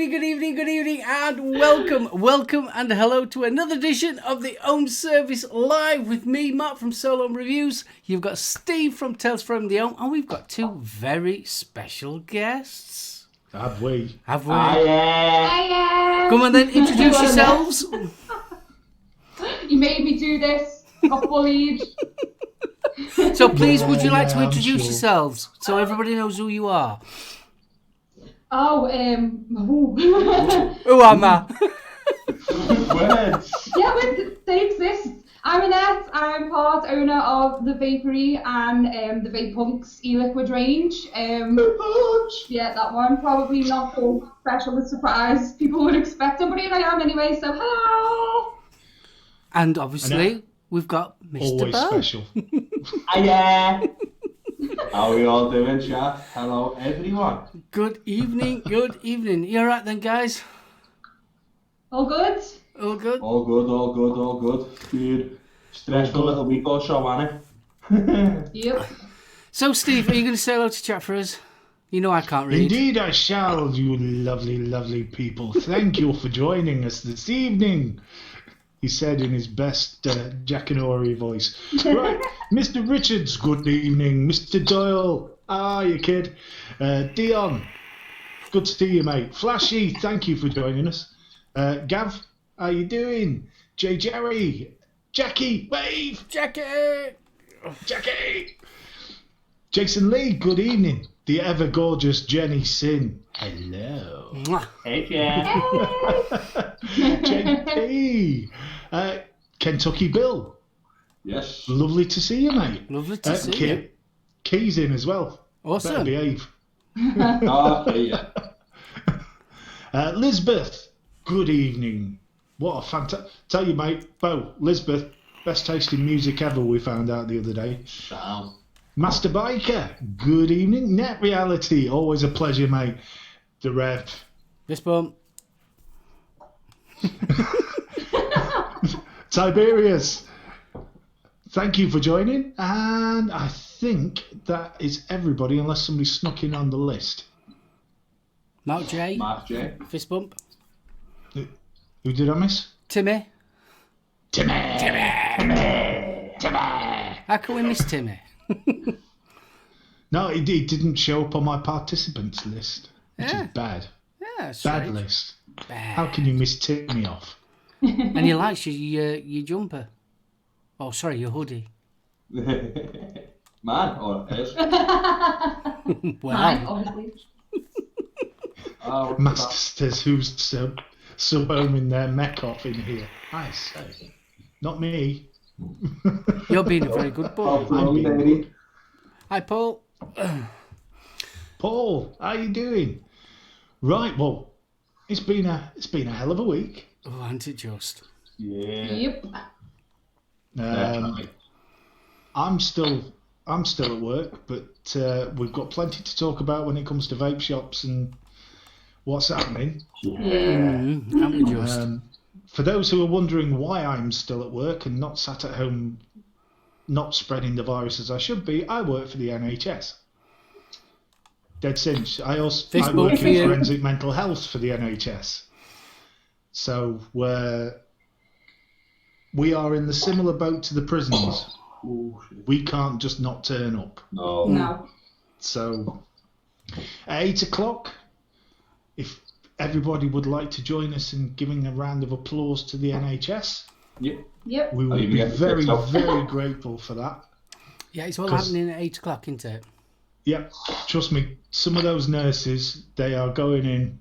Good evening, and welcome, and hello to another edition of the Ohm Service Live with me, Mark from SoulOhm Reviews. You've got Steve from Tales from the Ohm, and we've got two very special guests. Have we? Hiya. Come on then, introduce yourselves. You made me do this. Got bullied. So please, would you like to I'm introduce sure. yourselves so everybody knows who you are? Oh, Who am I? Words. yeah, they exist. I'm Annette. I'm part owner of the Vapory and the Vape Punks e-liquid range. Yeah, that one probably not so special a surprise people would expect it, but here I am anyway. So hello. And obviously, we've got Mr. Always Bo. special. Hiya! How are we all doing, chat? Hello, everyone. Good evening. You alright then, guys? All good. All good? All good. Good. Stressful little week or so, ain't it? Yep. So, Steve, are you going to say hello to chat for us? You know I can't read. Indeed I shall, you lovely, lovely people. Thank you for joining us this evening, he said in his best Jackanory voice. Right, Mr. Richards, good evening. Mr. Doyle, how are you, kid? Dion, good to see you, mate. Flashy, thank you for joining us. Gav, how you doing? J. Jerry, Jackie, wave, Jackie! Jason Lee, good evening. The ever gorgeous Jenny Sin, hello. Mwah. Hey, Jen. JP, Kentucky Bill, Yes. lovely to see you, mate. Lovely to see you. Key's in as well. Awesome. Better behave. Okay, yeah. Lisbeth, good evening. What a fantastic... Tell you, mate, Bo, Lisbeth, best tasting music ever, we found out the other day. Sound. Master Biker, good evening. Net Reality, always a pleasure, mate. The Rev. This bump. Tiberius, thank you for joining. And I think that is everybody, unless somebody snuck in on the list. Mark J. Mark J. Fist bump. Who did I miss? Timmy. Timmy. How can we miss Timmy? No, he didn't show up on my participants list, which Yeah. is bad. Yeah, Bad strange. list. Bad. How can you miss Timmy off? And he likes your jumper. Oh, sorry, your hoodie. Man, or his. Mine, Well, obviously. Oh, Masters who's sub-homing their mech off in here. I say. Not me. you're being a very good boy. baby. Hi, Paul. Paul, how you doing? Right, well, it's been a hell of a week. Oh, ain't it just? Yeah. Yep. Definitely. I'm still at work, but we've got plenty to talk about when it comes to vape shops and what's happening. Yeah. Ain't we just? For those who are wondering why I'm still at work and not sat at home, not spreading the virus as I should be, I work for the NHS. Dead cinch. I Fist work bump for in you. forensic mental health for the NHS. So we are in the similar boat to the prisons. Oh, shit. We can't just not turn up. No. No. So at 8 o'clock, if everybody would like to join us in giving a round of applause to the NHS, Yep. Yep. we Oh, would you be get the very, tips up. very grateful for that. Yeah, it's all 'Cause- happening at 8 o'clock, isn't it? Yep, trust me, some of those nurses, they are going in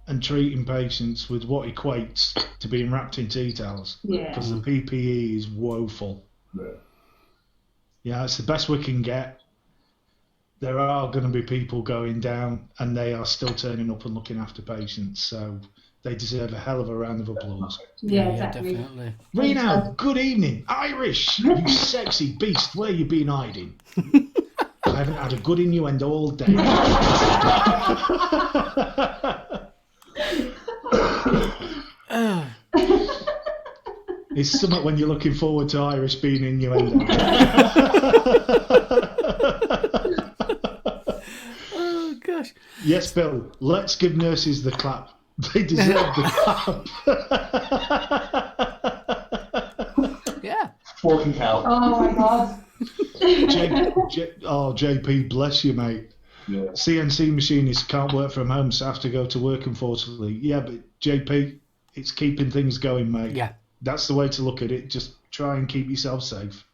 and treating patients with what equates to being wrapped in tea towels. Yeah. Because the PPE is woeful. Yeah. Yeah, it's the best we can get. There are going to be people going down, and they are still turning up and looking after patients. So they deserve a hell of a round of applause. Yeah, definitely. definitely. Reno, good evening. Irish, you sexy beast. Where you been hiding? I haven't had a good innuendo all day. It's something when you're looking forward to Irish being innuendo. Yes, Bill. Let's give nurses the clap. They deserve the clap. Yeah. Fucking hell. Oh my god. JP, bless you, mate. Yeah. CNC machinists can't work from home, so have to go to work, unfortunately. Yeah, but JP, it's keeping things going, mate. Yeah. That's the way to look at it. Just try and keep yourself safe.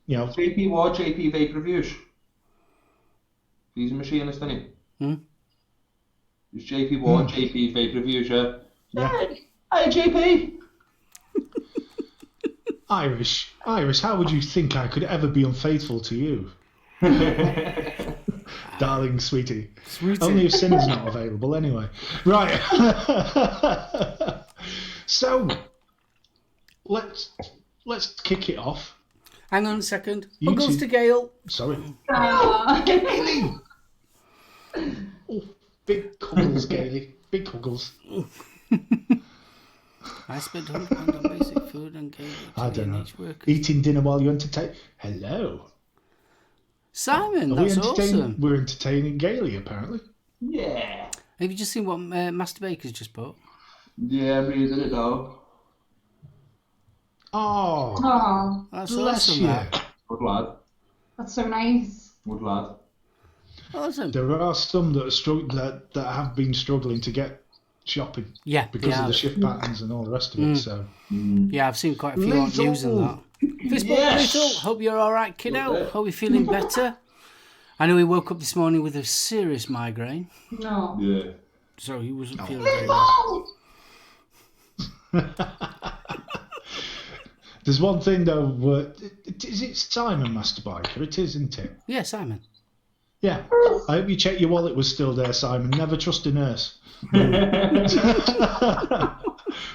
You know. JP what? JP Vape Reviews. He's a machinist, isn't he? It's JP Ward, JP Vape Reviews, yeah. Hey, JP! Irish, how would you think I could ever be unfaithful to you? Darling sweetie. Only if Sinner's not available anyway. Right. So, let's kick it off. Hang on a second. You Huggles two- to Gail. Sorry. Gaily. Oh, big cuggles, Gaily. Big cuggles. I spent £100 on basic food and gave it to I don't know. NH workers. Eating dinner while you entertain. Hello. Simon, Are we that's entertaining? awesome. We're entertaining Gaily, apparently. Yeah. Have you just seen what Master Baker's just bought? Yeah, I'm reading it now. Oh, Oh, That's bless awesome, you. that. Good lad. that's so nice. Good lad. Awesome. There are some that are that have been struggling to get shopping Yeah, because yeah. of the shift patterns and all the rest of it. So Yeah, I've seen quite a few aren't Lethal. using that. Fistball Yes. Lethal, hope you're alright, kiddo. Hope you're feeling better. I know he woke up this morning with a serious migraine, No. Yeah. so he wasn't feeling very well. there's one thing though. Is it Simon Master Biker? It is, isn't it? Yeah, Simon. Yeah. I hope you check your wallet was still there, Simon. Never trust a nurse.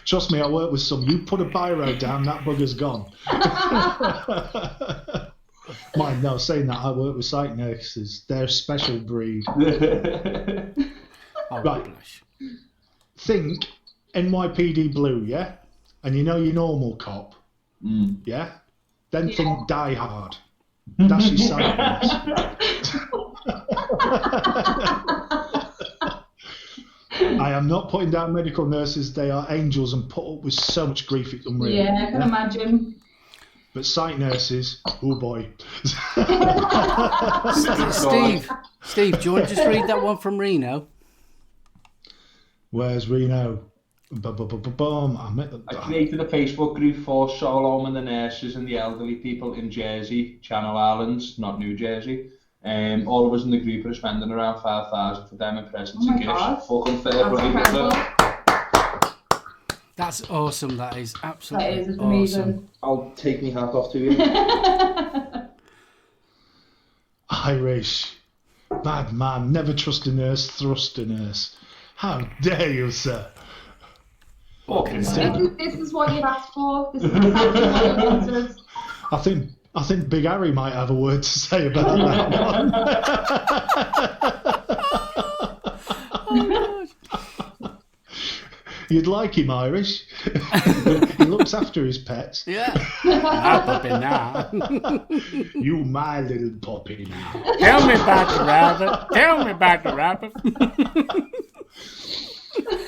Trust me, I work with some. You put a biro down, that bugger's gone. Mind, no, saying that, I work with psych nurses. They're a special breed. Oh, Right. gosh. Think NYPD Blue, yeah? And you know your normal cop, yeah? Then think Die Hard. That's your psych nurse. I am not putting down medical nurses. They are angels and put up with so much grief it's unreal. Yeah, I can imagine. But site nurses, oh boy. Steve, do you want to just read that one from Reno? Where's Reno? Boom. I created a Facebook group for SoulOhm and the nurses and the elderly people in Jersey, Channel Islands, not New Jersey. All of us in the group are spending around 5,000 for them in presents and gifts. Fucking fair That's play, incredible. That's awesome, that is. Absolutely That is, it's awesome. amazing. I'll take my hat off to you. Irish. Bad man. Never trust a nurse, thrust a nurse. How dare you, sir? Fucking This is what you've asked for. This is exactly what you wanted. I think Big Harry might have a word to say about that one. You'd like him, Irish. He looks after his pets. Yeah. Ah, puppy now. You, my little puppy now. Tell me about the rabbit. Tell me about the rabbit.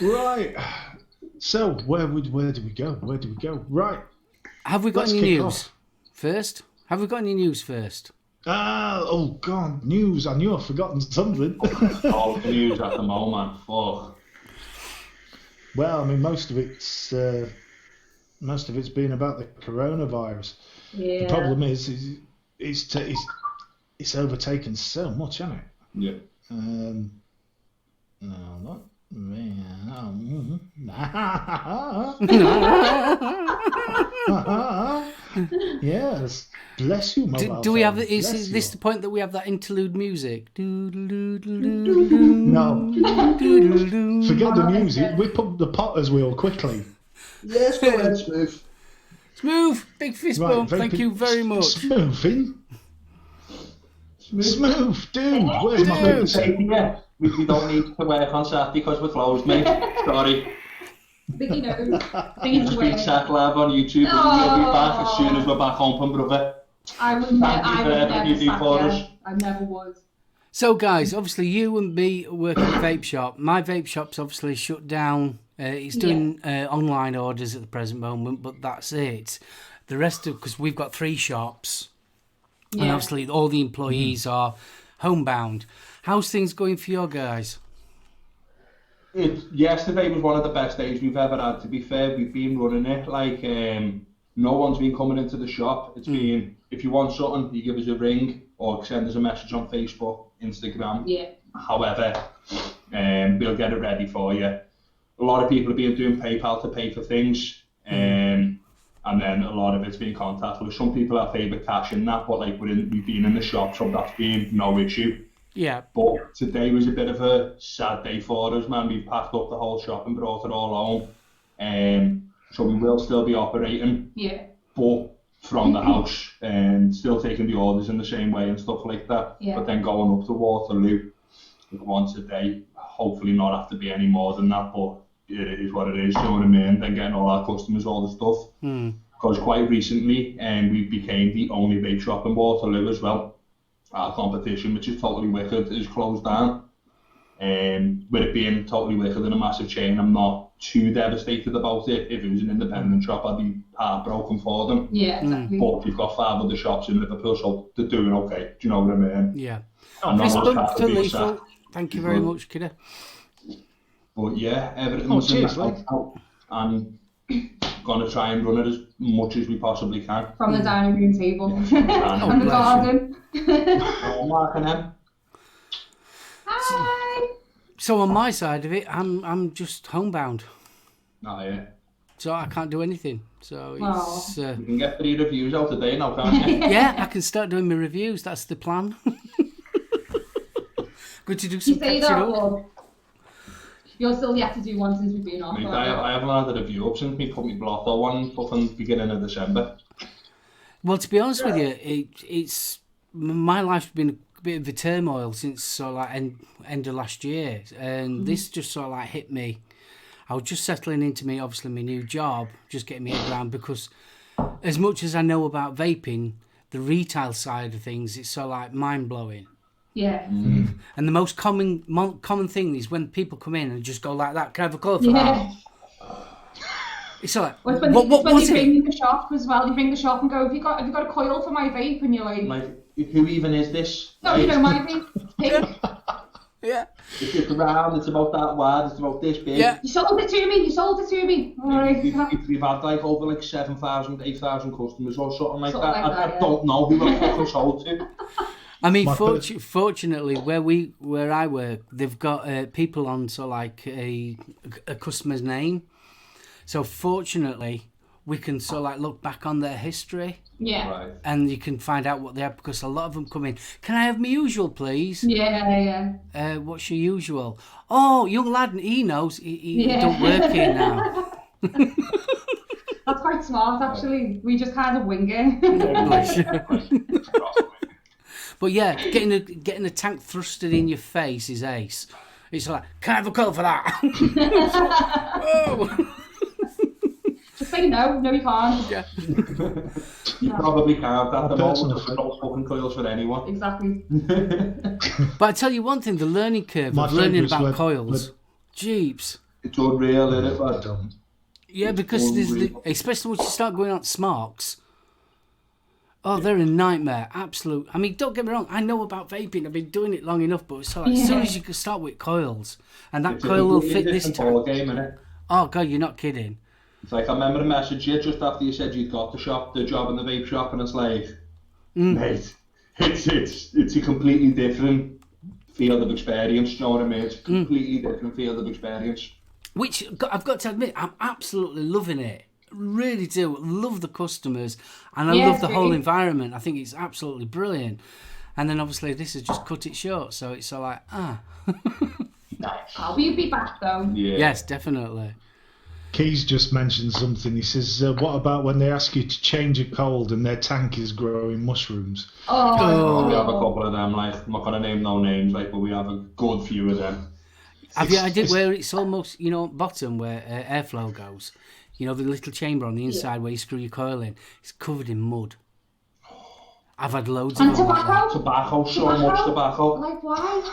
Right. So, where do we go? Right. Have we got Let's any kick news off. first? Have we got any news first? Oh, God, news. I knew I'd forgotten something. All the news at the moment, fuck. Well, I mean, most of it's been about the coronavirus. Yeah. The problem is it's overtaken so much, hasn't it? Yeah. No, not me. Yes, bless you, mobile Do we have? phone. Is Bless this you. the point that we have that interlude music? No, No. forget the music. Whip up the Potter's wheel quickly. Yes, go ahead, Smooth. Smooth, big fist bump. very Thank big- you very much. Smoothing. Smooth, dude. Where's my Dude. pizza? We don't need to work on Saturday because we're closed, mate. Sorry. Vicky knows. Things Just been away. sat live on YouTube and we'll be back as soon as we're back home, brother. I would Thank you for never everything you do sack for you. us. I never would. So, guys, obviously you and me work at a vape shop. My vape shop's obviously shut down. It's doing online orders at the present moment, but that's it. The rest of, because we've got 3 shops, and obviously all the employees are homebound. How's things going for your guys? Yesterday was one of the best days we've ever had, to be fair. We've been running it like no one's been coming into the shop. It's been, if you want something, you give us a ring or send us a message on Facebook, Instagram. Yeah. However, we'll get it ready for you. A lot of people have been doing PayPal to pay for things, and then a lot of it's been contactless. Some people have favourite cash in that, but like we've been in the shop, so that's been no issue. Yeah. But today was a bit of a sad day for us, man. We've packed up the whole shop and brought it all home. So we will still be operating. Yeah. But from the house and still taking the orders in the same way and stuff like that. Yeah. But then going up to Waterloo once a day, hopefully not have to be any more than that, but it is what it is, you know what I mean? Then getting all our customers all the stuff. Because quite recently we became the only vape shop in Waterloo as well. Our competition, which is totally wicked, is closed down. With it being totally wicked and a massive chain, I'm not too devastated about it. If it was an independent shop, I'd be heartbroken for them. Yeah, exactly. But you've got 5 other shops in Liverpool, so they're doing okay. Do you know what I mean? Yeah. Thank you very much, kiddo. But yeah, everything's out, and gonna try and run it as much as we possibly can. From the dining room table and the garden. Mark and them. Hi. So on my side of it, I'm just homebound. Oh yeah. So I can't do anything. So it's. You can get 3 reviews out today now, can't you? Yeah, I can start doing my reviews. That's the plan. Good to do some catching up. You're still yet to do one since we've been off. I haven't had a review up since we put my blotto one up in the beginning of December. Well, to be honest with you, it's my life's been a bit of a turmoil since sort of like end of last year, and this just sort of like hit me. I was just settling into obviously my new job, just getting my head around, because as much as I know about vaping, the retail side of things, it's sort of like mind blowing. Yeah. And the most common thing is when people come in and just go like that. Can I have a colour for that? It's like when they ring the shop as well. You ring the shop and go, have you got a coil for my vape? And you're like, who even is this? No, you know my vape. Pink. Yeah. It's round. It's about that wide. It's about this big. Yeah. You sold it to me. All right. We've had like over 7,000, 8,000 customers or something like that. I don't know who I've fucking sold to. I mean, fortunately, where I work, they've got people on like a customer's name. So fortunately, we can like look back on their history. Yeah. Right. And you can find out what they have, because a lot of them come in. Can I have my usual, please? Yeah. What's your usual? Oh, young lad, he knows. He don't work here now. That's quite smart, actually. We just kind of wing it. But yeah, getting a tank thrusted in your face is ace. It's like, can I have a colour for that? Whoa. Just say no. No, you can't. Yeah. You probably can't. At the moment, there's no fucking coils for anyone. Exactly. But I tell you one thing, the learning curve of learning about coils, jeeps. It's unreal, isn't it? But yeah, because especially once you start going on smarks. Oh, they're a nightmare. Absolute. I mean, don't get me wrong. I know about vaping. I've been doing it long enough. But it's like, as soon as you can start with coils, and that coil will fit this time. Game, innit? Oh, God, you're not kidding. It's like, I remember a message you just after you said you'd got the job in the vape shop, and it's like, mate, it's a completely different field of experience. You know what I mean? It's a completely different field of experience. Which, I've got to admit, I'm absolutely loving it. Really do. Love the customers, and I love the whole environment. I think it's absolutely brilliant. And then obviously this has just cut it short, so it's all like, Will you be back though? Yeah. Yes, definitely. Keys just mentioned something. He says, what about when they ask you to change a cold and their tank is growing mushrooms? Oh. We have a couple of them, like, I'm not going to name no names, like, but we have a good few of them. I did where it's almost, bottom where airflow goes. The little chamber on the inside where you screw your coil in. It's covered in mud. I've had loads And of them like that. tobacco. Tobacco, so much tobacco. Like, why?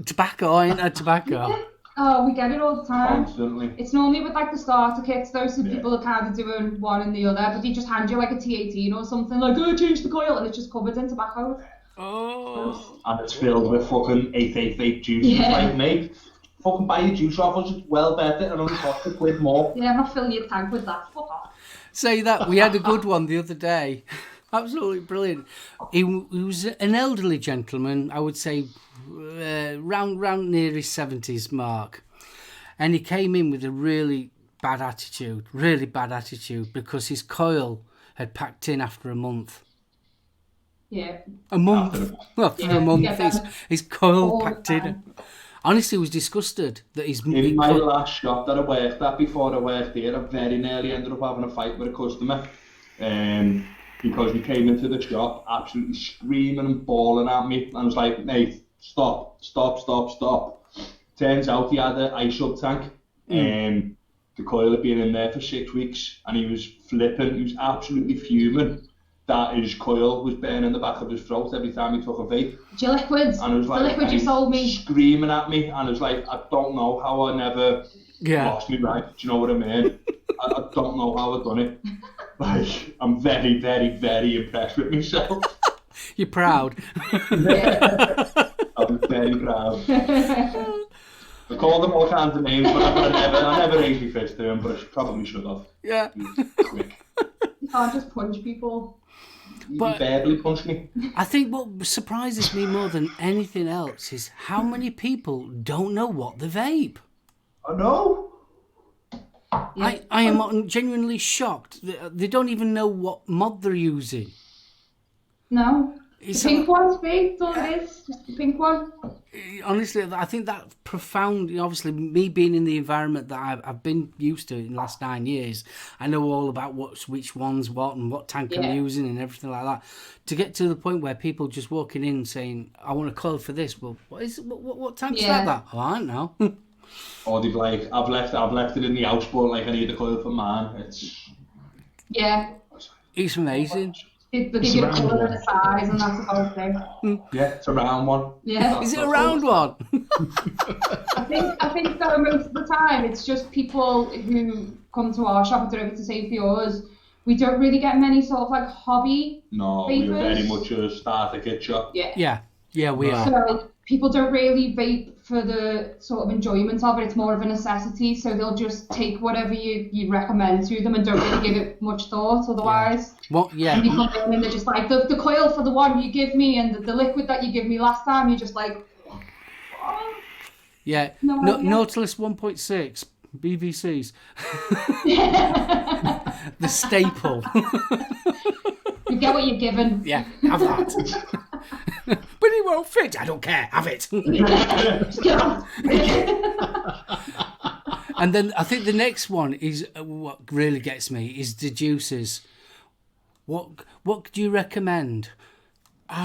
Tobacco, I ain't had tobacco. Oh, we get it all the time. Constantly. It's normally with like the starter kits, though, so Yeah. people are kind of doing one and the other, but they just hand you like a T18 or something, like, oh, change the coil, and it's just covered in tobacco. Oh. And it's filled with fucking 8 vape juice. Yeah. Like, mate, fucking buy your juice off us, it's well better and only costs £1 more. Yeah, I'm not filling your tank with that. Fuck off. Say that, we had a good one the other day. Absolutely brilliant. He was an elderly gentleman, I would say round near his 70s mark. And he came in with a really bad attitude because his coil had packed in after a month. Yeah. A month? After Yeah, a month, yeah, his coil all the packed in. time. Honestly, I was disgusted that his... In my last shop that I worked at before I worked here, I very nearly ended up having a fight with a customer. Because he came into the shop absolutely screaming and bawling at me. And I was like, mate, stop. Turns out he had an ice up tank. The coil had been in there for 6 weeks and he was flipping, he was absolutely fuming that his coil was burning the back of his throat every time he took a vape. Your liquids, And I was like, the liquid you sold me. screaming at me, and I was like, I don't know how I never lost me right. Do you know what I mean? I don't know how I've done it. Like, I'm very, very, very impressed with myself. You're proud. I'm very proud. I called him all kinds of names, but I never raised my fist to him, but I probably should have. Yeah. He was quick. You can't just punch people. He But- barely punched me. I think what surprises me more than anything else is how many people don't know what they vape. I know. Yeah. I am genuinely shocked. They don't even know what mod they're using. No. It's The pink one's fake, all it is. Just the pink one. honestly, I think that profound. Obviously, me being in the environment that I've been used to in the last 9 years, I know all about which one's what and what tank I'm using and everything like that. To get to the point where people just walking in saying, "I want a coil for this." Well, what is what tank's that? Oh, I don't know. Or they've like, I've left it in the house, but like I need a coil for mine. It's It's amazing. They give you a colour and a size, and that's about it. yeah, it's a round one. Yeah. Is it a round one? I think though most of the time it's just people who come to our shop and do it to save for yours. We don't really get many sort of like hobby. No, Vapors? we're very much a starter kit shop. Yeah, we are. So people don't really vape for the sort of enjoyment of it. It's more of a necessity. So they'll just take whatever you recommend to them and don't really give it much thought otherwise. What? Yeah. And you come in and they're just like, the coil for the one you give me and the liquid that you give me last time, you're just like, oh. Yeah. No idea. Nautilus 1.6 BVCs. The staple. You get what you're given. Yeah, have that. But it won't fit. I don't care. Have it. Just get on. And then I think the next one is what really gets me is the juices. What do you recommend? Hey,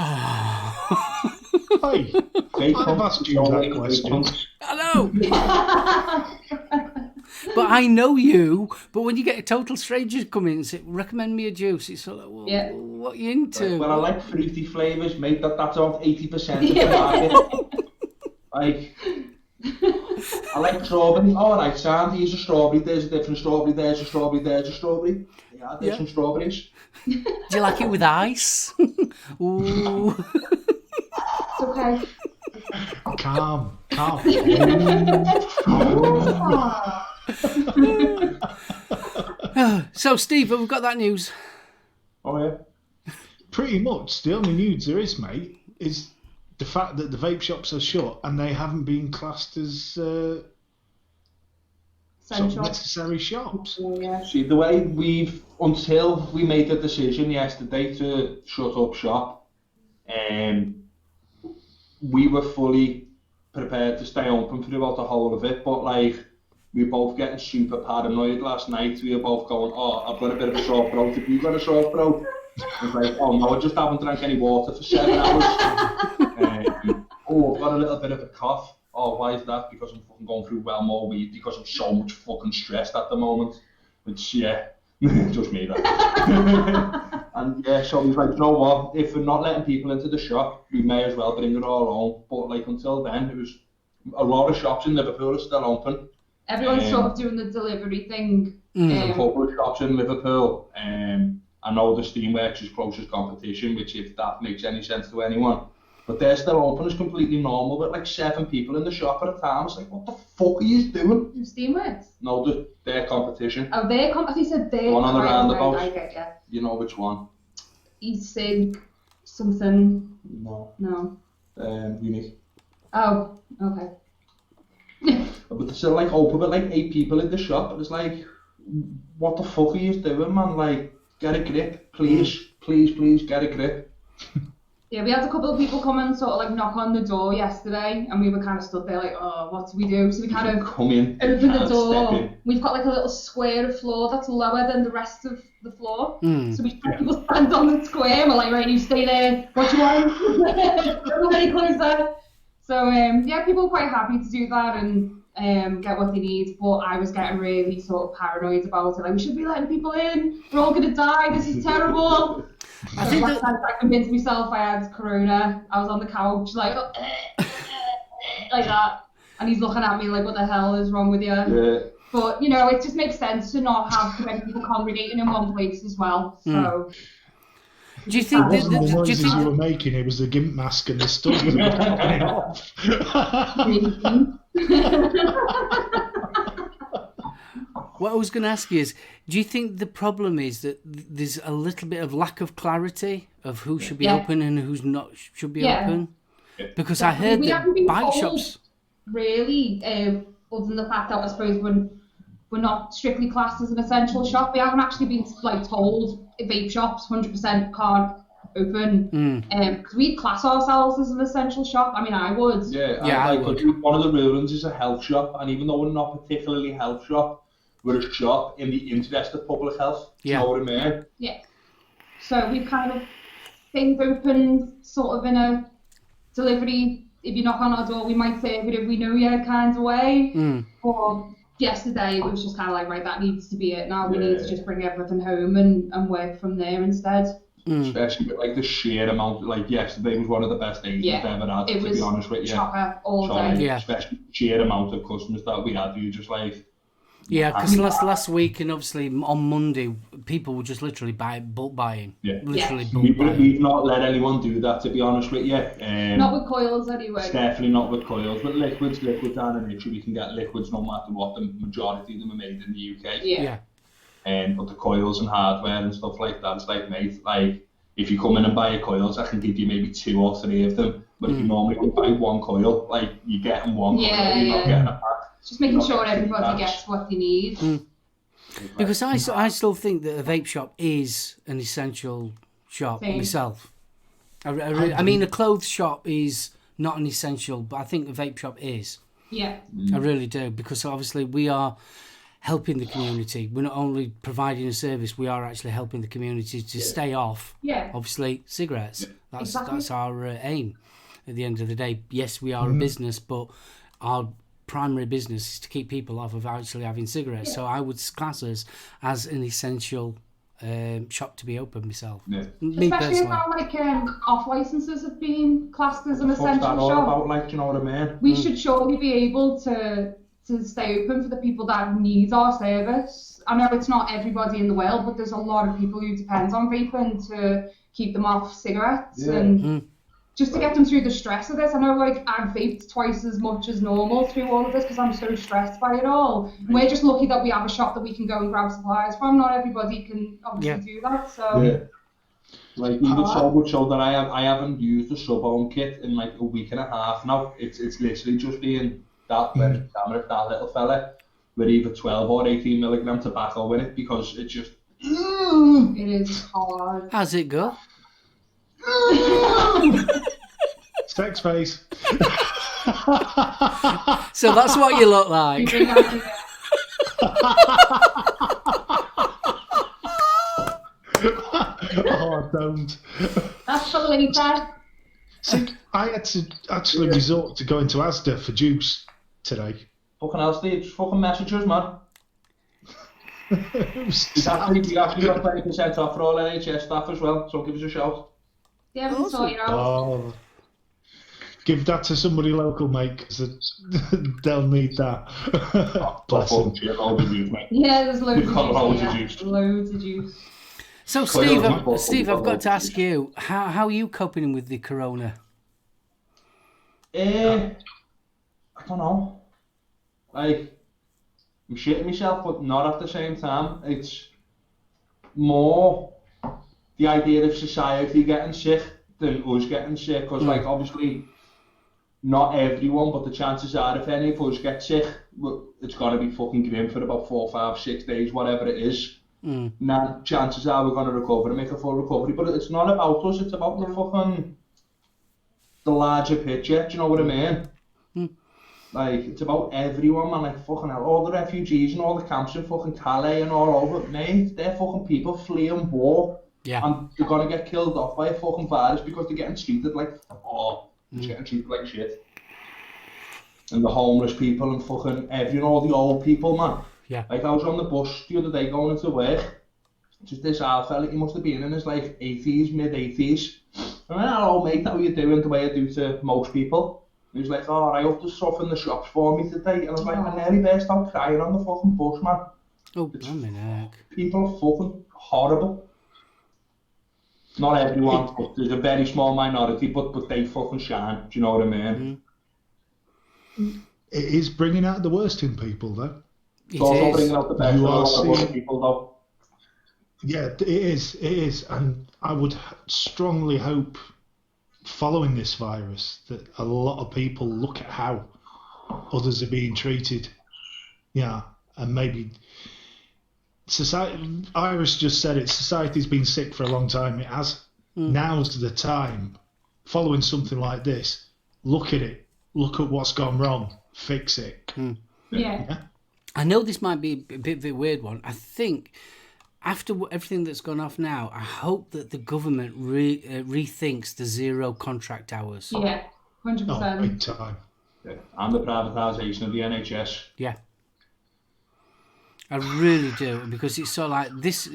I've asked you that question. I know. But I know you. But when you get a total stranger come in and say, recommend me a juice, it's like, well, what are you into? Well, I like fruity flavours, mate. That's about 80% of the market. Like, I like strawberry. All right, Sam, here's a strawberry. There's a different strawberry. There's a strawberry. There's a strawberry. Yeah, there's some strawberries. Do you like it with ice? Ooh. It's okay. Calm. So, Steve, we've got that news. Oh, yeah. Pretty much the only news there is, mate, is the fact that the vape shops are shut and they haven't been classed as sort of necessary shops. Yeah. See, the way until we made the decision yesterday to shut up shop, we were fully prepared to stay open throughout the whole of it, but like, we were both getting super paranoid last night. We were both going, I've got a bit of a sore throat. Have you got a sore throat? I was like, oh no, I just haven't drank any water for 7 hours. I've got a little bit of a cough. Oh, why is that? Because I'm fucking going through well more weed because I'm so much fucking stressed at the moment. Which, yeah, just me that. And yeah, so he's like, you know what, if we're not letting people into the shop, we may as well bring it all home. But like until then, it was a lot of shops in Liverpool are still open. Everyone's sort of doing the delivery thing. There's a couple of shops in Liverpool. I know the Steamworks is closest competition, which if that makes any sense to anyone. But they're still open, it's completely normal, but like 7 people in the shop at a time. It's like, what the fuck are you doing? Steamworks? No, their competition. Oh, their competition? I said their. One on the roundabout. I get ya. You know which one? E-Sig something. No. No. Unique. Oh, okay. But they're still like open with like 8 people in the shop. It's like, what the fuck are you doing, man? Like, get a grip, please, please, get a grip. Yeah, we had a couple of people come and sort of like knock on the door yesterday, and we were kind of stood there like, oh, what do we do? So we kind of come in, open the door. We've got like a little square of floor that's lower than the rest of the floor. So we have people stand on the square, and we're like, right, you stay there. What do you want? Don't any closer. So yeah, people were quite happy to do that and get what they need. But I was getting really sort of paranoid about it. Like, we should be letting people in. We're all gonna die. This is terrible. I think I convinced myself I had corona. I was on the couch like like that, and he's looking at me like, what the hell is wrong with you? Yeah. But you know, it just makes sense to not have too many people congregating in one place as well. So do you think the noises you were making, it was the gimp mask and the stuff you were coming off? What I was going to ask you is, do you think the problem is that there's a little bit of lack of clarity of who should be open and who's not should be open? Because I heard that bike shops... Really, other than the fact that I suppose we're not strictly classed as an essential shop, we haven't actually been like told vape shops 100% can't open. Because we class ourselves as an essential shop. I mean, I would. Yeah, I would. One of the rulings is a health shop, and even though we're not particularly a health shop, we're a shop in the interest of public health. Do you know what I mean? Yeah. So we've kind of things open sort of in a delivery. If you knock on our door, we might say, but if we know you kind of way. Or yesterday, it was just kind of like, right, that needs to be it. Now we need to just bring everything home and work from there instead. Especially with like the sheer amount, like yesterday was one of the best days we've ever had, to be honest with you. Chocker all day. Especially the sheer amount of customers that we had, you just like... Yeah, because last week and obviously on Monday, people were just literally bulk buying. Literally bulk buying. We've not let anyone do that, to be honest with you. Not with coils anyway. Definitely not with coils. But liquids are an issue. We can get liquids no matter what. The majority of them are made in the UK. Yeah. But the coils and hardware and stuff like that, it's like, mate, like, if you come in and buy a coils, I can give you maybe 2 or 3 of them. But if you normally go buy one coil, like, you're getting one coil, you're not getting a pack. Just making sure everybody gets what they need. Because I still think that a vape shop is an essential shop myself. I mean, a clothes shop is not an essential, but I think a vape shop is. Yeah. I really do, because obviously we are helping the community. We're not only providing a service, we are actually helping the community to stay off, obviously, cigarettes. That's our aim at the end of the day. Yes, we are a business, but our primary business is to keep people off of actually having cigarettes. So I would class us as an essential shop to be open myself. Me especially now, like off licenses have been classed as an essential shop. All about, like, do you know what I mean? We should surely be able to stay open for the people that need our service. I know it's not everybody in the world, but there's a lot of people who depend on vaping to keep them off cigarettes and just to get them through the stress of this. I know, like, I've vaped twice as much as normal through all of this because I'm so stressed by it all. We're just lucky that we have a shop that we can go and grab supplies from. Not everybody can obviously do that. So like, even so much so that I haven't used a SoulOhm kit in like a week and a half now. It's literally just been that that little fella with either 12 or 18 milligram tobacco in it, because it just it is hard. How's it go? Sex face. So that's what you look like. Oh, don't. That's for later. See, I had to actually resort to going to Asda for juice today. Fucking hell, Steve, just fucking message us, man. We've actually got 20% off for all NHS staff as well, so give us a shout. Yeah, we can sort you out. Oh, give that to somebody local, mate, because they'll need that. Bless them. Yeah, there's loads of Loads juice. of juice. Loads of juice. So, Steve, I've got to ask you, how are you coping with the corona? I don't know. Like, I'm shitting myself, but not at the same time. It's more the idea of society getting sick than us getting sick, because like obviously not everyone, but the chances are if any of us get sick, it's gonna be fucking grim for about 4, 5, 6 days, whatever it is. Now chances are we're gonna recover and make a full recovery, but it's not about us, it's about the larger picture, do you know what I mean? Like, it's about everyone, man. Like, fucking hell, all the refugees and all the camps in fucking Calais and all over, mate, they're fucking people fleeing war. Yeah. And they're gonna get killed off by a fucking virus because they're getting treated like, they're getting treated like shit. And the homeless people and fucking everyone, all the old people, man. Yeah. Like, I was on the bus the other day going into work. Just this old fella, he must have been in his like 80s, mid-80s. I went, hello mate, how are you doing? The way I do to most people. He was like, oh, I hope to soften the shops for me today. And I was like, I nearly burst out crying on the fucking bus, man. Oh, blimey heck. People are fucking horrible. Not everyone, but there's a very small minority, but they fucking shine. Do you know what I mean? It is bringing out the worst in people, though. It's also bringing out the best in a lot of other people, though. Yeah, it is. And I would strongly hope, following this virus, that a lot of people look at how others are being treated. Yeah, and maybe society. Iris just said it. Society's been sick for a long time. It has. Now's the time. Following something like this, look at it. Look at what's gone wrong. Fix it. Yeah. I know this might be a bit of a weird one. I think after everything that's gone off now, I hope that the government rethinks the 0 contract hours. Yeah, 100%. Oh, big time. Yeah. And the privatisation of the NHS. Yeah. I really do, because it's so like this.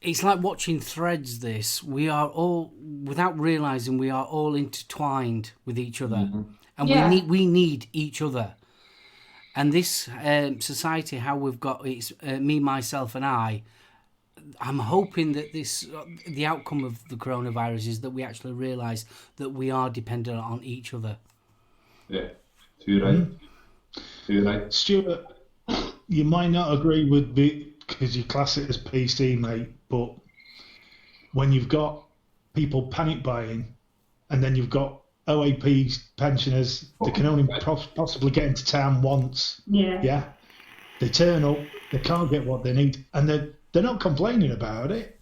It's like watching Threads. This, we are all, without realising, we are all intertwined with each other, and we need each other. And this society, how we've got it's me, myself, and I. I'm hoping that the outcome of the coronavirus is that we actually realise that we are dependent on each other. Yeah, too right. Too right. Stuart, you might not agree with me because you class it as PC, mate, but when you've got people panic buying and then you've got OAP pensioners that can only possibly get into town once, yeah, they turn up, they can't get what they need, and they're not complaining about it.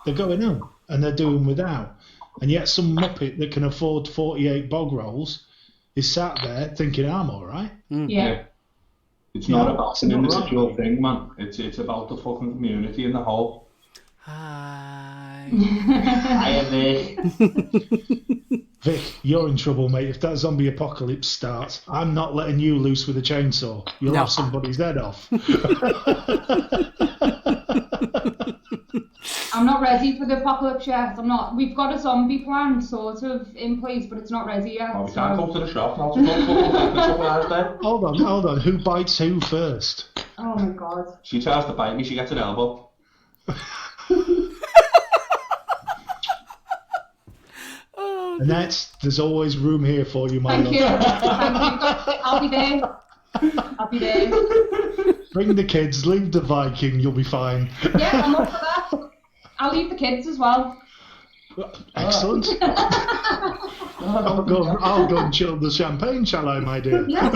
They're going home and they're doing without. And yet some muppet that can afford 48 bog rolls is sat there thinking, I'm all right. Yeah. It's not about an individual thing, man. It's about the fucking community in the whole. Hi. Hiya, Vic. Vic, you're in trouble, mate. If that zombie apocalypse starts, I'm not letting you loose with a chainsaw. You'll have somebody's head off. I'm not ready for the apocalypse yet. I'm not. We've got a zombie plan sort of in place, but it's not ready yet. Oh, we can't go to the shop now. Hold on. Who bites who first? Oh my god. She tries to bite me, she gets an elbow. Annette, there's always room here for you, my love. Thank you. I'll be there. Bring the kids, leave the Viking, you'll be fine. Yeah, I'm up for that. I'll leave the kids as well. Excellent. I'll go and chill the champagne, shall I, my dear? Yes,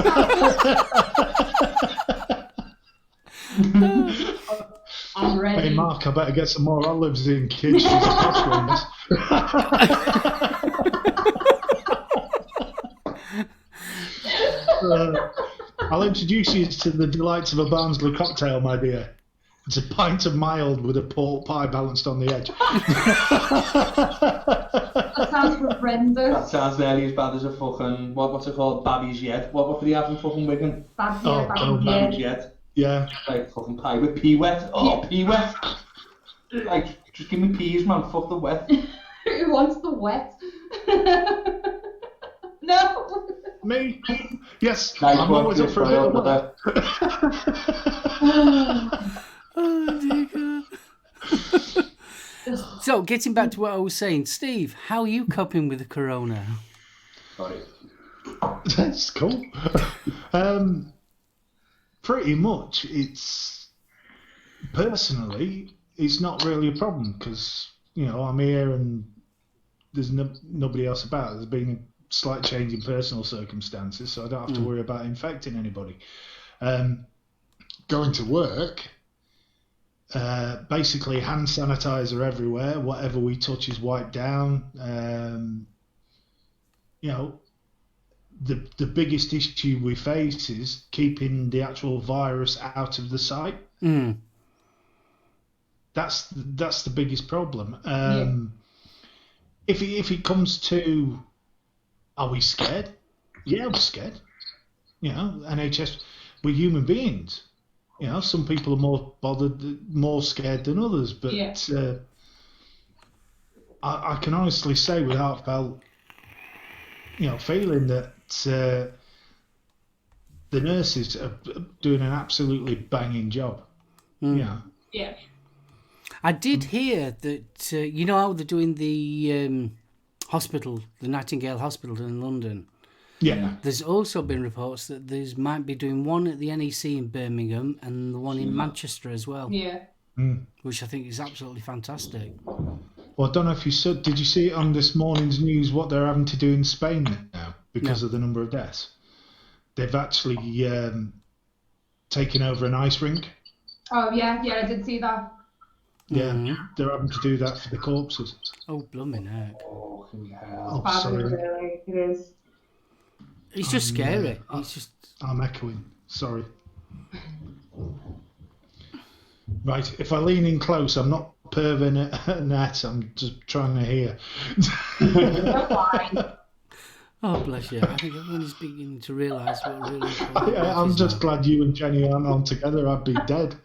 I'm ready. Hey, Mark, I better get some more olives in, kids. She's a crosswind. I'll introduce you to the delights of a Barnsley cocktail, my dear. It's a pint of mild with a pork pie balanced on the edge. That sounds horrendous. That sounds nearly as bad as a fucking, what's it called, Babby's Yed. What do you have in fucking Wigan? Babby's Yed. Babby's Yed. Yeah. Like fucking pie with pea wet. Oh, pea wet. Like, just give me peas, man. Fuck the wet. Who wants the wet? No. Me? Yes. Nice I'm one, always up Chris for a bit Boyle, of brother. Oh, dear God. So, getting back to what I was saying, Steve, how are you coping with the corona? Sorry. That's cool. Pretty much, it's personally, it's not really a problem because I'm here and there's nobody else about. There's been a slight change in personal circumstances, so I don't have to worry about infecting anybody. Going to work, basically hand sanitizer everywhere. Whatever we touch is wiped down. The biggest issue we face is keeping the actual virus out of the site. That's the biggest problem. If it comes to, are we scared? Yeah, we're scared. NHS, we're human beings. Some people are more bothered, more scared than others. But I can honestly say with heartfelt, feeling that the nurses are doing an absolutely banging job. Yeah. I did hear that, how they're doing the hospital, the Nightingale Hospital in London. Yeah. There's also been reports that there's might be doing one at the NEC in Birmingham and the one in Manchester as well. Yeah. Which I think is absolutely fantastic. Well, I don't know if you saw. Did you see it on this morning's news what they're having to do in Spain now because of the number of deaths? They've actually taken over an ice rink. Oh yeah, I did see that. Yeah, they're having to do that for the corpses. Oh, blooming heck. Oh, hell. Oh, sorry. Really, it is. It's just scary. It's just. I'm echoing. Sorry. Right, if I lean in close, I'm not perving at net. I'm just trying to hear. Oh, bless you. I think everyone is beginning to realise what really important I'm just glad you and Jenny aren't on together. I'd be dead.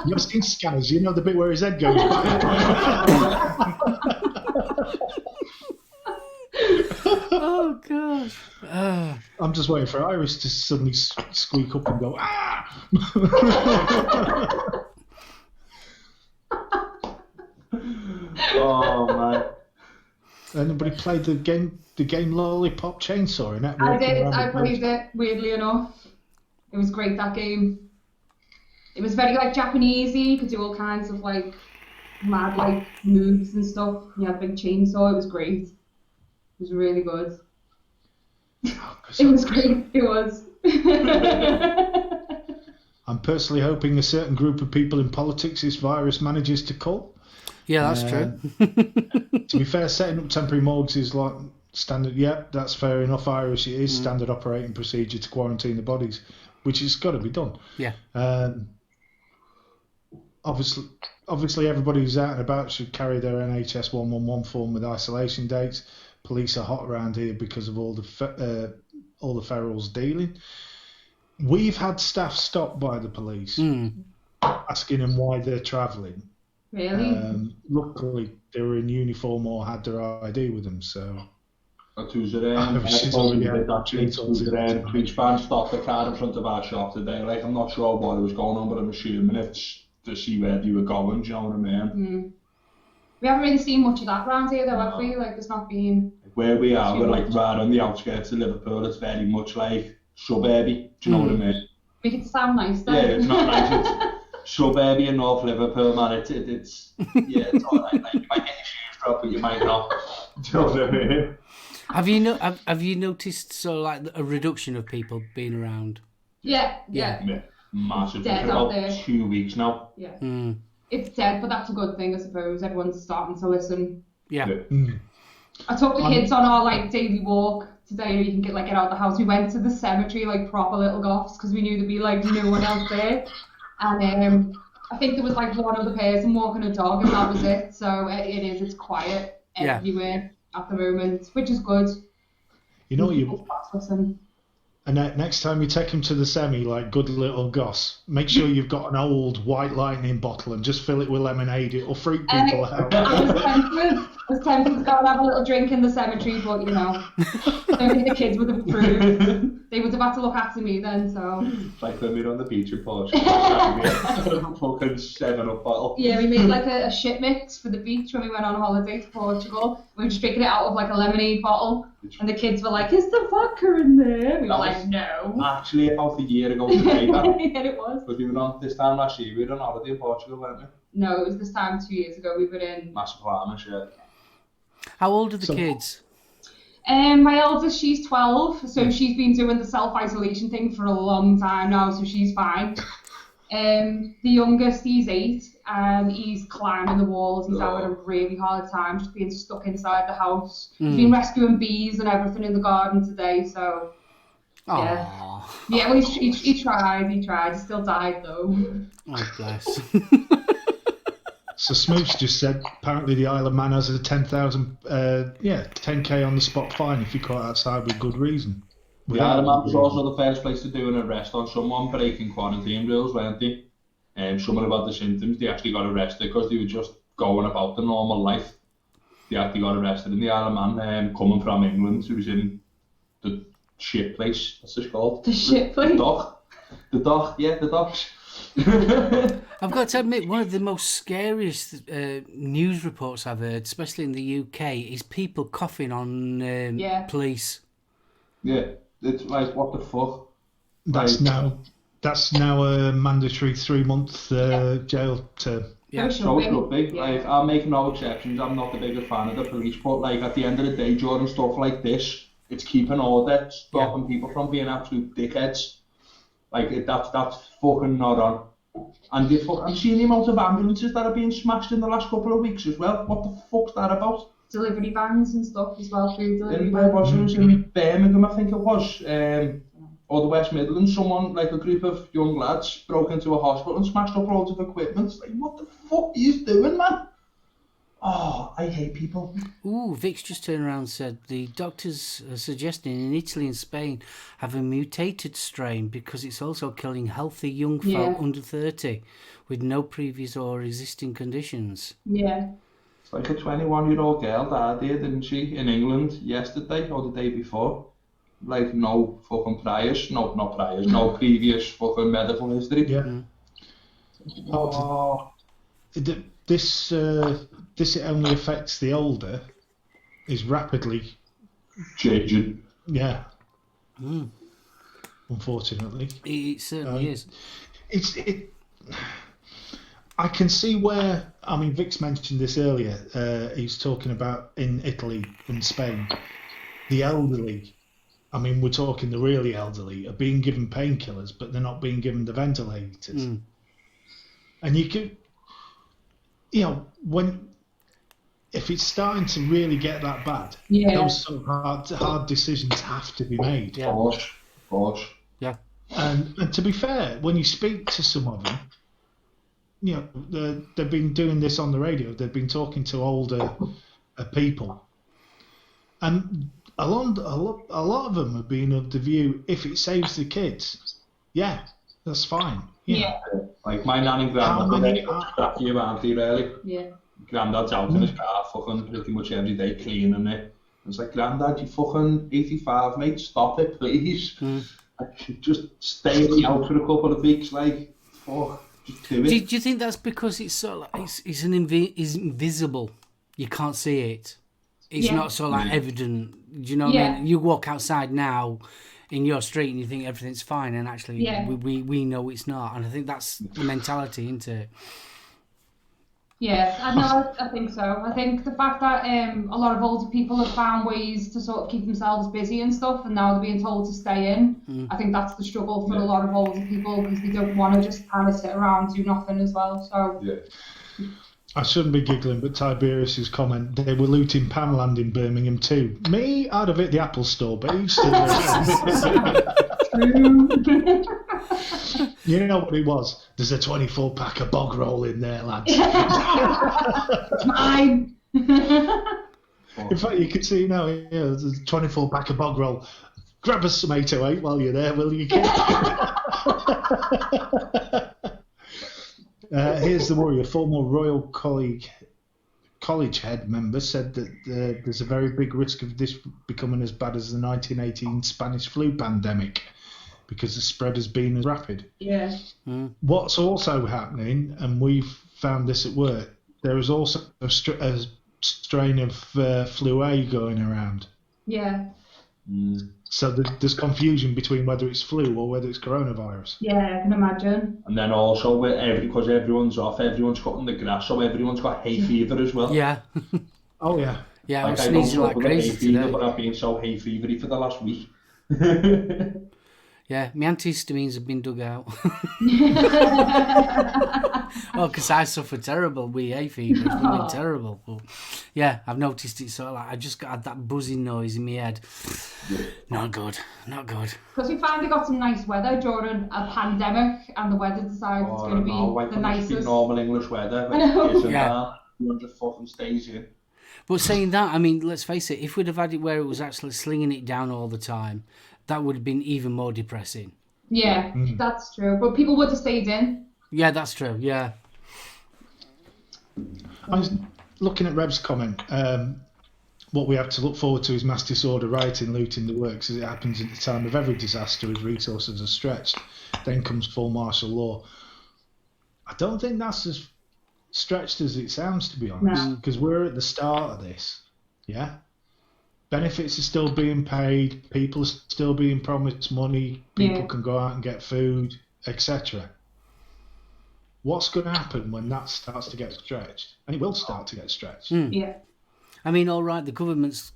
You've seen Scanners, the bit where his head goes back. Oh, gosh. I'm just waiting for Iris to suddenly squeak up and go, ah! Oh, man. Anybody played the game Lollipop Chainsaw in that? I did. I played it, weirdly enough. It was great, that game. It was very Japanesey. You could do all kinds of mad moves and stuff. You had a big chainsaw. It was great. It was really good. It was great. It was. I'm personally hoping a certain group of people in politics this virus manages to cull. Yeah, that's true. To be fair, setting up temporary morgues is standard. Yep, that's fair enough, Irish. It is standard operating procedure to quarantine the bodies, which has got to be done. Yeah. Obviously, everybody who's out and about should carry their NHS 111 form with isolation dates. Police are hot around here because of all the ferals dealing. We've had staff stopped by the police asking them why they're travelling. Really? Luckily, they were in uniform or had their ID with them, so. Police band stopped the car in front of our shop today. I'm not sure what was going on, but I'm assuming it's to see where they were going. Do you know what I mean? We haven't really seen much of that around here, though, have we? There's not been. Where we are, we're right on the outskirts of Liverpool. It's very much suburby. Do you know what I mean? Make it sound nice, though. Yeah, it's not nice. It's suburby in North Liverpool, man. It's it's all right. You might get your shoes dropped, but you might not. Do you know what I mean? Have you noticed a reduction of people being around? Yeah. Massive. Dead For out about there. 2 weeks now. Yeah. It's dead, but that's a good thing, I suppose. Everyone's starting to listen. Yeah. I took the kids on our daily walk today. You can get out of the house. We went to the cemetery proper little goths because we knew there'd be no one else there. And I think there was one other person walking a dog, and that was it. So it's quiet everywhere at the moment, which is good. You know And next time you take him to the semi, like good little goss, make sure you've got an old White Lightning bottle and just fill it with lemonade. It'll freak people out. I was tempted to go and have a little drink in the cemetery, but I don't think the kids would have approved. They would have had to look after me then, so. It's like when we were on the beach in Portugal. A fucking 7-Up bottle. Yeah, we made like a shit mix for the beach when we went on holiday to Portugal. We were just drinking it out of like a lemonade bottle, and the kids were like, "Is the vodka in there?" We were like, "No." Actually, about a year ago today, Yeah, it was. But we were on this time last year. We were on holiday in Portugal, weren't we? No, it was this time 2 years ago. We were in. Massive apartment, yeah. How old are the kids? My eldest, she's 12, so she's been doing the self-isolation thing for a long time now, so she's fine. The youngest, he's 8, and he's climbing the walls. He's having a really hard time just being stuck inside the house. He's been rescuing bees and everything in the garden today, so yeah. Aww. Yeah, well, he tried. He still died though. Oh, bless. So Smooch just said apparently the Isle of Man has a 10k on the spot fine if you're caught outside with good reason. The Isle of Man was also the first place to do an arrest on someone breaking quarantine rules, weren't they? Someone about the symptoms, they actually got arrested because they were just going about the normal life. They actually got arrested in the Isle of Man, coming from England. Who was in the shit place. What's this called? The shit place? The dock, yeah, the docks. I've got to admit, one of the most scariest news reports I've heard, especially in the UK, is people coughing on police. Yeah, it's like, what the fuck? That's now a mandatory 3-month jail term. Yeah. So it should be. Like, I'll make no exceptions. I'm not the biggest fan of the police, but like at the end of the day, during stuff like this, it's keeping order, stopping people from being absolute dickheads. Like that's fucking not on. And I'm seeing the amount of ambulances that are being smashed in the last couple of weeks as well. What the fuck's that about? Delivery vans and stuff as well, food delivery vans. In Birmingham, I think it was, or the West Midlands, someone, like a group of young lads, broke into a hospital and smashed up loads of equipment. It's like, what the fuck are you doing, man? Oh, I hate people. Ooh, Vic's just turned around and said the doctors are suggesting in Italy and Spain have a mutated strain because it's also killing healthy young folk under 30 with no previous or existing conditions. Yeah. It's like a 21-year-old girl died here, didn't she, in England yesterday or the day before? Like no fucking no previous fucking medical history. Yeah. This it only affects the older is rapidly changing. Yeah. Unfortunately. It certainly is. I can see where, I mean, Vic's mentioned this earlier. He's talking about in Italy and Spain, the elderly. I mean, we're talking the really elderly are being given painkillers, but they're not being given the ventilators. And you could, if it's starting to really get that bad, those sort of hard decisions have to be made. Yeah. Of course. Yeah. And to be fair, when you speak to some of them, they've been doing this on the radio. They've been talking to older people, and a lot of them have been of the view, if it saves the kids, that's fine. Yeah. Like my nan and granddad, aren't they, really? Yeah. Granddad's out in his car fucking pretty much every day cleaning it. It's like, Granddad, you fucking 85, mate, stop it, please. Just stay out for a couple of weeks, like, fuck, just do it. Do you think that's because it's sort of like, it's invisible? You can't see it. It's not so like evident. Do you know what I mean? You walk outside now in your street and you think everything's fine, and actually we know it's not. And I think that's the mentality, isn't it? Yeah, I think so. I think the fact that a lot of older people have found ways to sort of keep themselves busy and stuff, and now they're being told to stay in. I think that's the struggle for a lot of older people, because they don't want to just kind of sit around and do nothing as well. So. Yeah. I shouldn't be giggling, but Tiberius's comment, they were looting Poundland in Birmingham too. Me, I'd have hit the Apple store, but he's still You know what it was? There's a 24-pack of bog roll in there, lads. It's mine. In fact, you can see now, there's a 24-pack of bog roll. grab us some 808 while you're there, will you, kid? Here's the worry. A former Royal College head member said that there's a very big risk of this becoming as bad as the 1918 Spanish flu pandemic because the spread has been as rapid. Yeah. What's also happening, and we've found this at work, there is also a strain of flu A going around. Yeah. So there's confusion between whether it's flu or whether it's coronavirus. Yeah, I can imagine. And then also, because everyone's off, everyone's cutting the grass, so everyone's got hay fever as well. Yeah. Oh, yeah. Yeah, I was I don't sneezing like suffer with hay crazy fever, today. but I've been so hay fevery for the last week. Yeah, my antihistamines have been dug out. Oh, because I suffer terrible with hay fever. It's been terrible. But yeah, I've noticed it sort of like I just had that buzzing noise in my head. Not good. Because we finally got some nice weather during a pandemic, and the weather decides it's going to be the nicest. Normal English weather, but I know. it isn't Yeah. that. 200 fucking stays in. But saying that, I mean, let's face it, if we'd have had it where it was actually slinging it down all the time, that would have been even more depressing. Yeah, that's true. But people would have stayed in. Yeah, that's true, yeah. I was looking at Reb's comment. What we have to look forward to is mass disorder, rioting, looting the works, as it happens at the time of every disaster as resources are stretched. Then comes full martial law. I don't think that's as stretched as it sounds, to be honest, because we're at the start of this. Yeah? Benefits are still being paid, people are still being promised money, people can go out and get food, etc. What's going to happen when that starts to get stretched? And it will start to get stretched. Yeah. I mean, all right, the government's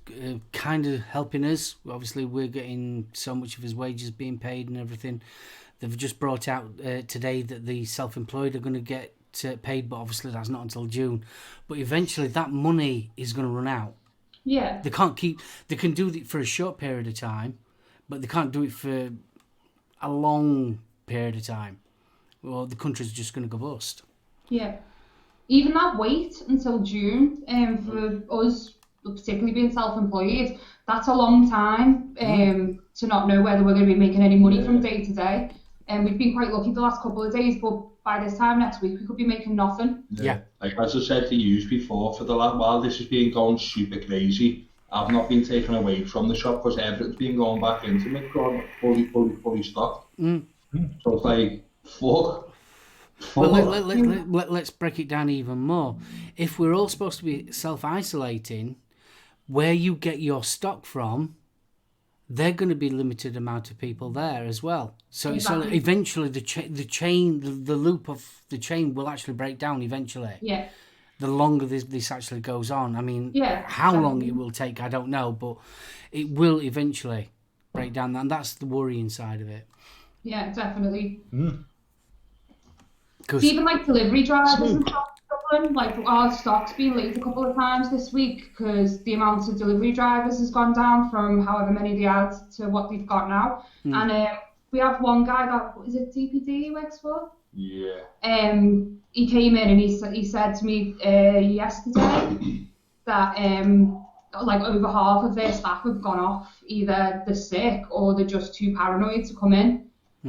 kind of helping us. Obviously, we're getting so much of his wages being paid and everything. They've just brought out today that the self-employed are going to get paid, but obviously that's not until June. But eventually that money is going to run out. Yeah. They can do it for a short period of time, but they can't do it for a long period of time. Well, the country's just going to go bust. Yeah. Even that wait until June, for us, particularly being self-employed, that's a long time to not know whether we're going to be making any money from day to day. And we've been quite lucky the last couple of days, but by this time next week, we could be making nothing. Yeah. Like as I said to you before, for the last while this has been going super crazy, I've not been taken away from the shop because everything's been going back into me, fully stocked. So it's like, fuck. Well, let's break it down even more. If we're all supposed to be self-isolating, where you get your stock from, they're going to be limited amount of people there as well. So Exactly. Eventually the loop of the chain will actually break down eventually. Yeah. The longer this actually goes on. I mean, Yeah, how long definitely. it will take, I don't know, but it will eventually break down. And that's the worrying side of it. Yeah, definitely. 'Cause- Even like delivery drivers and stuff, struggling. Like our stock's been late a couple of times this week because the amount of delivery drivers has gone down from however many they had to what they've got now. And we have one guy that, is it TPD he works for? Yeah. He came in and he said to me yesterday that like over half of their staff have gone off. Either they're sick or they're just too paranoid to come in.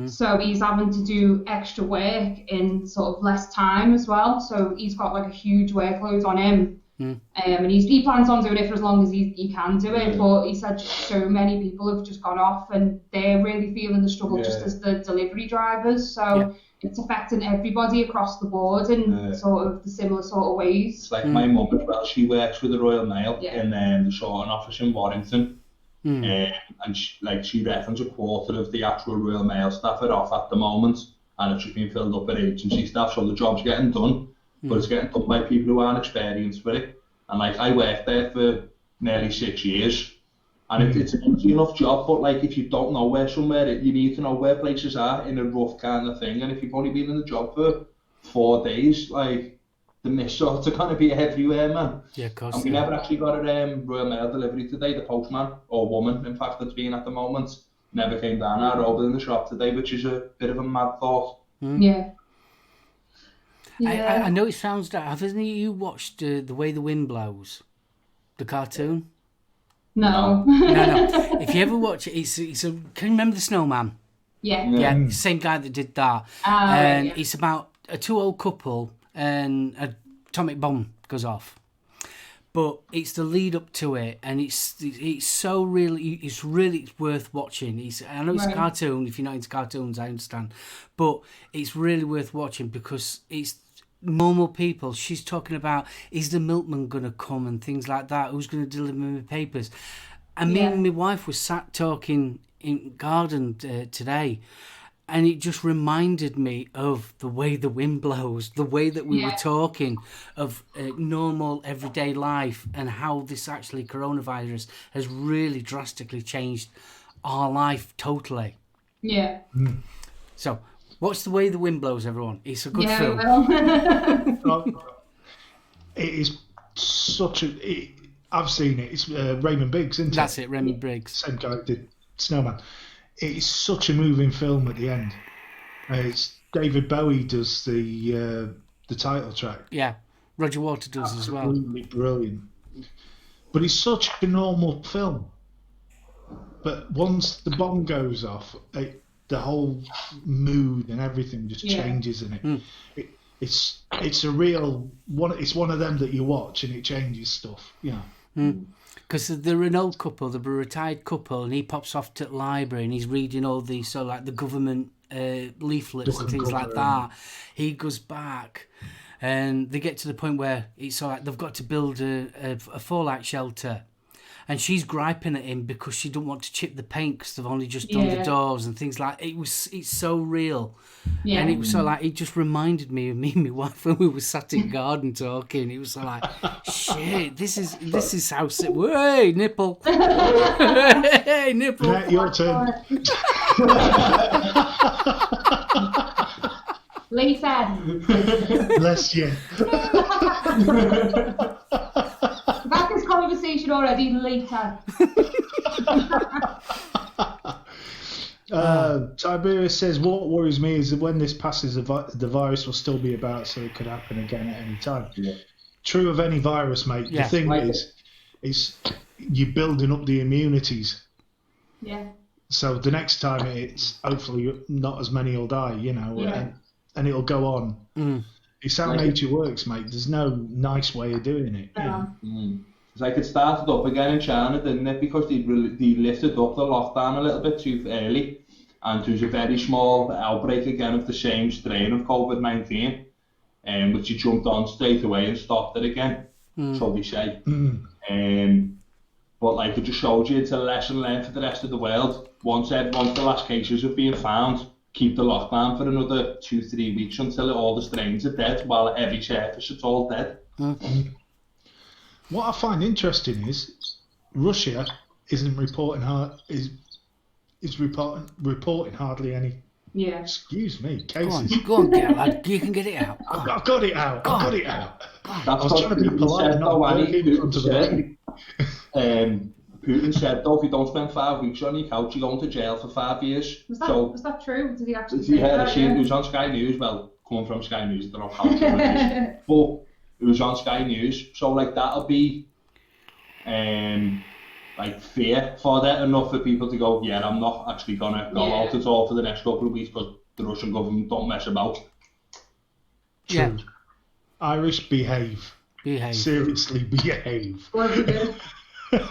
So he's having to do extra work in sort of less time as well. So he's got like a huge workload on him. And he plans on doing it for as long as he can do it. But he said so many people have just gone off and they're really feeling the struggle just as the delivery drivers. So it's affecting everybody across the board in sort of the similar sort of ways. It's like my mum as well, she works with the Royal Mail in the sorting office in Warrington. And she reckons a quarter of the actual Royal Mail staff are off at the moment, and it's just been filled up with agency staff, so the job's getting done, but it's getting done by people who aren't experienced with it. And like I worked there for nearly 6 years, and it's an easy enough job, but like if you don't know where somewhere, you need to know where places are in a rough kind of thing. And if you've only been in the job for 4 days, like the miss-outs are going to be everywhere, man. Yeah, of course. And we never actually got a Royal Mail delivery today. The postman, or woman, in fact, that's been at the moment, never came down our road in the shop today, which is a bit of a mad thought. Yeah. I know it sounds daft. Haven't you watched The Way the Wind Blows? The cartoon? No. No. If you ever watch it, it's a. Can you remember the Snowman? Yeah. Yeah, same guy that did that. And it's about a 2 old couple and an atomic bomb goes off. But it's the lead up to it, and it's so really it's worth watching. I know it's a cartoon. If you're not into cartoons, I understand, but it's really worth watching because it's normal people. She's talking about, is the milkman gonna come and things like that? Who's gonna deliver me papers? And me and my wife was sat talking in garden today. And it just reminded me of the way the wind blows, the way that we were talking of normal everyday life, and how this actually coronavirus has really drastically changed our life totally. Yeah. So, watch The Way the Wind Blows, everyone. It's a good film. It is such a... I've seen it. It's Raymond Biggs, isn't it? That's it, Raymond Briggs. Same guy who did Snowman. It's such a moving film at the end. It's David Bowie does the title track. Yeah, Roger Waters does as well. Absolutely brilliant. But it's such a normal film. But once the bomb goes off, the whole mood and everything just changes in it. It's a real one. It's one of them that you watch and it changes stuff. Because they're an old couple, they're a retired couple, and he pops off to the library and he's reading all these, so like the government leaflets and things like that. He goes back and they get to the point where it's so like they've got to build a fallout shelter. And she's griping at him because she don't want to chip the paint because they've only just done the doors and things like it's so real. Yeah. And it was so like, it just reminded me of me and my wife when we were sat in garden talking. It was so like, shit, this is how it works. Hey, nipple. Hey, nipple. Yeah, your turn. Later. Bless you. Back this conversation already later. Tiberius says, what worries me is that when this passes, the virus will still be about, so it could happen again at any time. Yeah. True of any virus, mate. Yeah. The thing is you're building up the immunities. Yeah. So the next time it's hopefully not as many will die, and it'll go on. It's how nature works, mate. There's no nice way of doing it. It's like it started up again in China, didn't it? Because they lifted up the lockdown a little bit too early, and there was a very small outbreak again of the same strain of COVID-19, which he jumped on straight away and stopped it again, so they say. But like it just showed you it's a lesson learned for the rest of the world. Once the last cases have been found, keep the lockdown for another 2-3 weeks until all the strains are dead, while at every surface it's all dead. What I find interesting is Russia isn't reporting reporting hardly any. Yeah. Excuse me, cases. Go on, get it, lad. You can get it out. I've got it out. I was trying to be Putin polite and not working in front of the lady. Putin said, though, if you don't spend 5 weeks on your couch, you're going to jail for 5 years. Was that true? Did he actually say that? It was on Sky News. Well, coming from Sky News, I don't know how true it is. But it was on Sky News. So, like, that'll be, like, fear for that enough for people to go, yeah, I'm not actually going to go out at all for the next couple of weeks because the Russian government don't mess about. True. Yeah. Irish, behave. Seriously, behave. What did you do?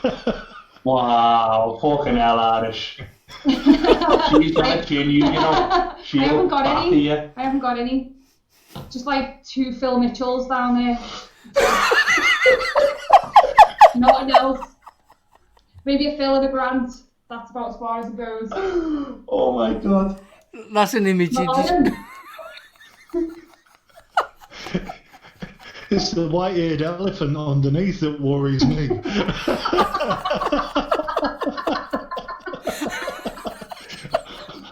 Wow, fucking hell, Irish. She's gonna chin you, I haven't got any. Just like 2 Phil Mitchells down there. Nothing else. Maybe a Phil and a Grant. That's about as far as it goes. Oh my god. That's an image. It's the white-eared elephant underneath that worries me.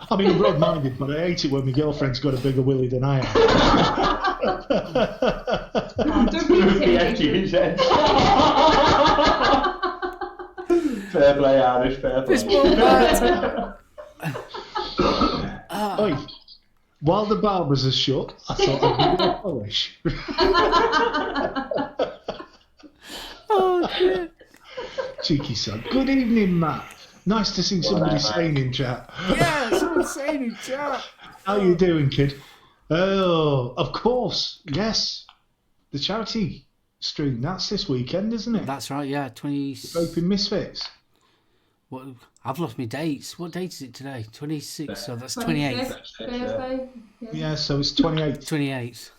I mean, I'm broad-minded, but I hate it when my girlfriend's got a bigger willy than I have. Don't be intimidated. Fair play, Irish, fair play. Oi. While the barbers are shut, I thought I'd give it a polish. Oh, shit. Cheeky son. Good evening, Matt. Nice to see somebody sane in chat. Yeah, someone's saying in chat. How you doing, kid? Oh, of course. Yes. The charity stream. That's this weekend, isn't it? That's right, yeah. Vaping Misfits. What? I've lost my dates. What date is it today? 26, so that's 26th, 28th. Thursday. Yeah, so it's 28th. 28th.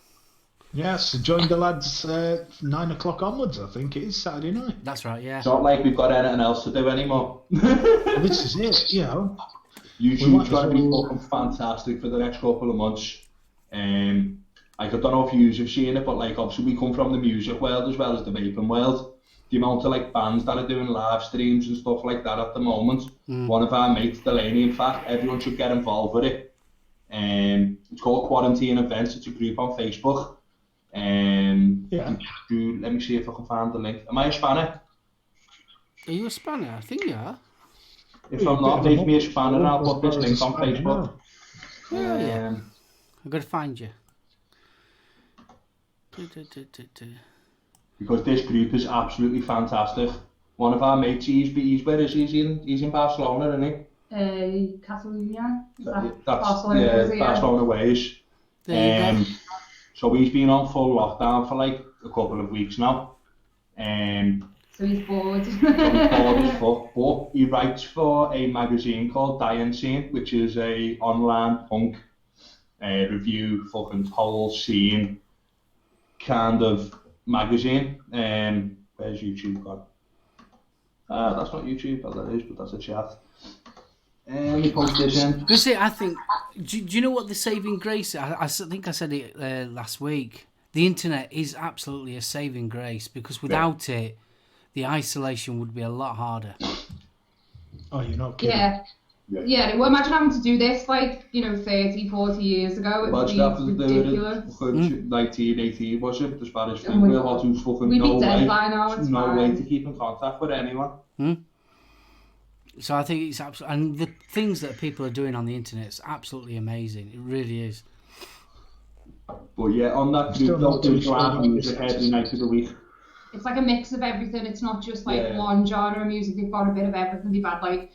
Yeah, so join the lads 9 o'clock onwards, I think it is, Saturday night. That's right, yeah. It's not like we've got anything else to do anymore. Well, this is it, you know. YouTube's going to be looking fantastic for the next couple of months. Like, I don't know if you have seen it, but like, obviously we come from the music world as well as the vaping world. The amount of like bands that are doing live streams and stuff like that at the moment. One of our mates, Delaney, in fact, everyone should get involved with it. It's called Quarantine Events. It's a group on Facebook. Yeah. Let me see if I can find the link. Am I a spanner? Are you a spanner? I think you are. If I'm not, make me a spanner and I'll put this link on Facebook. Yeah. I've got to find you. Because this group is absolutely fantastic. One of our mates, he's where is he? He's in Barcelona, isn't he? Catalonia. That's Barcelona, yeah, Barcelona ways. There you go. So he's been on full lockdown for like a couple of weeks now. So he's bored. So he's bored as fuck, but he writes for a magazine called Dying Scene, which is a online punk review fucking whole scene kind of magazine. Where's YouTube gone? That's not YouTube, as that is, but that's a chat. Let me post this in. Because I think, do you know what the saving grace? I think I said it last week. The internet is absolutely a saving grace because without it, the isolation would be a lot harder. Oh, you're not kidding. Yeah. Well, imagine having to do this like, 30, 40 years ago. It would be ridiculous. 1918 was it? The Spanish Oh my flu God. had fucking We'd be no dead way, by now, it's no fine. way to keep in contact with anyone. So I think it's absolutely, and the things that people are doing on the internet is absolutely amazing. It really is. But yeah, on that Still group, not they'll too do sure live about music this. every night of the week. It's like a mix of everything. It's not just like Yeah. one genre of music. They've got a bit of everything. They've had like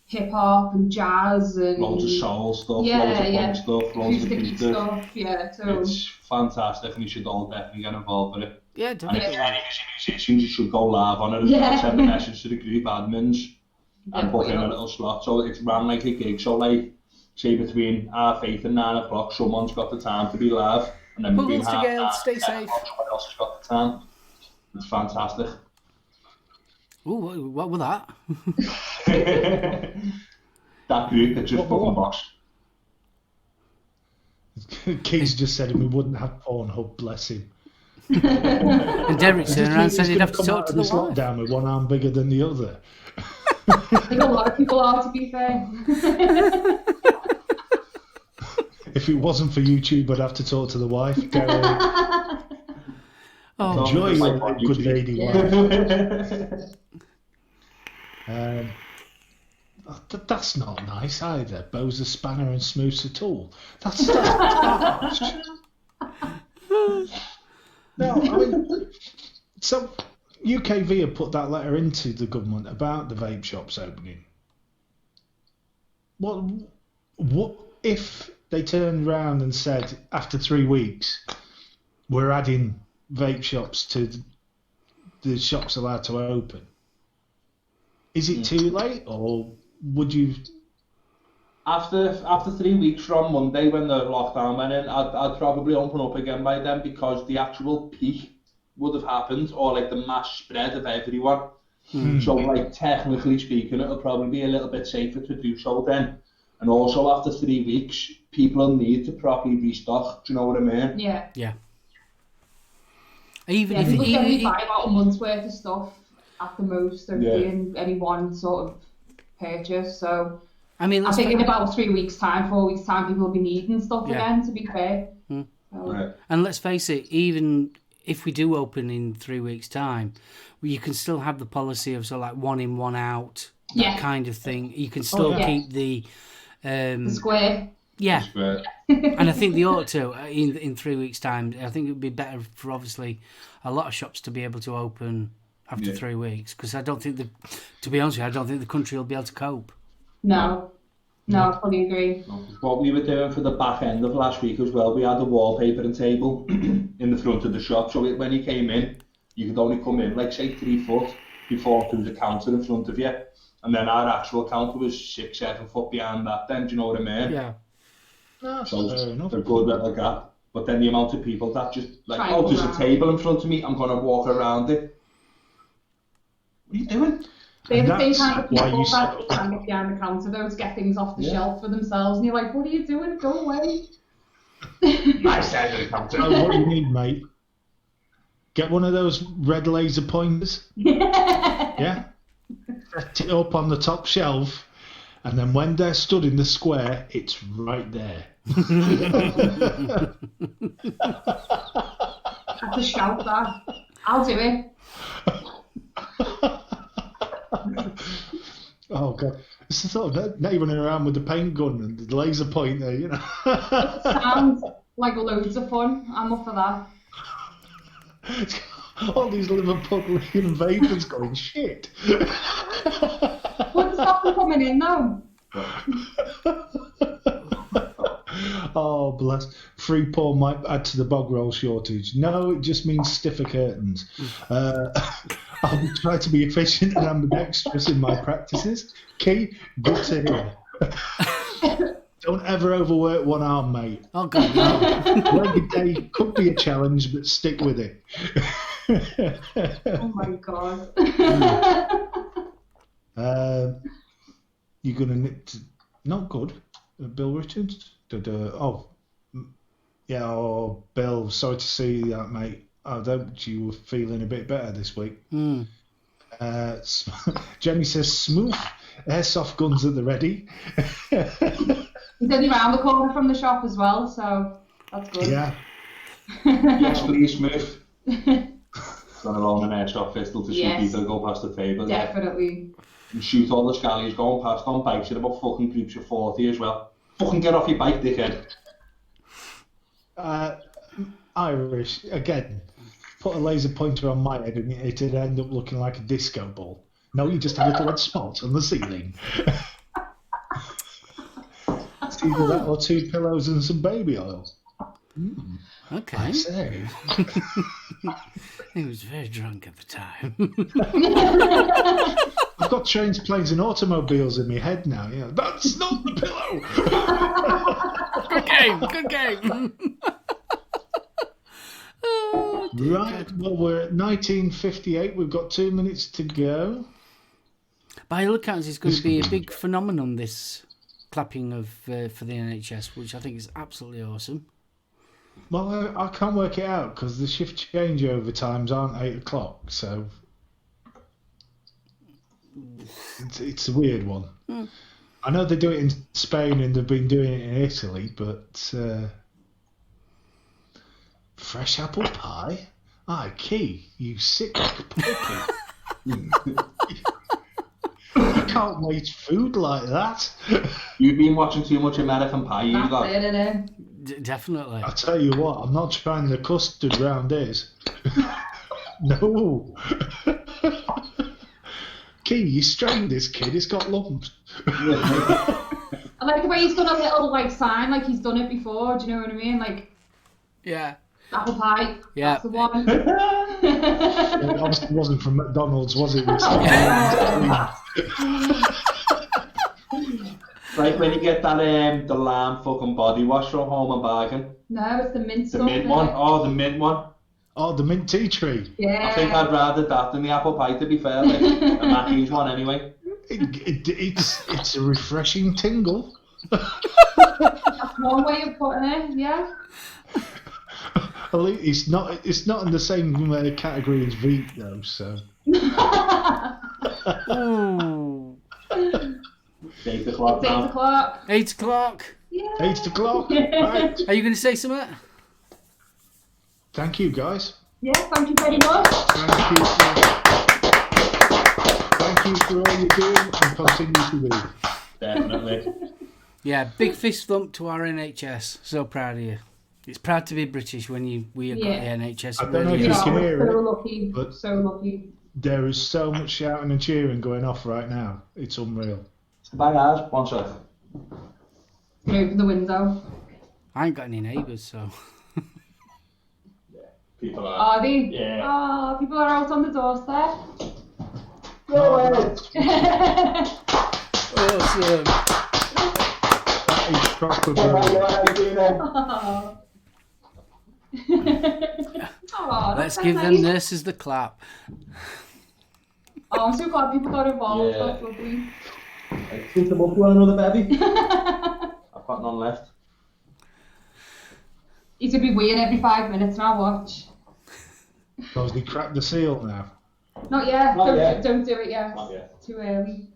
hip hop and jazz and Loads of soul stuff, loads of yeah. punk stuff, loads of acoustic acoustic. stuff. Yeah, so It's fantastic and you should all definitely get involved with it. Yeah, And if definitely. there's any musicians, you should go live on it. Yeah. Send a message to the group admins and book in a little slot. So it's ran like a gig. So like, say between 8:30 and 9 o'clock, someone's got the time to be live. And then between Puggles to 9:30 Gale, and stay 10 safe. o'clock, someone else has got the time. It's fantastic. Ooh, what was that? That group that just fucking boxed. Keys just said we wouldn't have Pornhub, bless him. And Derek turned around and said he'd have to Come talk out to of the this wife. lockdown with one arm bigger than the other. I think a lot of people are, to be fair. If it wasn't for YouTube, I'd have to talk to the wife. Gary, Oh, enjoy your good lady wife. That's not nice either. Bo's a spanner and Smooth's a tool. That's harsh. No, I mean, so UKV have put that letter into the government about the vape shops opening. What if they turned around and said after 3 weeks we're adding vape shops to the shops allowed to open? Is it too late, or would you? After 3 weeks from Monday when the lockdown went in, I'd probably open up again by then because the actual peak would have happened, or like the mass spread of everyone. So like technically speaking, it'll probably be a little bit safer to do so then. And also after 3 weeks, people will need to properly restock. Do you know what I mean? Yeah. even Yeah, if people generally it, buy about a month's worth of stuff at the most of being any one sort of purchase. So I mean, I let's think in fa- about 3 weeks' time, 4 weeks' time, people will be needing stuff Yeah. again, to be fair. So, Right. and let's face it, even if we do open in 3 weeks' time, you can still have the policy of sort of like 1 in, 1 out, that Yeah. kind of thing. You can still yeah. keep the the square. yeah. Right. And I think they ought to in 3 weeks' time. I think it would be better for obviously a lot of shops to be able to open after 3 weeks, because I don't think to be honest with you, I don't think the country will be able to cope. No, I fully agree. What we were doing for the back end of last week as well, we had a wallpapering table in the front of the shop, so when you came in, you could only come in like say 3 foot before there was a counter in front of you, and then our actual counter was 6-7 foot behind that then, do you know what I mean? Yeah. So fair enough. they're good at like that. But then the amount of people that just like, Try oh, and there's a walk table in front of me, I'm gonna walk around it. What are you doing? They're the same That's kind of why people you that said- stand up behind the counter though to get things off the Yeah. shelf for themselves, and you're like, what are you doing? Go away. I said the counter. Oh, what do you need, mate? Get one of those red laser pointers. Yeah. Set it up on the top shelf, and then when they're stood in the square, it's right there. That's a shout, that. I'll do it. Oh god, it's sort of not even around with the paint gun and the laser pointer, you know. Sounds like loads of fun. I'm up for that. All these Liverpudlian vapors going shit. Wouldn't stop them coming in though. Oh, bless. Free porn might add to the bog roll shortage. No, it just means stiffer curtains. I'll try to be efficient and ambidextrous in my practices. Key, good to hear. Don't ever overwork one arm, mate. Oh God, no. Leg a day could be a challenge, but stick with it. Oh my god. You're gonna not good. Bill Richards. Oh, Bill. Sorry to see that, mate. I hope you were feeling a bit better this week. Jenny says smooth airsoft guns at the ready. He's only round the corner from the shop as well, so that's good. Yeah. Yes, please, Smith. Got along an airsoft pistol to shoot Yes. people that go past the table. Yeah. Definitely. And shoot all the scallies going past on bikes in about fucking groups of 40 as well. Fucking get off your bike, dickhead. Irish again. Put a laser pointer on my head and it'd end up looking like a disco ball. No, you just have a little red spot on the ceiling. It's either that or 2 pillows and some baby oil. Okay. I say. He was very drunk at the time. I've got trains, planes, and automobiles in my head now. Yeah, that's not the pillow. Good game. Good game. Oh, dear Right. God. Well, we're at 19:58. We've got 2 minutes to go. By all accounts, it's going to be a big phenomenon, this clapping of for the NHS, which I think is absolutely awesome. Well, I can't work it out because the shift changeover times aren't 8 o'clock, so it's a weird one. I know they do it in Spain and they've been doing it in Italy, but fresh apple pie? Key, you sick puppy. You can't waste food like that. You've been watching too much American Pie, you That's lot. it, innit? Definitely. I tell you what, I'm not trying the custard round this. No. Key, you strained this kid, it's got lumps. I like the way he's done a little like sign, like he's done it before. Do you know what I mean? Like Yeah. apple pie. Yeah. That's the one. It obviously wasn't from McDonald's, was it? Like when you get that the lamb fucking body wash from Home and Bargain. No, it's the mint The stuff. mint innit? one. Oh, the mint one. Oh, the mint tea tree. Yeah. I think I'd rather that than the apple pie, to be fair. Like, the Mackey's one anyway. It's a refreshing tingle. That's one way of putting it. Yeah. It's not in the same category as wheat though, so. Ooh. 8 o'clock It's 8 now. o'clock. 8 o'clock. Yeah. 8 o'clock. Right. Are you going to say something? Thank you, guys. Yeah. Thank you very much. Thank you for all you do and continue to do. Definitely. Yeah, big fist thump to our NHS. So proud of you. It's proud to be British when we have got Yeah. the NHS. I don't know if really you is. can hear so it, lucky. but- So lucky. There is so much shouting and cheering going off right now. It's unreal. Bye guys, one sec. Can you open the window? I ain't got any neighbours, so. People are. Are they? Yeah. Oh, people are out on the doorstep. Go ahead. Awesome. That is proper Come on, brilliant. how you doing then? Oh, Let's that's give nice. them nurses the clap. Oh, I'm so glad people got involved. Yeah. That's lovely. Put them up to another baby. I've got none left. He's gonna be weeing every 5 minutes now. Watch. Has he cracked the seal now? Not yet. Not don't, yet. don't do it yet. Not yet. Too early.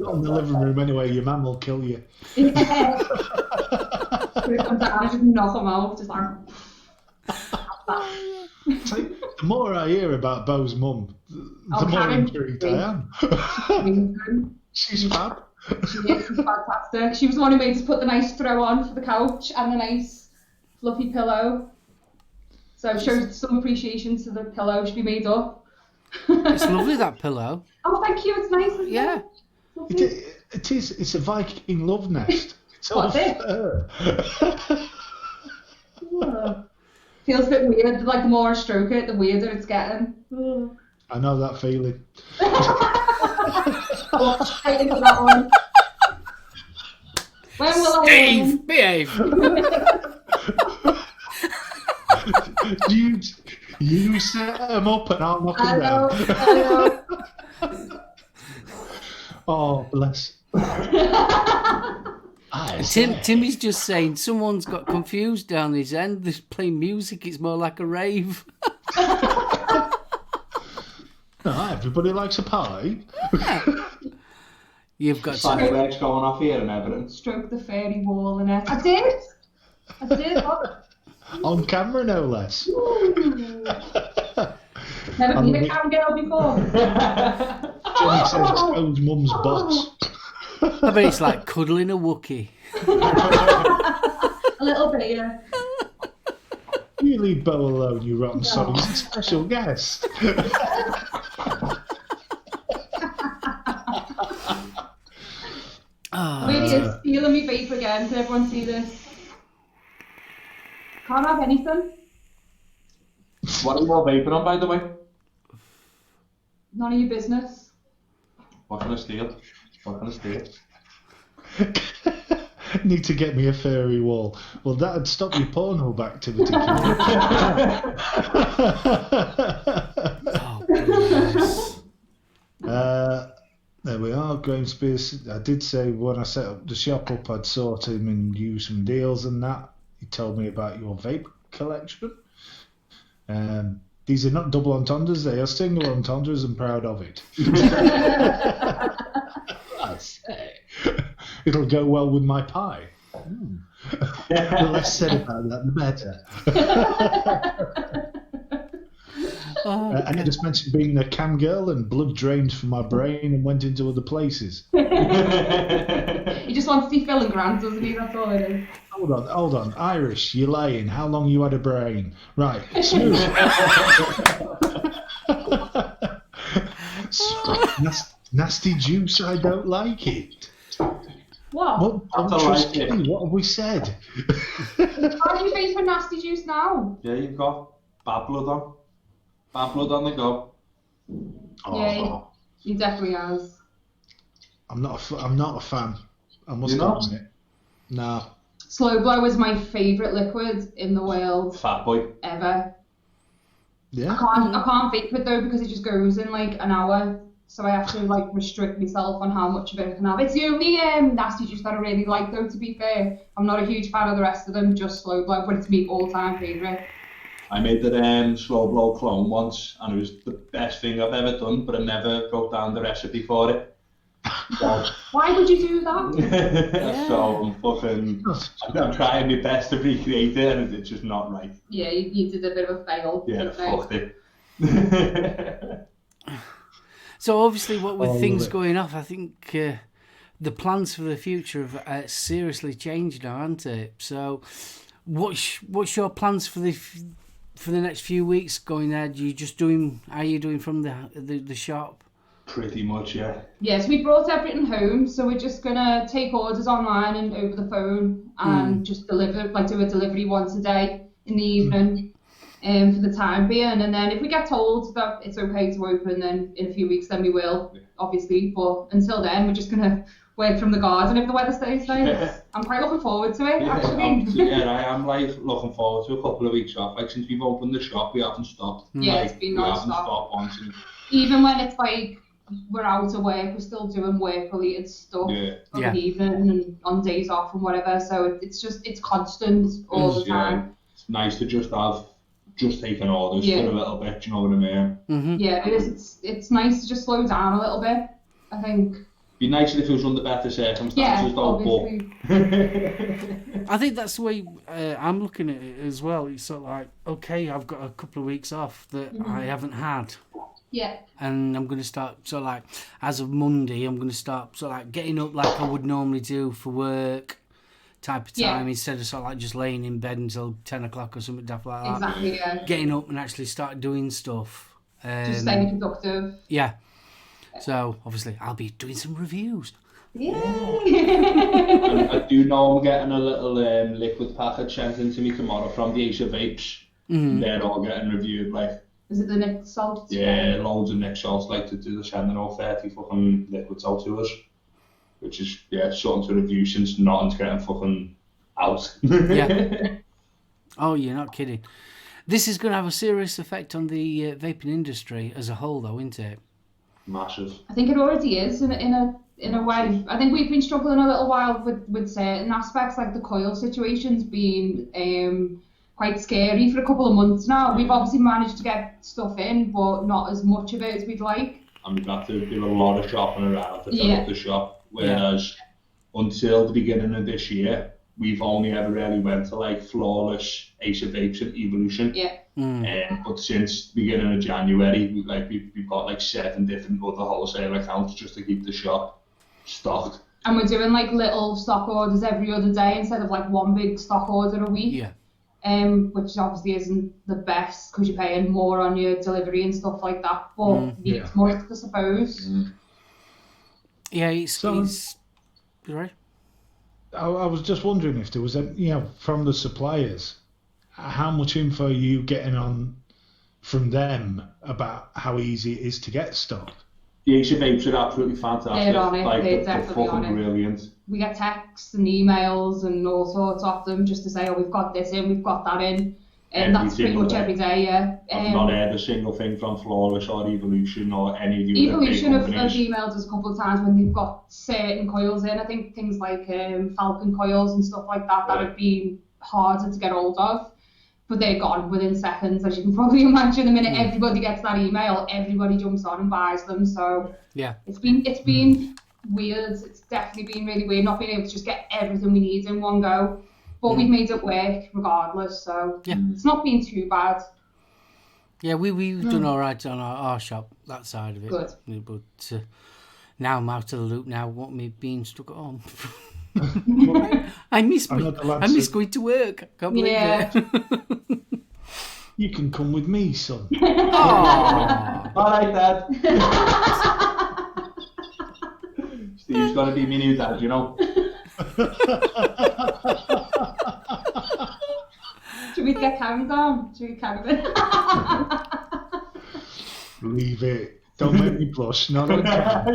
On the living room anyway, your man will kill you. Yeah. When it comes down, I just knock him out. Just like. It's like, the more I hear about Bo's mum, the more Karen. intrigued I am. She's fab. She is fantastic. She was the one who made us put the nice throw on for the couch and the nice fluffy pillow. So it shows some appreciation to the pillow should be made up. It's lovely, that pillow. Oh, thank you. It's nice. Isn't Yeah. It? Lovely. It is. It's a Viking love nest. It's all What's it? fur. Ugh. Feels a bit weird. Like the more I stroke it, the weirder it's getting. Ugh. I know that feeling. Walk straight into that one. When will Steve, behave. You set them up and I'll knock I them know. down. I know. Oh, bless. Timmy's just saying someone's got confused down his end. They're playing music. It's more like a rave. No, everybody likes a party. You've got some. Fireworks going off here and everything. Stroke the fairy wall in it. I did. Look. On camera, no less. Never been a cam girl before. Johnny says Bo's mum's boss. I bet it's like cuddling a Wookiee. A little bit, yeah. You leave Bo alone, you rotten sod. He's a special guest. Really is stealing me vape again. Can everyone see this? Can't have anything. What are you all vaping on, by the way? None of your business. What can I steal? What can I steal? Need to get me a fairy wall. Well, that'd stop your Pornhub activity. Oh, goodness. There we are, Graham Spears. I did say when I set up the shop up, I'd sort him and use some deals and that. He told me about your vape collection. These are not double entendres, they are single entendres. I'm proud of it. I say. It'll go well with my pie. The less said about that, the better. And I just mentioned being a cam girl and blood drained from my brain and went into other places. He just wants to see Phil and Grant, doesn't he? That's all it is. Hold on. Irish, you're lying. How long you had a brain? Right, smooth. Nasty juice, I don't like it. What? Don't trust me. What have we said? Why are you vaping nasty juice now? Yeah, you've got bad blood on. Bad blood on the go. Yeah, he definitely has. I'm not a fan. I must You're not? admit. No. Slow Blow is my favourite liquid in the world Fat boy. ever. Yeah. I can't vape it though because it just goes in like an hour. So I have to like restrict myself on how much of it I can have. It's the only nasty juice that I really like though, to be fair. I'm not a huge fan of the rest of them, just Slow Blow, but it's my all-time favourite. I made the slow blow clone once and it was the best thing I've ever done, but I never wrote down the recipe for it. So, Why would you do that? so I'm trying my best to recreate it and it's just not right. Yeah, you did a bit of a fail. Yeah, fucked it. So obviously, what with Oh, things love it. going off, I think the plans for the future have seriously changed now, haven't it? So, what's your plans for for the next few weeks going there? Are you doing from the shop? Pretty much, yeah. Yes, we brought everything home, so we're just gonna take orders online and over the phone and just do a delivery once a day in the evening for the time being. And then if we get told that it's okay to open, then in a few weeks, then we will, obviously. But until then, we're just gonna work from the garden if the weather stays nice. I'm quite looking forward to it, actually. I am looking forward to a couple of weeks off. Since we've opened the shop, we haven't stopped. Yeah, it's been non-stop. We haven't stopped once. Even when it's we're out of work, we're still doing work-related stuff in the evening and on days off and whatever. So it's constant all the time. It's nice to just taking orders for a little bit. Do you know what I mean? Mm-hmm. Yeah, it is. It's nice to just slow down a little bit, I think. Be nicer if it was under better circumstances, obviously. I think that's the way I'm looking at it as well. It's sort of like, okay, I've got a couple of weeks off that I haven't had. Yeah. And I'm going to start, so like, as of Monday, I'm going to start sort of like getting up like I would normally do for work type of time instead of sort of like just laying in bed until 10 o'clock or something like that. Exactly, yeah. Getting up and actually start doing stuff. Just staying productive. Yeah. So, obviously, I'll be doing some reviews. Yay! I do know I'm getting a little liquid package sent into me tomorrow from the Ace of Vapes. They're all getting reviewed, like. Is it the Nick Salt? Yeah, loads of Nick Salts like to do the sending all 30 fucking liquids out to us. Which is, something to review since nothing's getting fucking out. Yeah. Oh, you're not kidding. This is going to have a serious effect on the vaping industry as a whole, though, isn't it? Massive. I think it already is in a way. I think we've been struggling a little while with certain aspects, like the coil situation's been quite scary for a couple of months now. We've obviously managed to get stuff in, but not as much of it as we'd like. And we've had to do a lot of shopping around to fill up the shop. Whereas until the beginning of this year, we've only ever really went to like Flawless, Ace of Vapes and Evolution. Yeah. But since the beginning of January, we've got like 7 different other wholesale accounts just to keep the shop stocked. And we're doing like little stock orders every other day instead of like one big stock order a week. Yeah. Which obviously isn't the best because you're paying more on your delivery and stuff like that. But it's more, I suppose. Yeah, it's right. I was just wondering if there was from the suppliers, how much info are you getting on from them about how easy it is to get stock? The Ace of Vapes are absolutely fantastic. They're on it. Like, they're definitely on it. Brilliant. We get texts and emails and all sorts of them just to say, oh, we've got this in, we've got that in. And that's pretty much every day, yeah. I've not heard a single thing from Flawless or Evolution or any of the Evolution other big have companies. emailed us a couple of times when they've got certain coils in. I think things like Falcon coils and stuff like that have been harder to get hold of. But they're gone within seconds, as you can probably imagine. The minute everybody gets that email, everybody jumps on and buys them. So it's been weird. It's definitely been really weird not being able to just get everything we need in one go. But we've made it work regardless, so it's not been too bad. Yeah, we've done all right on our shop, that side of it. Good. But now I'm out of the loop now, what me being stuck at home. I miss going to work. I can't believe it. You can come with me, son. Aww. All right, Dad. Steve's got to be my new dad, you know. Should we get carried on? Should we carry on? Leave it. Don't make me blush. Not on camera.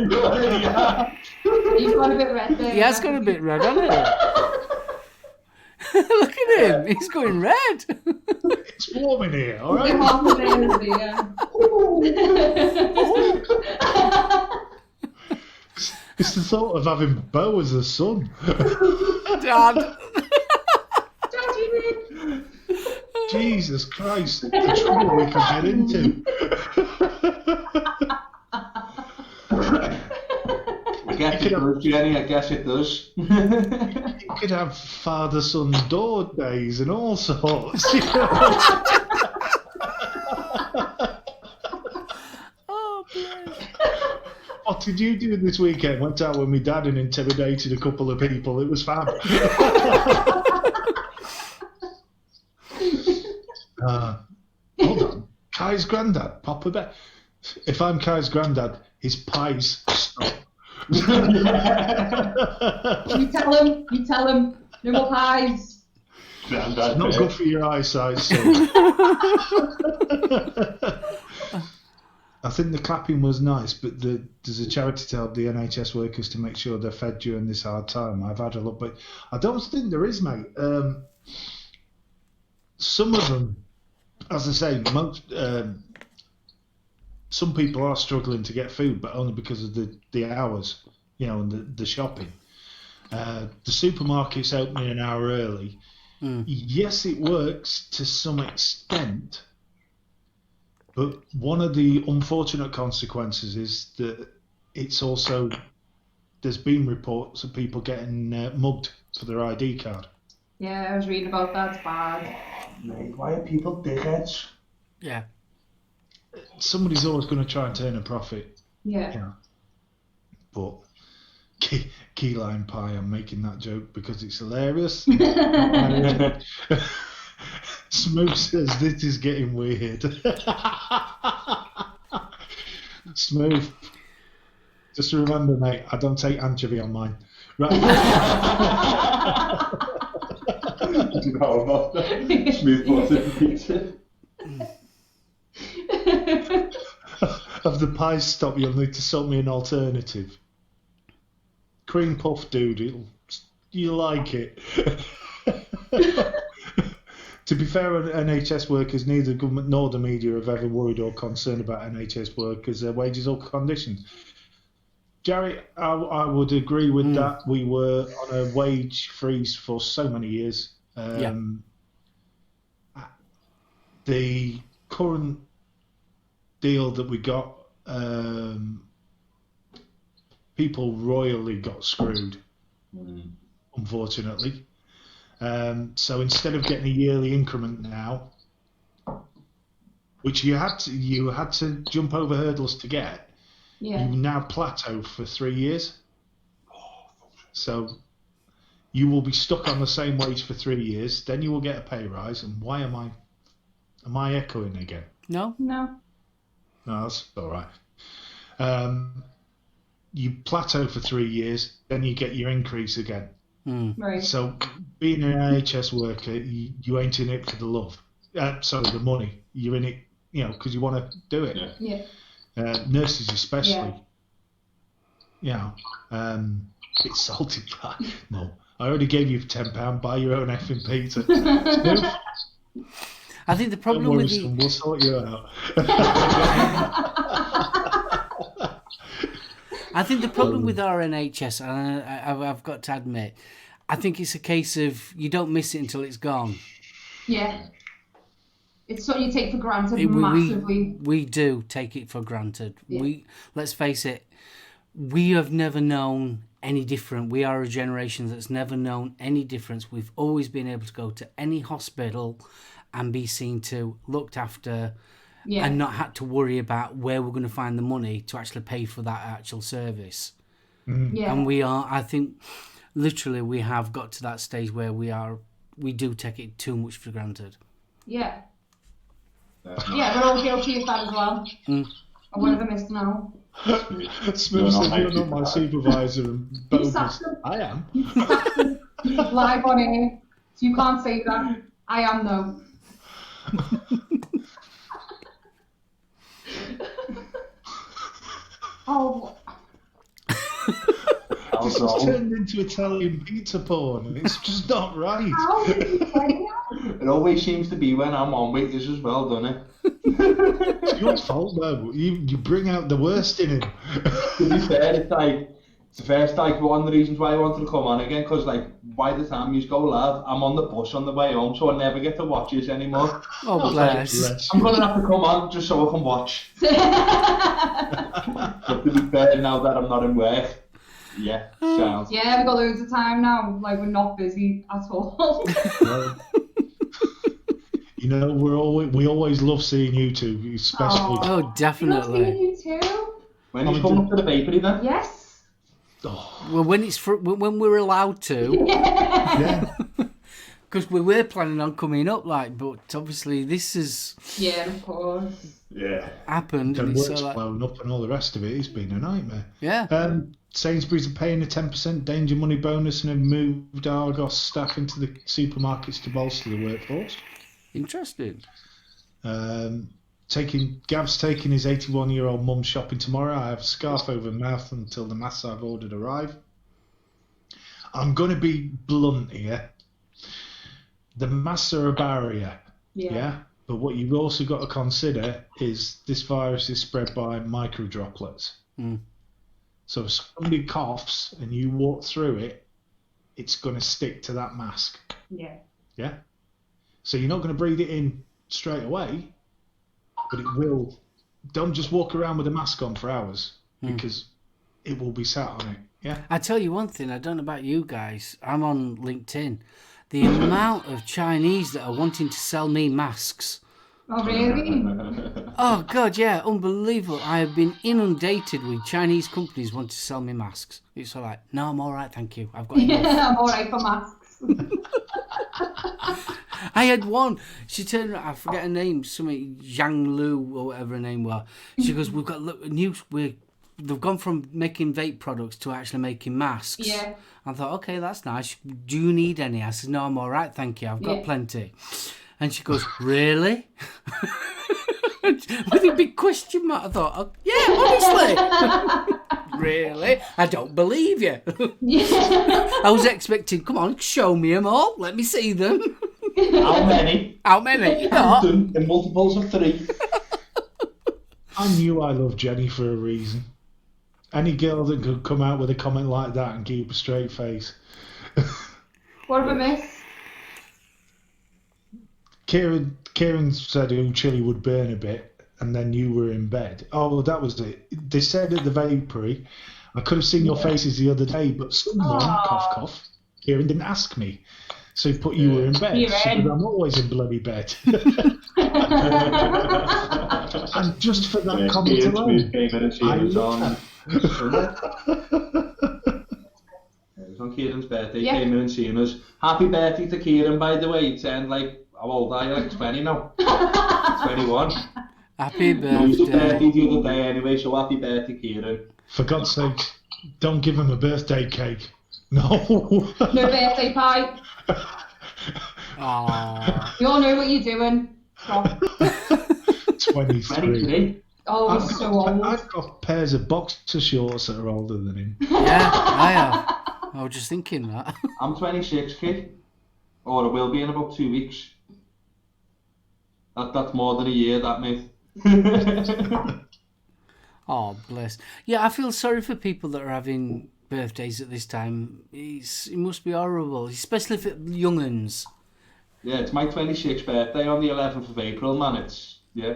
You've got a bit red there. He has got a bit red, hasn't he? Look at him. He's going red. It's warm in here, all right? It's the thought of having Bo as a son. Dad. Jesus Christ, the trouble we could get into. I guess it does, Jenny, I guess it does. You could have father-son door days and all sorts. You know? Oh, bless. What did you do this weekend? Went out with my dad and intimidated a couple of people. It was fab. Kai's granddad, Papa Bear. If I'm Kai's granddad, his pies stop. You tell him, no more pies. Granddad Not Bear. good for your eyesight, so. I think the clapping was nice, but there's a charity to help the NHS workers to make sure they're fed during this hard time. I've had a look, but I don't think there is, mate. Some of them, as I say, some people are struggling to get food, but only because of the hours, and the shopping. The supermarket's opening an hour early. Yes, it works to some extent, but one of the unfortunate consequences is that it's also, there's been reports of people getting mugged for their ID card. Yeah, I was reading about that. It's bad. Mate, why are people dickheads? Yeah. Somebody's always going to try and turn a profit. Yeah. But key lime pie, I'm making that joke because it's hilarious. Smooth says this is getting weird. Smooth. Just remember, mate, I don't take anchovy on mine. Right. You know about that? Smooth buttered pizza. Of the pie stop, you'll need to sell me an alternative. Cream puff, dude. You like it. To be fair, NHS workers, neither the government nor the media have ever worried or concerned about NHS workers' wages or conditions. Jerry, I would agree with that. We were on a wage freeze for so many years. The current deal that we got, people royally got screwed, unfortunately. So instead of getting a yearly increment now, which you had to jump over hurdles to get, you now plateau for 3 years. So you will be stuck on the same wage for 3 years. Then you will get a pay rise. And why am I echoing again? No. No, that's all right. You plateau for 3 years, then you get your increase again. Right. So being an NHS worker, you ain't in it for the love. The money. You're in it, because you want to do it. Yeah. Nurses especially. It's salty pie. No, I already gave you £10. Buy your own effing pizza. I think the problem Don't worry, with son, we'll sort you out. I think the problem with our NHS, and I've got to admit, I think it's a case of you don't miss it until it's gone. Yeah. It's something you take for granted massively. We do take it for granted. Yeah. Let's face it, we have never known any different. We are a generation that's never known any difference. We've always been able to go to any hospital and be seen to, looked after, and not had to worry about where we're going to find the money to actually pay for that actual service. Yeah. And I think, literally, we have got to that stage where we do take it too much for granted. Yeah. Yeah, we're all guilty of that as well. And one of them is now. Smooth said you're not my supervisor and bogus. I am. Live on air. So you can't say that. I am though. Oh. This has turned into Italian pizza porn, and it's just not right. It always seems to be when I'm on with this as well, doesn't it? It's your fault, though. You bring out the worst in him. To be fair, it's the first one of the reasons why I wanted to come on again, because by the time you go live, I'm on the bus on the way home, so I never get to watch this anymore. Oh, bless. I'm going to have to come on just so I can watch. But to be fair, now that I'm not in work, sounds. Yeah, we've got loads of time now. Like, we're not busy at all. We always love seeing you two, especially. Oh, definitely. Love seeing you too. When you come up to the bakery then? Yes. Oh. Well, when we're allowed to. Yeah. Because we were planning on coming up, like, but obviously this has Yeah, of course. Yeah. happened. The And it's work's so, like, blown up and all the rest of it. It's been a nightmare. yeah. Sainsbury's are paying a 10% danger money bonus and have moved Argos staff into the supermarkets to bolster the workforce. Interesting. Gav's taking his 81-year-old mum shopping tomorrow. I have a scarf over my mouth until the masks I've ordered arrive. I'm going to be blunt here. The masks are a barrier, yeah? But what you've also got to consider is this virus is spread by micro droplets. Mm. So if somebody coughs and you walk through it, it's going to stick to that mask. Yeah. Yeah? So you're not going to breathe it in straight away, but it will. Don't just walk around with a mask on for hours because it will be sat on it. Yeah? I tell you one thing, I don't know about you guys. I'm on LinkedIn. The amount of Chinese that are wanting to sell me masks. Oh, really? Oh, God, yeah, unbelievable. I have been inundated with Chinese companies wanting to sell me masks. It's all like, no, I'm all right, thank you. I've got enough. Yeah, I'm all right for masks. I had one. She turned around, I forget her name, something Zhang Lu or whatever her name was. She goes, we've got they've gone from making vape products to actually making masks. Yeah. I thought, okay, that's nice. Do you need any? I said, no, I'm all right, thank you. I've got plenty. And she goes, really? With a big question mark. I thought, oh, yeah, honestly. Really? I don't believe you. Yeah. I was expecting, come on, show me them all. Let me see them. How many? How many? You got? In multiples of 3. I knew I loved Jenny for a reason. Any girl that could come out with a comment like that and keep a straight face. What have I missed? Kieran said chili would burn a bit, and then you were in bed. Oh, well, that was it. They said at the Vapory, I could have seen your faces the other day, but someone, cough, cough, Kieran didn't ask me. So he put you were in bed. Kieran. So I'm always in bloody bed. And just for that comment alone, I love that. It was on Kieran's birthday. He came in and seen us. Happy birthday to Kieran, by the way. He turned like, how old are you? Like 20 now? 21. Happy His birthday. birthday the other day anyway, so happy birthday, Kieran. For God's sake, don't give him a birthday cake. No. No birthday pie. Aww. You all know what you're doing. Stop. 23. 23. Oh, he's so old. I've got pairs of boxer shorts that are older than him. Yeah, I have. I was just thinking that. I'm 26, kid. Or I will be in about 2 weeks. That's more than a year, that, mate. Oh, bless. Yeah, I feel sorry for people that are having birthdays at this time. It must be horrible, especially for young uns. Yeah, it's my 26th birthday on the 11th of April, man.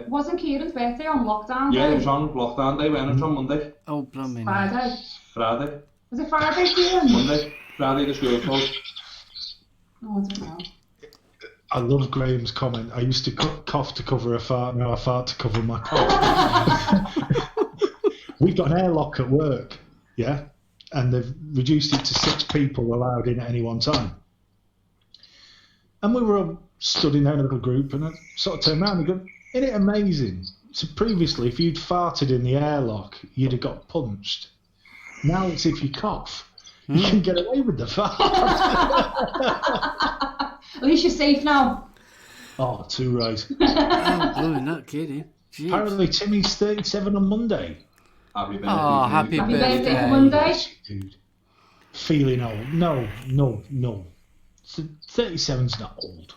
Wasn't Kieran's birthday on lockdown Yeah, day? it was on lockdown day when it was on Monday. Oh, blooming. Friday. Friday. Was it Friday, Kieran? Monday. Friday the school closed. Oh, I don't know. I love Graham's comment. I used to cough to cover a fart, now I fart to cover my cough. We've got an airlock at work, yeah? And they've reduced it to 6 people allowed in at any one time. And we were all stood in a little group, and I sort of turned around and go, isn't it amazing? So previously, if you'd farted in the airlock, you'd have got punched. Now it's if you cough, you can get away with the fart. At least you're safe now. Oh, too right. Oh, blooming, not kidding. Jeez. Apparently, Timmy's 37 on Monday. Happy birthday. Oh, dude. happy Happy birthday. birthday for Monday. Dude. Feeling old. No. 37's not old.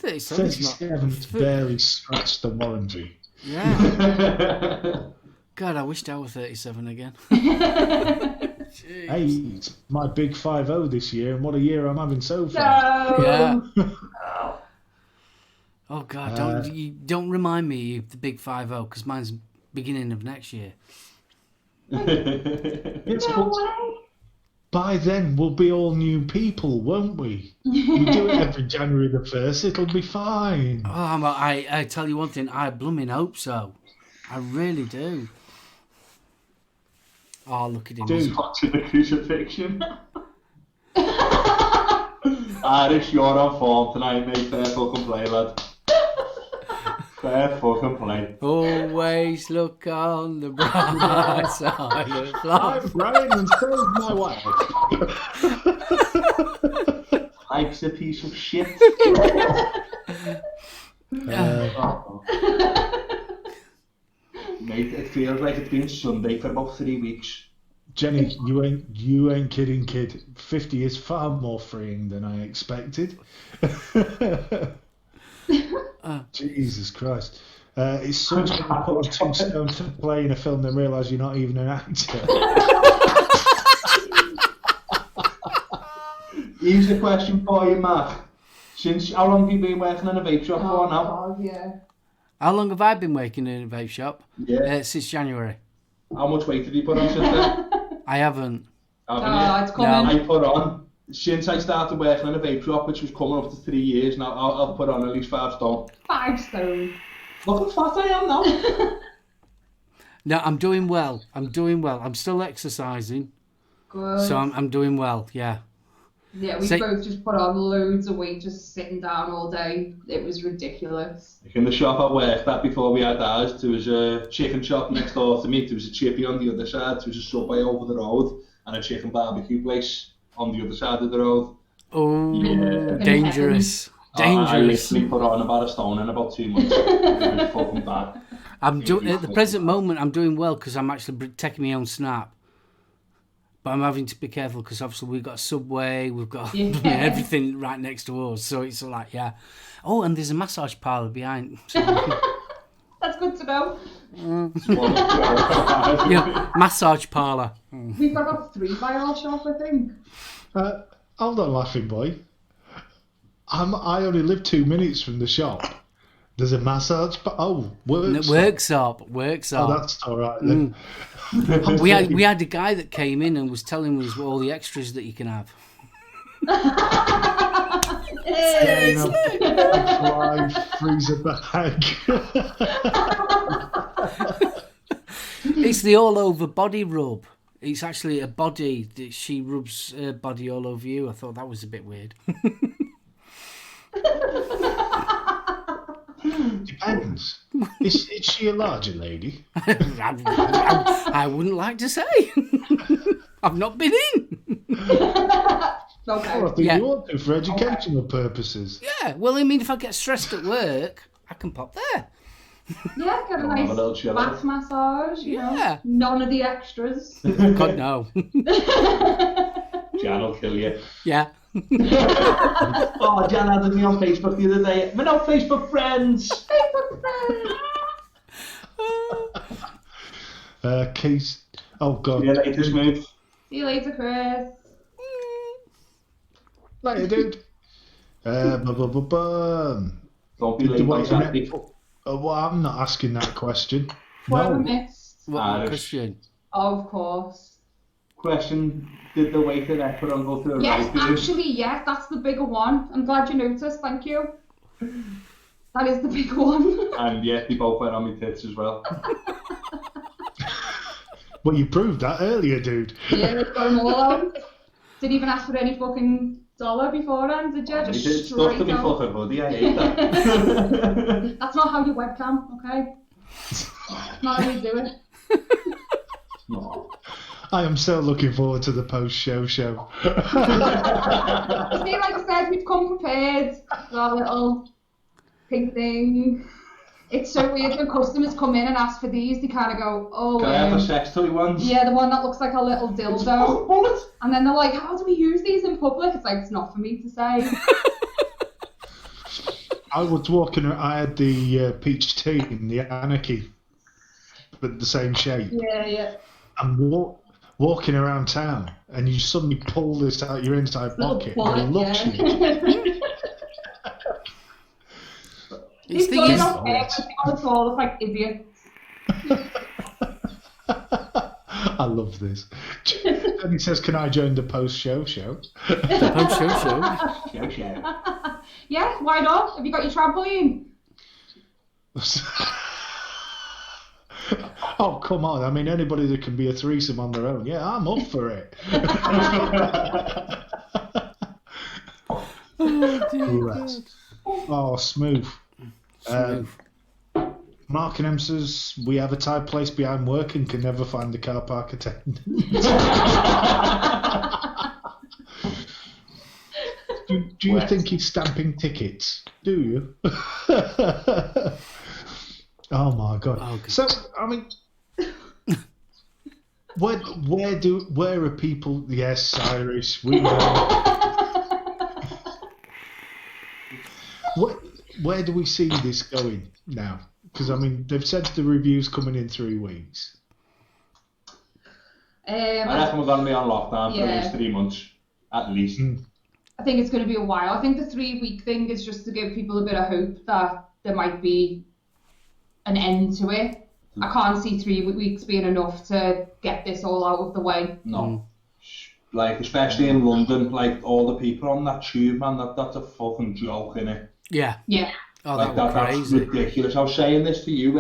37's barely scratched the warranty. Yeah. God, I wished I was 37 again. Hey, it's my big 5-0 this year, and what a year I'm having so far. No. Yeah. Oh God, don't remind me of the big 5-0 because mine's beginning of next year. It's No way. by then we'll be all new people, won't we? We do it every January the 1st, it'll be fine. Oh, I tell you one thing, I blooming hope so. I really do. Oh, look at him. Dude. Watching the crucifixion. I Irish, you're on form tonight, mate. Fair fucking play, lad. Fair fucking play. Always look on the bright side of life. I'm Brian and so's my wife. Life's a piece of shit. Mate, it feels like it's been Sunday for about 3 weeks. Jenny, you ain't kidding, kid. 50 is far more freeing than I expected. Jesus Christ. It's such a put a tombstone to play in a film and realise you're not even an actor. Here's a question for you, Matt. How long have you been working in a vape shop for now? God, yeah. How long have I been working in a vape shop? Yeah. Since January. How much weight did you put on since then? I haven't. Haven't It's coming. I put on, since I started working in a vape shop, which was coming up to 3 years now, I'll put on at least 5 stone. 5 stone. Look how fat I am now. No, I'm doing well. I'm still exercising. Good. So I'm doing well, yeah. Yeah, we So- both just put on loads of weight just sitting down all day. It was ridiculous. Like in the shop I worked at before we had ours, there was a chicken shop next door to me, there was a chippy on the other side, there was a Subway over the road, and a chicken barbecue place on the other side of the road. Oh, Yeah. dangerous. I Dangerous. literally put on about a stone in about 2 months. It was fucking bad. At the present moment, I'm doing well because I'm actually taking my own snap. But I'm having to be careful because obviously we've got a Subway, we've got everything right next to us. So it's like, yeah. Oh, and there's a massage parlour behind. So, That's good to know. yeah, massage parlour. We've got about 3 by our shop, I think. Hold on, laughing boy. I only live 2 minutes from the shop. There's a massage, but Works up. Oh, that's all right then. We had a guy that came in and was telling us all the extras that you can have. Fly freezer bag. It's the all over body rub. It's actually a body that she rubs her body all over you. I thought that was a bit weird. Depends. Is she a larger lady? I wouldn't like to say. I've not been in. Okay. Oh, I think you ought to for educational purposes. Yeah, well, I mean, if I get stressed at work, I can pop there. Yeah, get a Have a nice little chill out. back massage, you Yeah. know. None of the extras. God, no. Jan will kill you. Yeah. Oh, Jan added me on Facebook the other day. We're not Facebook friends. Case. Oh God. See you later, Smooth. See you later, Chris. Later, dude. Don't be Did the late on wait Saturday. well, I'm not asking that question. What have I No. missed? What Irish. question? Of course. Question, did the waiter that put on go through a Yes, right beard? actually, yes, that's the bigger one. I'm glad you noticed, thank you. That is the bigger one. And yeah, they both went on my tits as well. Well, you proved that earlier, dude. Yeah, they've got them all out. Didn't even ask for any fucking dollar beforehand, did you? He Just did stuff to straight me out. fucking hoodie, I hate that. That's not how you webcam, okay? Not how you do it. No. I am so looking forward to the post-show show. See, like I said, we've come prepared with our little pink thing. It's so weird when customers come in and ask for these, they kind of go, oh, Can I have a sex toy once? yeah, the one that looks like a little It's a dildo. bullet. And then they're like, how do we use these in public? It's like, it's not for me to say. I was walking. I had the peach tea in the Anarchy, but the same shape. Yeah. I'm walking around town, and you suddenly pull this out your inside Little pocket, bullet, and it looks you. yeah. It's These the guys easy. don't care, but they all look like idiots. I love this. And he says, "Can I join the post-show show?" The post-show show. Show. Yeah, why not? Have you got your trampoline? Oh, come on. I mean, anybody that can be a threesome on their own. Yeah, I'm up for it. Oh, dear Right. God. Oh, smooth. Smooth. Mark and Em says, we have a tight place behind work and can never find the car park attendant. do you think he's stamping tickets? Do you? Oh my God. Oh, God. So, I mean, where are people? Yes, Irish. We know. Where do we see this going now? Because I mean, they've said the review's coming in 3 weeks. I reckon we're going to be on lockdown for at least 3 months, at least. I think it's going to be a while. I think the 3-week thing is just to give people a bit of hope that there might be an end to it. I can't see 3 weeks being enough to get this all out of the way. No. Like, especially in London, like, all the people on that tube, man, that's a fucking joke, innit? Yeah. Yeah. Oh, Like, that was that's crazy. ridiculous. I was saying this to you,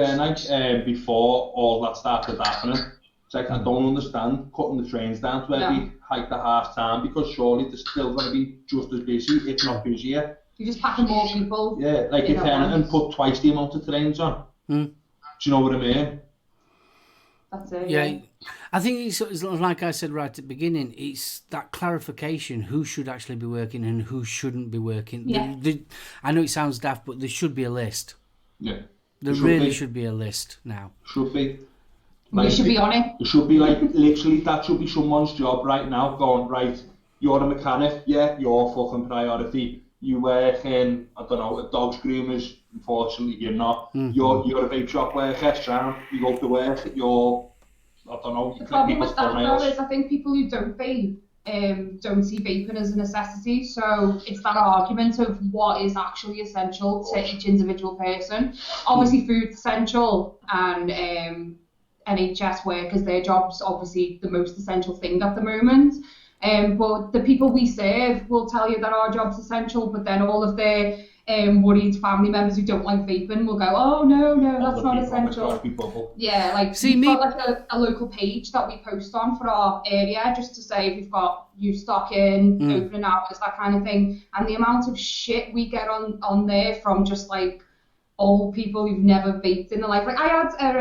before all that started happening. It's like, I don't understand cutting the trains down to every hike to half time, because surely they're still going to be just as busy, if not busier. You're just packing more people. Yeah, like if anything, put twice the amount of trains on. Do you know what I mean? That's it. Yeah, I think it's like I said right at the beginning, it's that clarification who should actually be working and who shouldn't be working. Yeah. I know it sounds daft, but there should be a list. Yeah. There really should be a list now. Should be. We should be on it. It should be like, literally, that should be someone's job right now, going, right, you're a mechanic, yeah, you're fucking priority. You work in, I don't know, a dog's groomers, unfortunately you're not. You're a vape shop worker, Sam, you go to work, you're, I don't know, The problem with that though is I think people who don't vape don't see vaping as a necessity, so it's that argument of what is actually essential to each individual person. Obviously food's essential, and NHS workers, their job's obviously the most essential thing at the moment. But the people we serve will tell you that our job's essential, but then all of their worried family members who don't like vaping will go, oh no, that's not essential. Yeah, like we've got like a local page that we post on for our area, just to say if we've got youth stocking, opening hours, that kind of thing. And the amount of shit we get on there from just like old people who've never vaped in their life. Like I had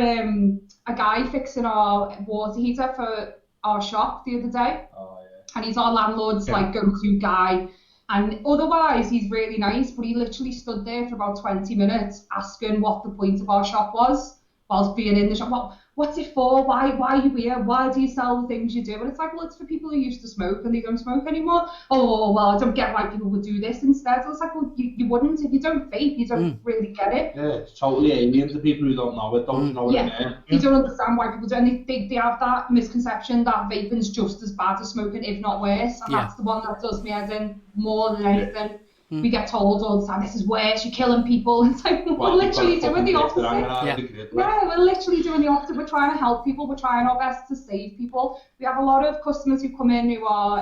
a guy fixing our water heater for our shop the other day. Oh, yeah. And he's our landlord's like go-to guy. And otherwise he's really nice, but he literally stood there for about 20 minutes asking what the point of our shop was whilst being in the shop. What's it for? Why are you here? Why do you sell the things you do? And it's like, well, it's for people who used to smoke and they don't smoke anymore. Oh, well, I don't get why people would do this instead. So it's like, well, you wouldn't. If you don't vape, you don't really get it. Yeah, it's totally alien to people who don't know it, don't know what I mean. You don't understand why people do it. And they have that misconception that vaping's just as bad as smoking, if not worse. And that's the one that does me head in more than anything. We get told all the time, this is worse, you're killing people. It's like, we're literally doing the opposite. Yeah, we're literally doing the opposite. We're trying to help people. We're trying our best to save people. We have a lot of customers who come in who are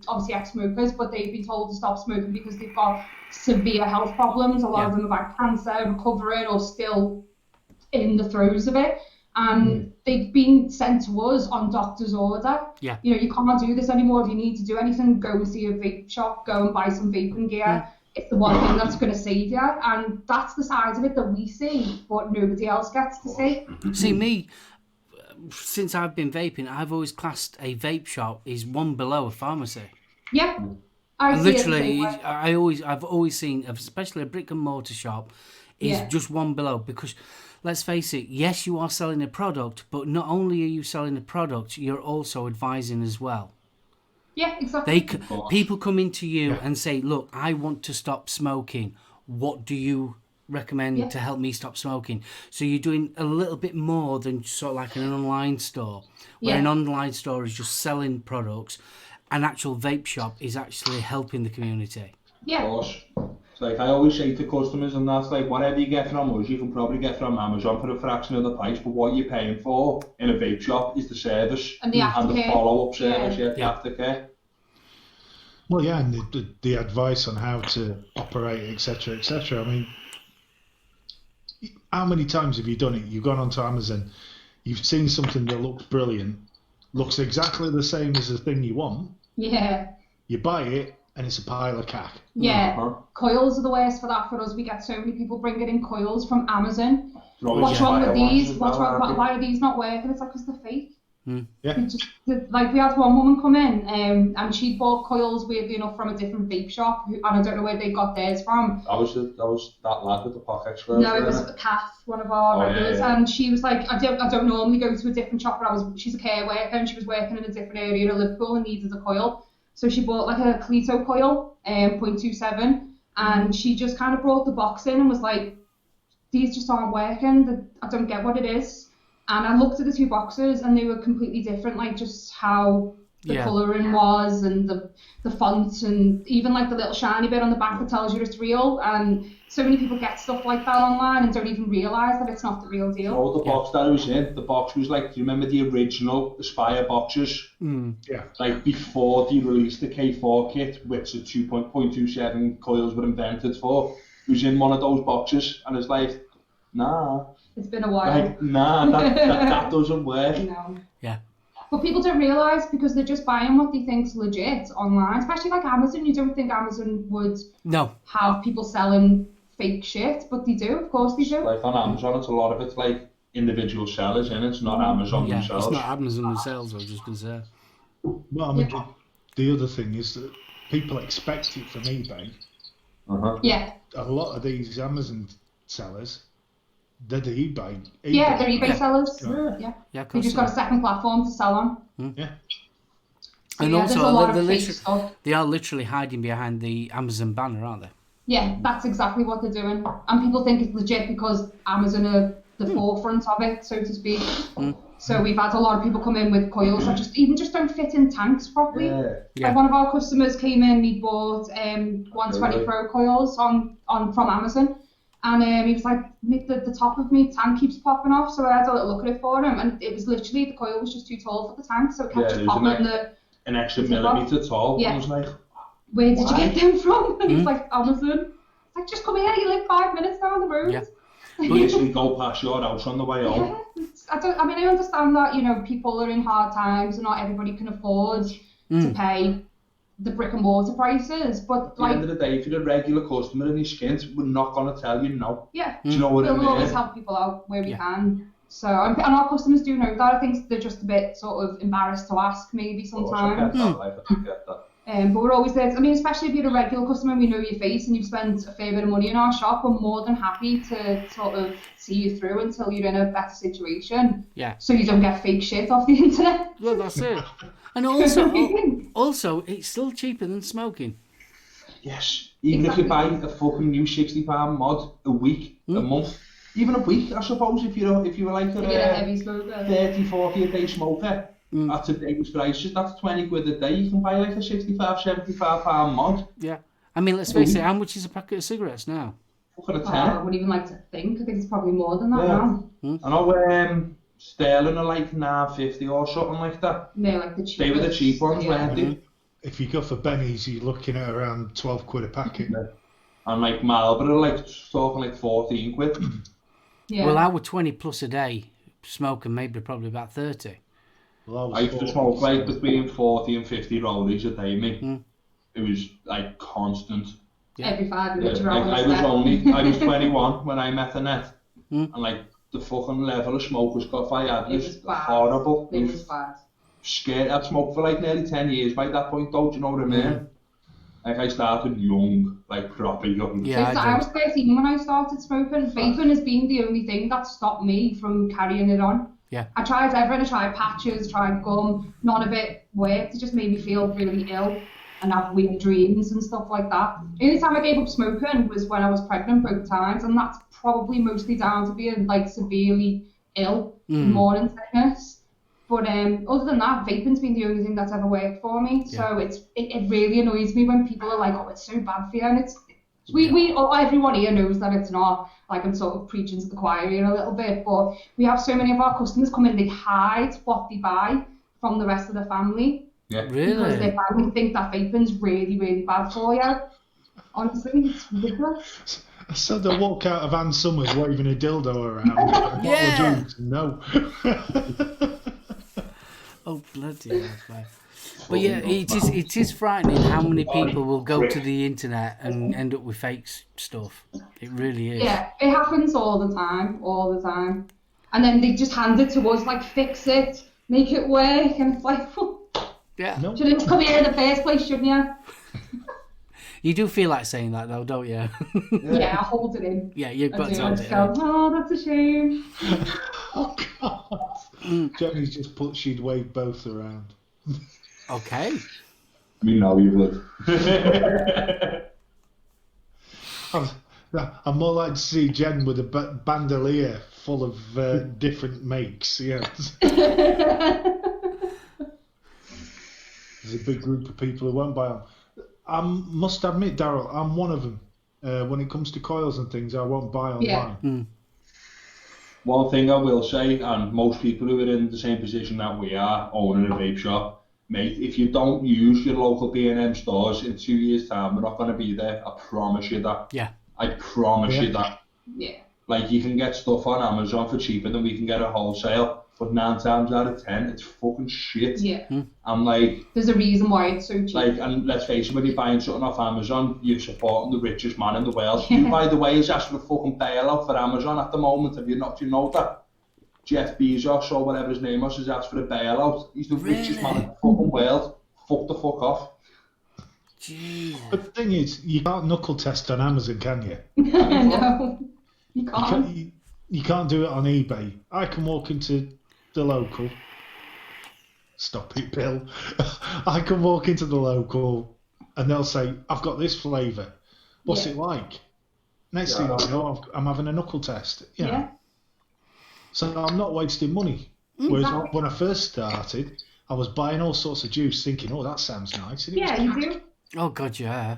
obviously ex-smokers, but they've been told to stop smoking because they've got severe health problems. A lot of them have had cancer, recovering, or still in the throes of it. And they've been sent to us on doctor's order. Yeah. You know, you can't do this anymore. If you need to do anything, go and see a vape shop, go and buy some vaping gear. It's the one thing that's going to save you. And that's the side of it that we see, but nobody else gets to see. See, me, since I've been vaping, I've always classed a vape shop is one below a pharmacy. Yeah. I've always seen, especially a brick and mortar shop, is just one below, because let's face it, yes, you are selling a product, but not only are you selling a product, you're also advising as well. Yeah, exactly. People come into you and say, look, I want to stop smoking. What do you recommend to help me stop smoking? So you're doing a little bit more than sort of like an online store, where an online store is just selling products. An actual vape shop is actually helping the community. Yeah. Of course. It's like I always say to customers, and that's like, whatever you get from us, you can probably get from Amazon for a fraction of the price, but what you're paying for in a vape shop is the service and the follow-up service, the aftercare. Well, yeah, and the advice on how to operate, etc., etc. I mean, how many times have you done it? You've gone onto Amazon, you've seen something that looks brilliant, looks exactly the same as the thing you want. Yeah. You buy it, and it's a pile of cack. Yeah, Uh-huh. coils are the worst for that for us. We get so many people bringing in coils from Amazon. They're always What's wrong with fire these? ones as well, aren't they? Why are these not working? It's like, because they're fake. Yeah. Like, we had one woman come in and she bought coils, weirdly enough, from a different vape shop, and I don't know where they got theirs from. That was that lad with the pocket squares. No, it was Kath, one of our regulars, yeah. and she was like, I don't normally go to a different shop, but she's a care worker and she was working in a different area of Liverpool and needed a coil. So she bought like a Cleto coil, 0.27, and she just kind of brought the box in and was like, these just aren't working, I don't get what it is. And I looked at the two boxes and they were completely different, like just how the colouring was and the font and even like the little shiny bit on the back that tells you it's real. And so many people get stuff like that online and don't even realise that it's not the real deal. Oh, the box that it was in, the box was like, do you remember the original Aspire boxes? Yeah. Like before they released the K4 kit, which the 2.27 coils were invented for, it was in one of those boxes, and it's like, nah. It's been a while. Like, nah, that doesn't work. No. Yeah. But people don't realise because they're just buying what they think's legit online, especially like Amazon. You don't think Amazon would have people selling fake shit, but they do. Of course they do. Like on Amazon, it's a lot of it's like individual sellers, and it's not Amazon themselves. It's not Amazon themselves, I was just going to say. Well, I mean, the other thing is that people expect it from eBay. Yeah. A lot of these Amazon sellers, they're the eBay. Yeah, they're eBay sellers. Yeah, They just got a second platform to sell on. Yeah. So And there's a also, lot of fake stuff. they are literally hiding behind the Amazon banner, aren't they? Yeah, that's exactly what they're doing. And people think it's legit because Amazon are the forefront of it, so to speak. So we've had a lot of people come in with coils that just don't fit in tanks properly. Like one of our customers came in, he bought 120 Pro coils from Amazon. And he was like, the top of me tank keeps popping off, so I had a little look at it for him, and it was literally, the coil was just too tall for the tank, so it kept just popping an extra millimetre tall. Yeah. I was like, where did you get them from? And he's like, Amazon. It's like, just come here, you live 5 minutes down the road. Yeah. Literally go past your house on the way home. I understand that, you know, people are in hard times and not everybody can afford to pay the brick and mortar prices, but at the end of the day, if you're a regular customer and you're skint, we're not going to tell you no. Yeah, do you know what I mean? We'll always help people out where we can. So, and our customers do know that. I think they're just a bit sort of embarrassed to ask maybe sometimes. I get that. But we're always there. I mean, especially if you're a regular customer and we know your face and you've spent a fair bit of money in our shop, we're more than happy to sort of see you through until you're in a better situation. Yeah. So you don't get fake shit off the internet. Well, that's it. And also, it's still cheaper than smoking. Yes. Even if you buy a fucking new £60 mod a week, a month, even a week, I suppose, if you were like a heavy smoker, 30, 40 a day smoker, at today's prices, that's 20 quid a day. You can buy like a £65, £75 mod. Yeah. I mean, let's face it, how much is a packet of cigarettes now? Fucking a 10. I wouldn't even like to think. I think it's probably more than that now. I know sterling are like £9.50 or something like that. They're like the cheapest. They were the cheap ones, weren't they? If you go for Benny's, you're looking at around 12 quid a packet. And like Marlboro, like talking like 14 quid. Yeah. Well, I would 20 plus a day smoking, maybe probably about 30. Well, I used to smoke like between 40 and 50 rollies a day, mate. It was like constant. Yeah. Every 5 minutes. Like, I was 21 when I met Annette, and like the fucking level of smokers stuff I had was horrible. It was bad. Scared. I'd smoked for like nearly 10 years by that point, though. Do you know what I mean? Like I started young, like proper young. Yeah, I was 13 when I started smoking. Vaping has been the only thing that stopped me from carrying it on. Yeah. I tried everything. I tried patches, tried gum. None of it worked. It just made me feel really ill and have weird dreams and stuff like that. The only time I gave up smoking was when I was pregnant both times, and that's probably mostly down to being like severely ill, morning sickness. But other than that, vaping's been the only thing that's ever worked for me. So it really annoys me when people are like, "Oh, it's so bad for you," and everyone here knows that it's not. Like, I'm sort of preaching to the choir here a little bit, but we have so many of our customers come in, they hide what they buy from the rest of the family. Yeah. Really? Because their family think that vaping's really, really bad for you. Honestly, it's ridiculous. So they walk out of Ann Summers waving a dildo around. Yeah. No. Oh, bloody hell. But yeah, it is frightening how many people will go to the internet and end up with fake stuff. It really is. Yeah, it happens all the time. And then they just hand it to us, like, fix it, make it work, and it's like, Yeah. No. shouldn't have come here in the first place, shouldn't you? You do feel like saying that though, don't you? Yeah, I hold it in. Yeah, you've I got do. to I hold just it go, in. oh, that's a shame. Oh, God. Jenny's just put she'd wave both around. Okay. Me know you would. I'm more like to see Jen with a bandolier full of different makes. Yeah. There's a big group of people who won't buy them. I must admit, Daryl, I'm one of them. When it comes to coils and things, I won't buy online. Yeah. One thing I will say, and most people who are in the same position that we are, owning a vape shop, mate, if you don't use your local B&M stores in 2 years' time, we're not going to be there. I promise you that. Yeah. I promise you that. Yeah. Like, you can get stuff on Amazon for cheaper than we can get at wholesale, but 9 times out of 10, it's fucking shit. Yeah. I'm like, There's a reason why it's so cheap. like, and let's face it, when you're buying something off Amazon, you're supporting the richest man in the world. Who, by the way, is asking for a fucking bailout for Amazon at the moment. Have you not? Do you know that? Jeff Bezos or whatever his name was has asked for a bailout. He's the richest man in the fucking world. Fuck the fuck off. Jeez. But the thing is, you can't knuckle test on Amazon, can you? No, you can't. You can't do it on eBay. I can walk into the local. Stop it, Bill. I can walk into the local and they'll say, I've got this flavour. What's it like? Next thing I know, I'm having a knuckle test. You know? Yeah. So I'm not wasting money. Whereas when I first started, I was buying all sorts of juice thinking, oh, that sounds nice. And it was Yeah, crap. you do. Oh god, yeah.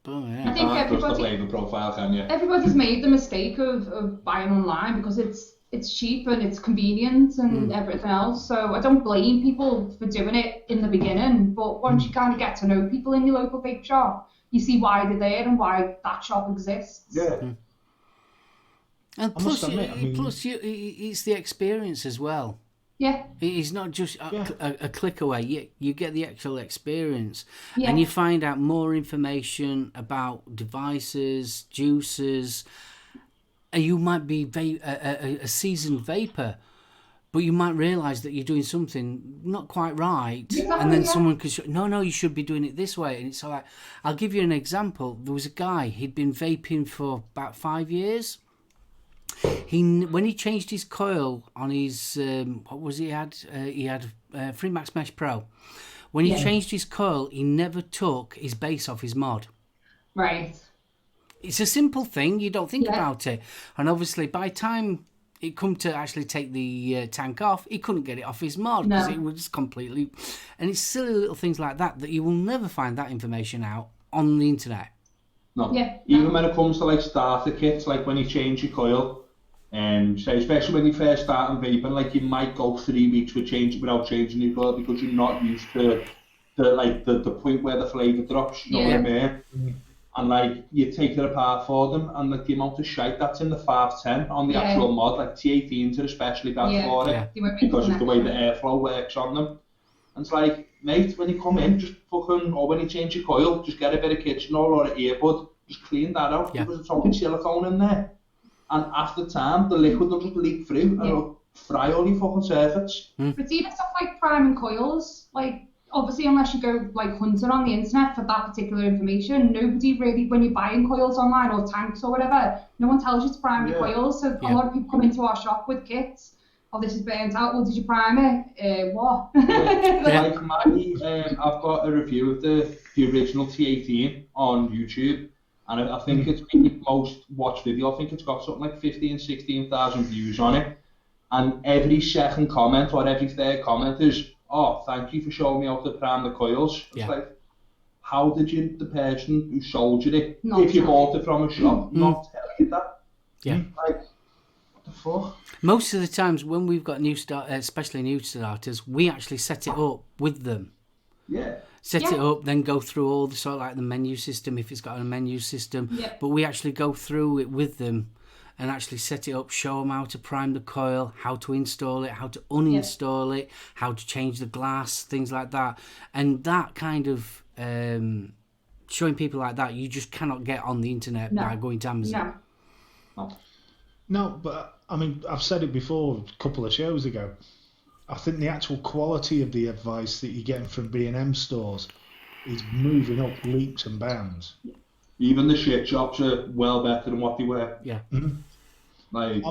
Oh, yeah. I think Can't trust the everybody, flavour profile, can you? everybody's made the mistake of buying online because it's cheap and it's convenient and everything else. So I don't blame people for doing it in the beginning, but once you kind of get to know people in your local vape shop, you see why they're there and why that shop exists. Yeah. And I must admit, I mean- it's the experience as well. Yeah. It's not just a click away. You get the actual experience, Yeah. and you find out more information about devices, juices. And you might be a seasoned vapor, but you might realise that you're doing something not quite right, and then someone could show, no, you should be doing it this way. And it's like, I'll give you an example. There was a guy, he'd been vaping for about 5 years. When he changed his coil on his what was he had Freemax Mesh Pro. When he changed his coil, he never took his base off his mod. Right. It's a simple thing, you don't think about it. And obviously by the time it come to actually take the tank off, he couldn't get it off his mod because it was completely. And it's silly little things like that you will never find that information out on the internet. No. Yeah. Even when it comes to like starter kits, like when you change your coil, say especially when you first start vaping, like you might go 3 weeks without changing your coil because you're not used to the point where the flavour drops. You know what I mean? And like you take it apart for them, and like the amount of shite that's in the 510 on the actual mod, like T18s are especially bad for it because of the way the airflow works on them. And it's like, mate, when you come in, just fucking, or when you change your coil, just get a bit of kitchen oil or an earbud, just clean that out because it's only silicone in there. And after time, the liquid will just leak through and it'll fry all your fucking circuits. But it's even stuff like priming coils, like obviously unless you go like hunting on the internet for that particular information, nobody really, when you're buying coils online or tanks or whatever, no one tells you to prime your coils. So a lot of people come into our shop with kits. Oh, this is burnt out. Well, did you prime it? What? Like I've got a review of the original T18 on YouTube. And I think it's the most watched video. I think it's got something like 15,000, 16,000 views on it. And every second comment or every third comment is, oh, thank you for showing me how to prime the coils. It's like, how did the person who sold you it, if you bought it from a shop, not tell you that? Yeah. Like, what the fuck? Most of the times when we've got especially new starters, we actually set it up with them. Yeah. Set it up, then go through all the sort of like the menu system if it's got a menu system. Yeah. But we actually go through it with them and actually set it up, show them how to prime the coil, how to install it, how to uninstall it, how to change the glass, things like that. And that kind of showing people like that, you just cannot get on the internet by going to Amazon. No, but I mean, I've said it before a couple of shows ago. I think the actual quality of the advice that you're getting from B&M stores is moving up leaps and bounds. Even the shit shops are well better than what they were. Yeah. Mm-hmm. Like,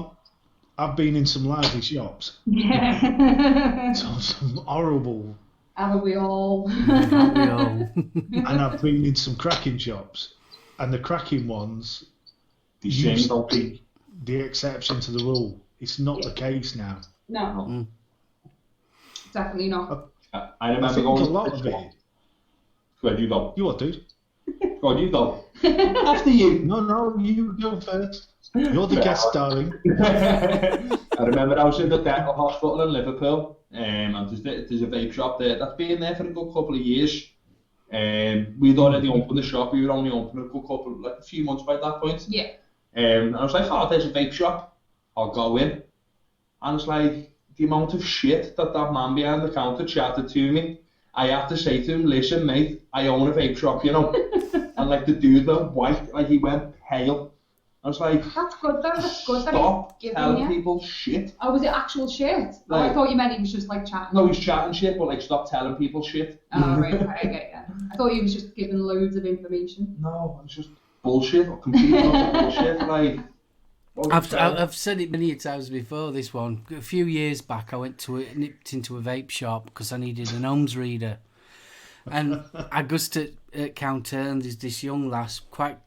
I've been in some lousy shops. Yeah. Some horrible. Haven't we all? And I've been in some cracking shops. And the cracking ones used to be the exception to the rule. It's not the case now. No. Definitely not. I remember I think going a lot of it. Go ahead, you go. You what, dude? Go on, you go. After you. No, you go first. You're the guest, darling. I remember I was in the dental hospital in Liverpool, and there's a vape shop there that's been there for a good couple of years. We'd already opened the shop. We were only open a few months by that point. Yeah. And I was like, oh, there's a vape shop. I'll go in. And it's like, the amount of shit that man behind the counter chatted to me, I had to say to him, listen, mate, I own a vape shop, you know. And like the dude went white, like he went pale. I was like, that's good though, that's good. Stop telling people shit. Oh, was it actual shit? Like, I thought you meant he was just like chatting. No, he's chatting shit, but like stop telling people shit. Oh, right, okay, I get you. I thought he was just giving loads of information. No, it's just bullshit, or complete bullshit, like... I've said it many times before, this one. A few years back, I nipped into a vape shop because I needed an ohms reader. And I goes to counter, and there's this young lass, quite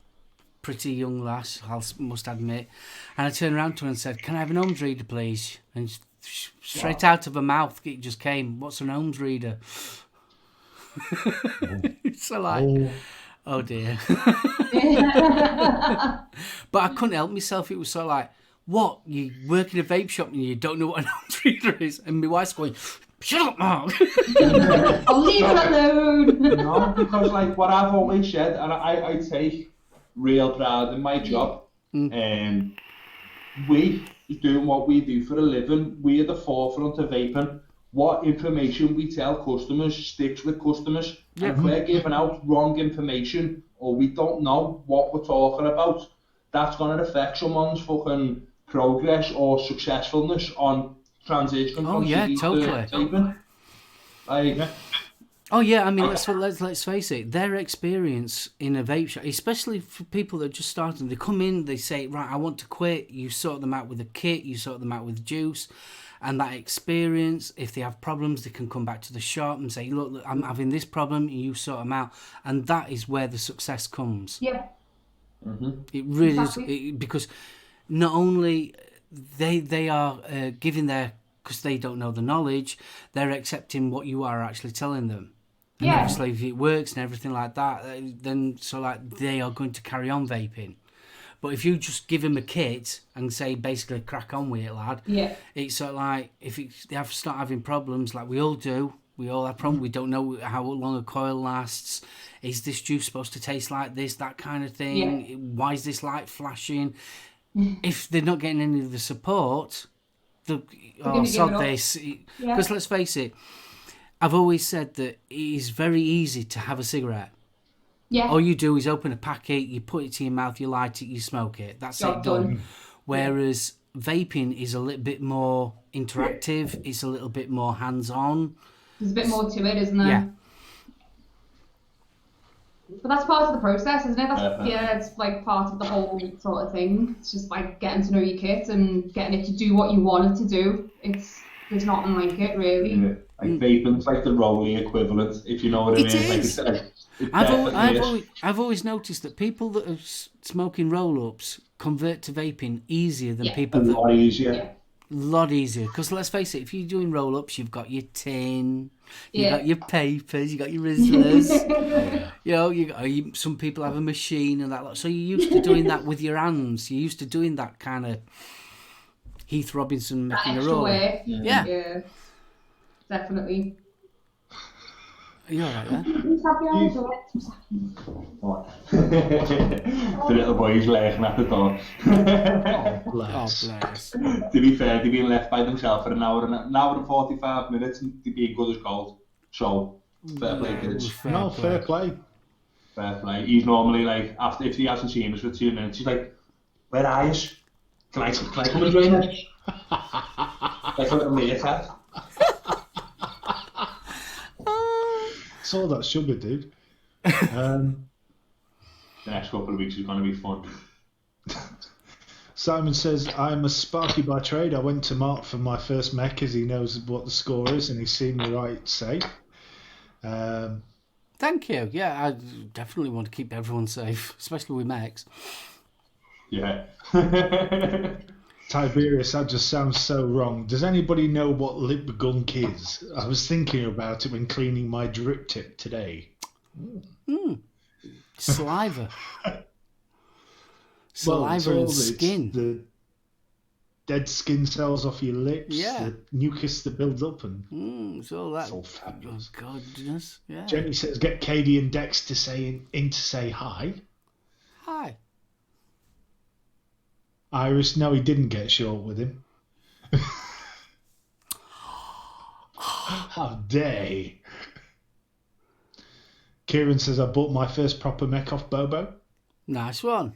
pretty young lass, I must admit. And I turned around to her and said, can I have an ohms reader, please? And straight out of her mouth, it just came, what's an ohms reader? So like... Oh dear. But I couldn't help myself. It was so like, what? You work in a vape shop and you don't know what an ohms reader is? And my wife's going, shut up, Mark. I'll leave it alone. No, because like what I've always said, and I take real pride in my job, and we doing what we do for a living, we're at the forefront of vaping. What information we tell customers sticks with customers. Yeah. And if we're giving out wrong information or we don't know what we're talking about, that's going to affect someone's fucking progress or successfulness on transition from CDs to vaping. Like, oh yeah, I mean, let's face it. Their experience in a vape shop, especially for people that are just starting, they come in, they say, right, I want to quit. You sort them out with a kit, you sort them out with juice. And that experience, if they have problems, they can come back to the shop and say, look, I'm having this problem, and you sort them out. And that is where the success comes. Yeah. Mm-hmm. It really is, because not only they are giving because they don't know the knowledge, they're accepting what you are actually telling them. And obviously if it works and everything like that, then they are going to carry on vaping. But if you just give them a kit and say, basically, crack on with it, lad, it's sort of like, if they start having problems, like we all do, we all have problems, we don't know how long a coil lasts, is this juice supposed to taste like this, that kind of thing, why is this light flashing? If they're not getting any of the support, sod this. Because let's face it, I've always said that it is very easy to have a cigarette. Yeah. All you do is open a packet, you put it to your mouth, you light it, you smoke it. That's it, done. Whereas vaping is a little bit more interactive, it's a little bit more hands-on. There's a bit more to it, isn't there? Yeah. But that's part of the process, isn't it? It's like part of the whole sort of thing. It's just like getting to know your kit and getting it to do what you want it to do. There's nothing like it, really. Yeah. Like vaping's like the rolling equivalent, if you know what I mean. Is. Like I've always noticed that people that are smoking roll-ups convert to vaping easier than people that... A lot easier. Because let's face it, if you're doing roll-ups, you've got your tin, you've got your papers, you've got your Rizzlers. You know, some people have a machine and that lot. So you're used to doing that with your hands. You're used to doing that kind of Heath Robinson making a roll. Yeah. Definitely. Are you alright there? What? The little boy's laughing at the door. Oh, Bless. bless. To be fair, they've been left by themselves for an hour and 45 minutes and they've been good as gold. So, fair play, kids. Fair play. Fair play. He's normally like, after if he hasn't seen us for 2 minutes, he's like, "Where are you? Can I come and join us?" Like a little meerkat. That's all that sugar, dude. The next couple of weeks is going to be fun. Simon says, I'm a Sparky by trade. I went to Mark for my first mech as he knows what the score is and he's seen me right safe. Thank you. Yeah, I definitely want to keep everyone safe, especially with mechs. Yeah. Tiberius, that just sounds so wrong. Does anybody know what lip gunk is? I was thinking about it when cleaning my drip tip today. Saliva. Saliva and skin. The dead skin cells off your lips, Yeah. the mucus that builds up, and It's all that. it's all fabulous. Oh, goodness. Yeah. Jenny says, get Katie and Dex to say in to say hi. Hi. Iris, no, he didn't get short with him. How dare he? Kieran says, I bought my first proper mech off Bobo. Nice one.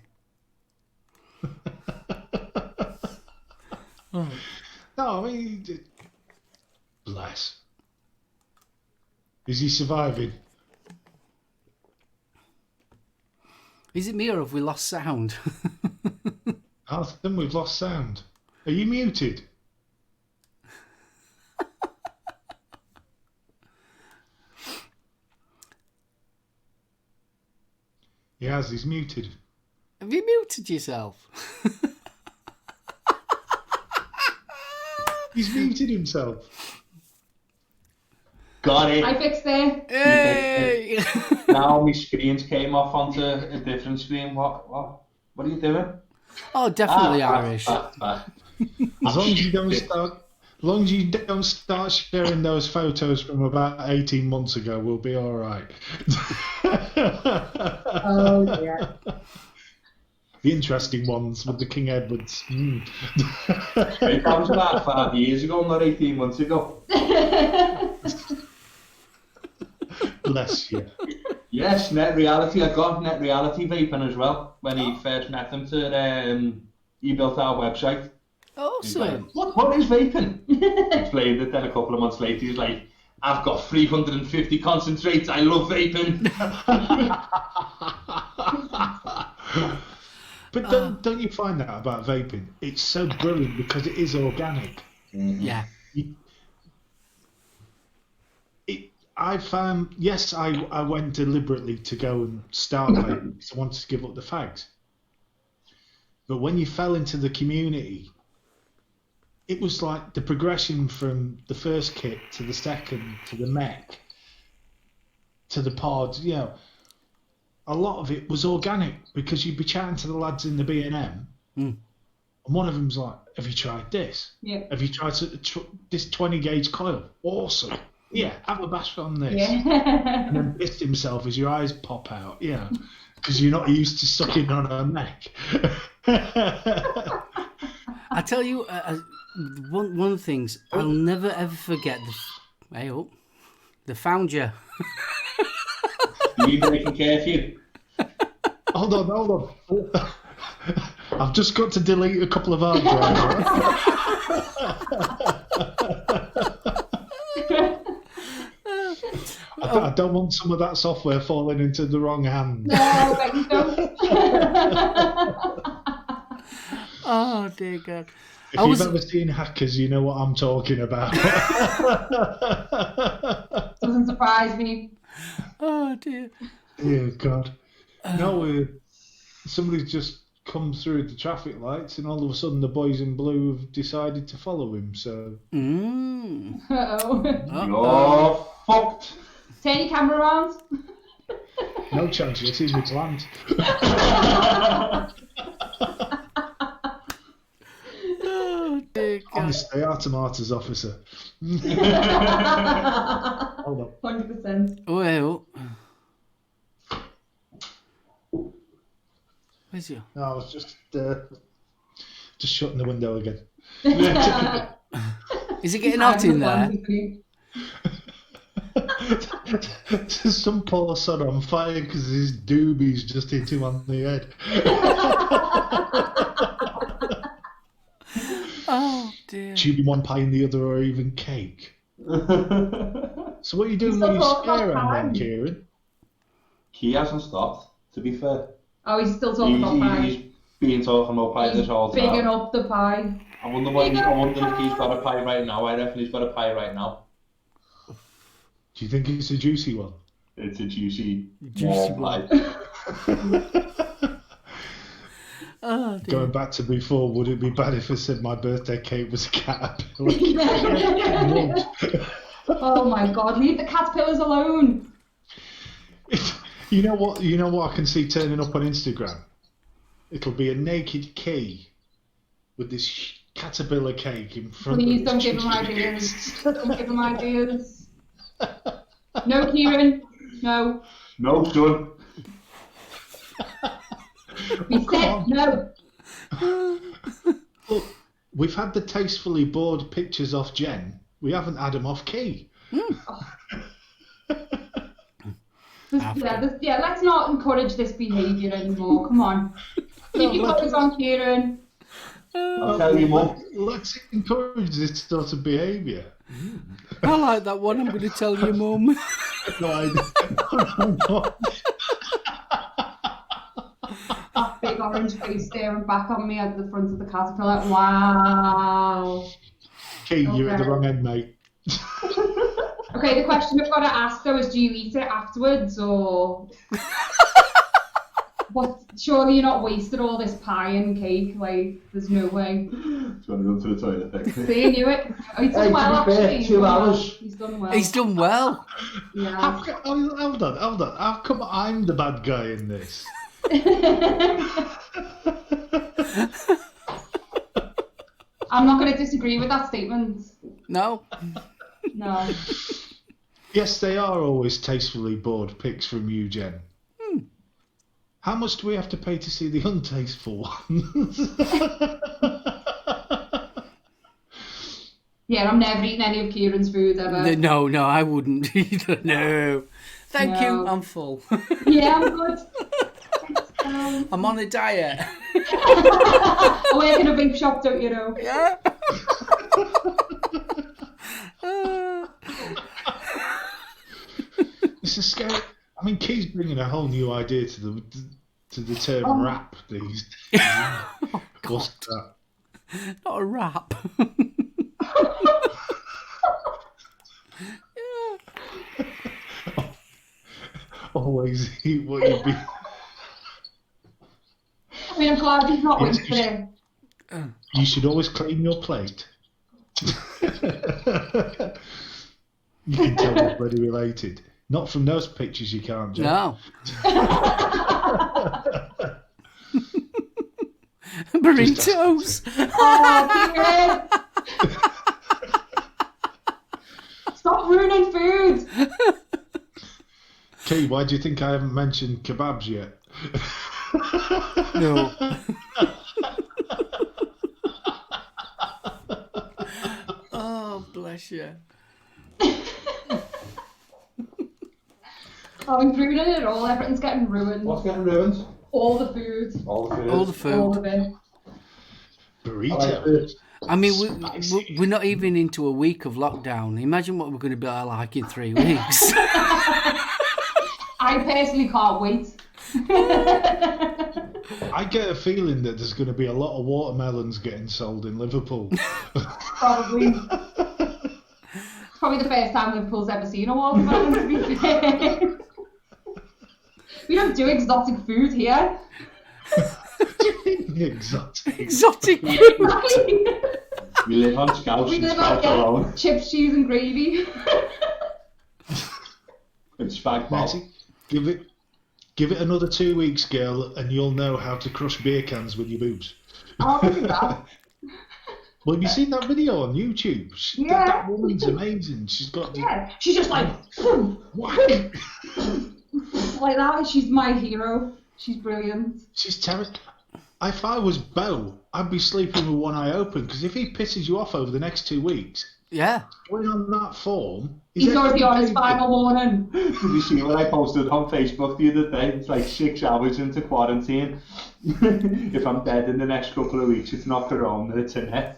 No, I mean, bless. Is he surviving? Is it me or have we lost sound? I think we've lost sound. Are you muted? He has, he's muted. Have you muted yourself? He's muted himself. Got it. I fixed it. Hey! Now my screens came off onto a different screen. What are you doing? Oh, definitely Irish. As long as you don't start sharing those photos from about 18 months ago, we'll be all right. Oh, yeah. The interesting ones with the King Edwards. That was about 5 years ago, not 18 months ago. Bless you. Yes, Net Reality. I got Net Reality vaping as well when he first met them to he built our website. He's like, Awesome. what is vaping? Explained it, then a couple of months later he's like, I've got 350 concentrates, I love vaping. But don't you find that about vaping? It's so brilliant because it is organic. Yeah. I found, yes, I went deliberately to go and start vaping because I wanted to give up the fags. But when you fell into the community, it was like the progression from the first kit to the second to the mech to the pods, you know. A lot of it was organic because you'd be chatting to the lads in the B&M and one of them's like, have you tried this? Yeah. Have you tried this 20 gauge coil? Awesome. Yeah, have a bash on this. Yeah. And then pissed himself as your eyes pop out, yeah, because you're not used to sucking on a mech. I tell you, one of the things I'll never ever forget. They found you. You taking care of you? Hold on. I've just got to delete a couple of hard drives. I don't want some of that software falling into the wrong hands. No, but you don't. Oh dear God! If you've ever seen Hackers, you know what I'm talking about. Doesn't surprise me. Oh dear! Dear God! No, somebody's just come through the traffic lights, and all of a sudden the boys in blue have decided to follow him. So. Uh-oh. You're fucked. Turn your camera around. No chance, you'll see me land. Oh dear God! Honestly, they are tomatoes, officer. hold on. 100%. Well, where's you? No, I was just shutting the window again. Is it getting hot in there? There's some poor son on fire because his doobies just hit him on the head. Oh dear. Tubing one pie in the other, or even cake. So what are you doing when you still scare talking him then, about Kieran? He hasn't stopped, to be fair. Oh, he's still talking about pie. He's been talking about pie this whole time. Bigging up the pie. I wonder if he's got a pie right now. I reckon he's got a pie right now. Do you think it's a juicy one? It's a juicy Juicy warm pie. Oh dear. Going back to before, would it be bad if I said my birthday cake was a caterpillar? Oh my God, leave the caterpillars alone. You know what I can see turning up on Instagram? It'll be a naked key with this caterpillar cake in front Please of don't give him ideas. Don't give him ideas. No, Kieran. No. No, done. We said no. Look, we've had the tastefully bored pictures off Jen. We haven't had them off Key. Yeah, let's not encourage this behaviour anymore. Come on. Keep your focus on Kieran. I'll tell you, Mum. Let's encourage this sort of behaviour. I like that one. I'm going to tell your mum. That big orange face staring back on me at the front of the caterpillar. Wow. Key, you're at the wrong end, mate. Okay, the question I've got to ask though is, do you eat it afterwards or what? Surely you're not wasted all this pie and cake. Like, there's no way. Do you want to go to the toilet quickly? See, you knew it. Oh, he's done well, actually. 2 hours. He's done well. He's done well. Yeah. Hold on. How come I'm the bad guy in this? I'm not going to disagree with that statement. No. No. Yes, they are always tastefully bored pics from you, Jen. How much do we have to pay to see the untasteful ones? Yeah, I'm never eating any of Kieran's food ever. No, I wouldn't either. No. Thank you. No. I'm full. Yeah, I'm good. I'm on a diet. I work in a vape shop, don't you know? Yeah. This is scary. I mean, Key's bringing a whole new idea to the term rap these days. Oh, What's that? Not a rap. Always eat what you be. I mean, I'm glad he's not Yes, wasted it. You should always clean your plate. You can tell we're bloody related. Not from those pictures, you can't, Jen. No. Burritos. Oh, Kieran! Stop ruining food! Key, why do you think I haven't mentioned kebabs yet? No. Oh, bless you. Oh, he's ruining it all. Everything's getting ruined. What's getting ruined? All the food. All the food. All the food. All of it. Burrito. I mean, we're not even into a week of lockdown. Imagine what we're going to be like in 3 weeks. I personally can't wait. I get a feeling that there's going to be a lot of watermelons getting sold in Liverpool. Probably. It's probably the first time Liverpool's ever seen a watermelon, to be fair. We don't do exotic food here. Exotic. We live on scouts We and live on scouts alone. chips, cheese and gravy. And spag bol. Matty, give it another 2 weeks, girl, and you'll know how to crush beer cans with your boobs. I'll do that. Well, have you seen that video on YouTube? Yeah. That woman's amazing. She's got the... Yeah, she's just like, Whack. like that. She's my hero. She's brilliant. She's terrible. If I was Bo, I'd be sleeping with one eye open, because if he pisses you off over the next 2 weeks, Yeah. going on that form... He's already on his final warning. Did you see what I posted on Facebook the other day? It's like 6 hours into quarantine. If I'm dead in the next couple of weeks, it's not corona, it's in it.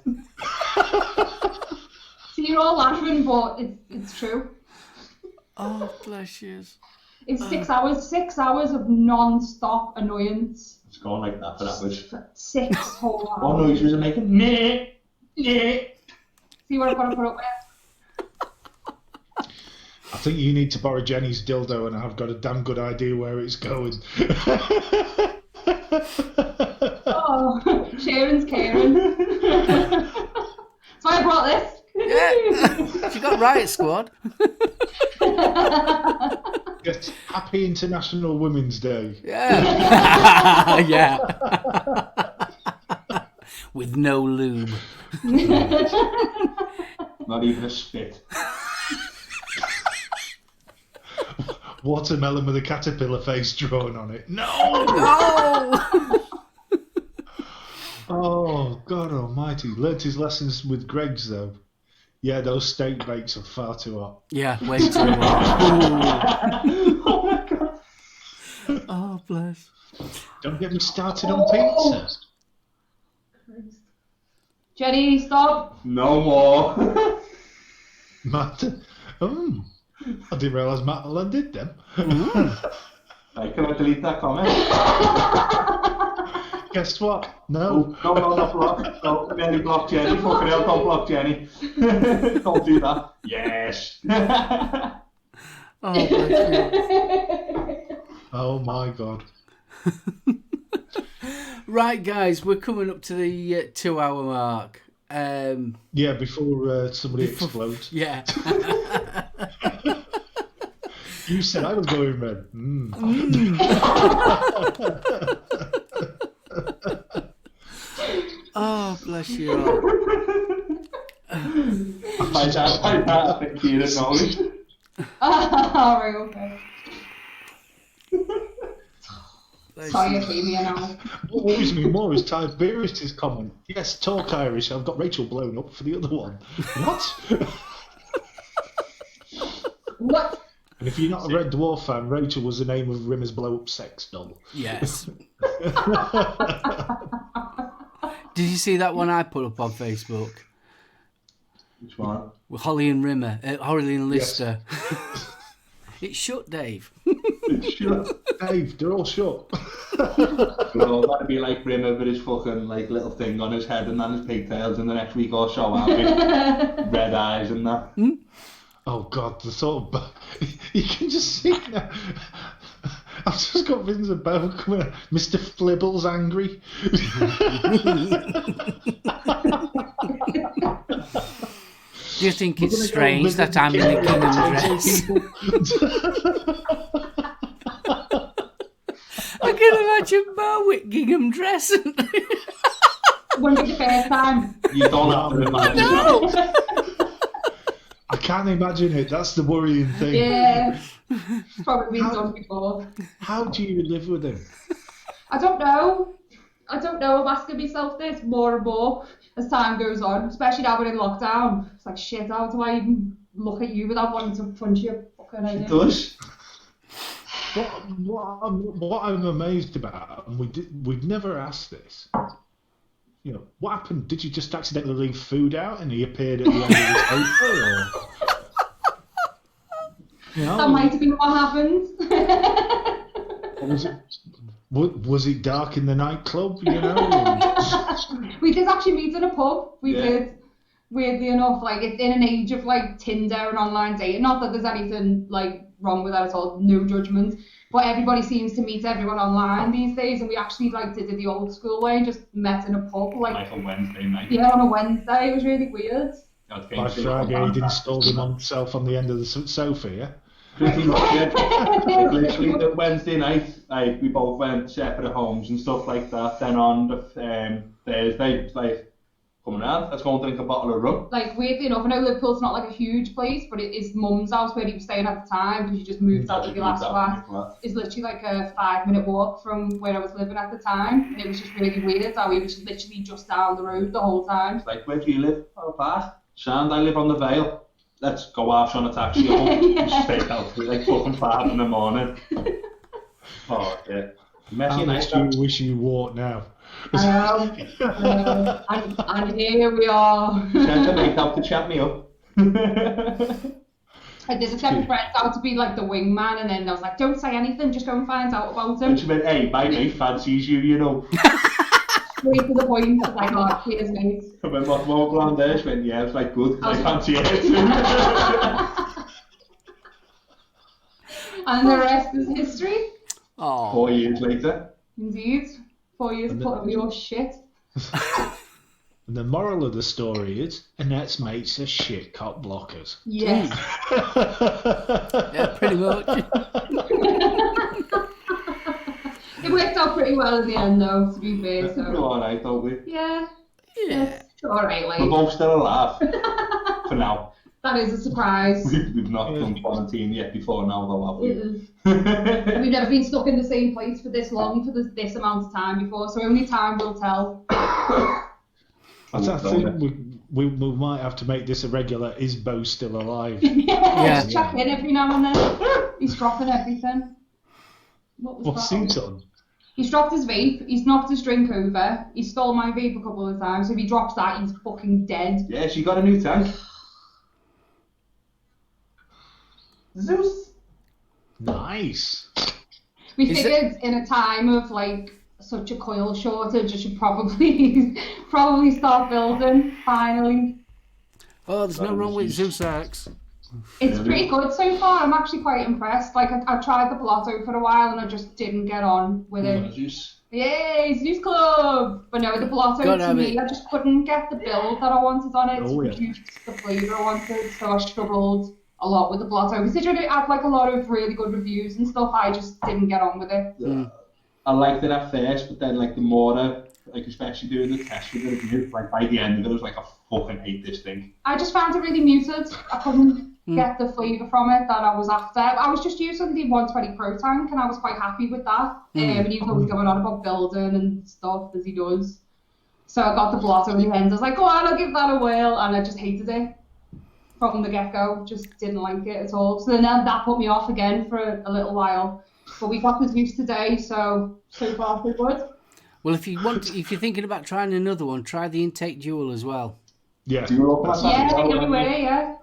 See, you're all laughing, but it's true. Oh, bless you. It's 6 hours. 6 hours of non-stop annoyance. It's going like that for hours. 6 whole hours. What noise was it making? Meh, meh. See what I've got to put up with? I think you need to borrow Jenny's dildo, and I've got a damn good idea where it's going. Oh, Sharon's caring. That's why I brought this. Yeah. She got Riot Squad. Yes, Happy International Women's Day. Yeah. Yeah. With no lube. Not even a spit. Watermelon with a caterpillar face drawn on it. No! Oh! Oh, God almighty. Learnt his lessons with Greg's, though. Yeah, those steak bakes are far too hot. Yeah, way too hot. Oh my god. Oh, bless. Don't get me started on pizza. Jenny, stop. No more. Matt, I didn't realise Matt Allen did them. Right, can I delete that comment? Guess what? No. No, not block. No, nearly block Jenny. Fucking hell, don't block Jenny. Don't do that. Yes. Oh, bless you. Oh my God. Right, guys, we're coming up to the 2 hour mark. Yeah, before somebody explodes. Yeah. You said I was going red. Oh, bless you. My dad, I think he didn't know. Alright, okay. Bless Sorry, you. I came here now. What worries me more is Tiberius' comment. Yes, talk Irish. I've got Rachel blown up for the other one. What? What? And if you're not a Red Dwarf fan, Rachel was the name of Rimmer's blow-up sex doll. Yes. Did you see that one I put up on Facebook? Which one? With Holly and Rimmer, Holly and Lister. It's shut, Dave. Sure. Dave, they're all shut. Well, that'd be like Rimmer with his fucking like little thing on his head and then his pigtails, and the next week I'll show out with red eyes and that. Oh God, the thought of you can just see now. I've just got visions of Bo coming out. Mr. Flibble's angry. Do you think it's strange that I'm in a gingham dress? I can imagine Bo with gingham dress. Wouldn't be the first time. You don't have to imagine No. that. I can't imagine it. That's the worrying thing. Yeah. It's probably been done before. How do you live with him? I don't know. I'm asking myself this more and more as time goes on, especially now we're in lockdown. It's like, shit, how do I even look at you without wanting to punch you? Fucking It idea. does. What I'm amazed about, and we've never asked this. You know, what happened? Did you just accidentally leave food out and he appeared at the end of his paper? Or... You know, That might have been what happened. was it dark in the nightclub? You know. We did actually meet in a pub. We Yeah. did. Weirdly enough, like it's in an age of like Tinder and online dating. Not that there's anything like wrong with that at all. No judgment. But everybody seems to meet everyone online these days, and we actually like did it the old school way, just met in a pub, Like a Wednesday night. yeah, on a Wednesday. It was really weird. By Friday, he'd installed himself on the end of the sofa. Yeah. Pretty much, yeah. Like, literally the Wednesday night, like we both went separate homes and stuff like that. Then on the Thursday, like coming around. Let's go and drink a bottle of rum. Like, weirdly enough, I know Liverpool's not like a huge place, but it is mum's house where he was staying at the time because you just moved out with your last flat. It's literally like a 5-minute walk from where I was living at the time. And it was just really weird how we were just literally just down the road the whole time. It's like, where do you live? Oh, Bath. Sound, I live on the Vale. Let's go out on a taxi home. Yeah. Straight out to like fucking 5 in the morning. Oh, yeah. How much do you wish you walked now? And here we are. Send a mate out to chat me up. I did send my friends out to be like the wingman, and then I was like, don't say anything, just go and find out about him. And she went, hey, my mate fancies you, you know. Straight to the point, like, oh, cheers, mate. And when what around there, she went, yeah, it's like good, I fancy it too. And the rest is history. Oh. 4 years later. Indeed. 4 years put up with your shit. And the moral of the story is, Annette's mates are shit cop blockers. Yes. Yeah, pretty much. It worked out pretty well in the end, though, to be fair. We're So alright, don't we? yeah, Yeah. it's all right. We're Like, both still alive. For now. that is a surprise. We've not done quarantine yet before now, though, have we? Mm-mm. We've never been stuck in the same place for this long for this amount of time before, so only time will tell. I think we might have to make this a regular. Is Bo still alive? Yeah, just check in every now and then. He's dropping everything. What's he done? He's dropped his vape. He's knocked his drink over. He stole my vape a couple of times. So if he drops that, he's fucking dead. Yeah, she got a new tank. Zeus. Nice. We Is figured in a time of like such a coil shortage, I should probably start building finally. Oh, there's no wrong with Zeus X. It's pretty good so far. I'm actually quite impressed. Like I tried the Blotto for a while and I just didn't get on with it. Zeus. Yay, Zeus Club! But no, the Blotto to me, I just couldn't get the build that I wanted on it to produce the flavour I wanted, so I struggled a lot with the Blotto. Considering it had like a lot of really good reviews and stuff, I just didn't get on with it. I liked it at first, but then like the more like especially doing the test with the review, like by the end of it, I was like, I fucking hate this thing. I just found it really muted. I couldn't get the flavour from it that I was after. I was just using the 120 Pro tank and I was quite happy with that. And he was always going on about building and stuff as he does. So I got the Blotto in the end. I was like, go on, I'll give that a whirl. And I just hated it from the get-go. Just didn't like it at all. So then that put me off again for a little while. But we got the Zeus today, so far so good. Well, if you're thinking about trying another one, try the Intake Dual as well. Yeah. Yeah.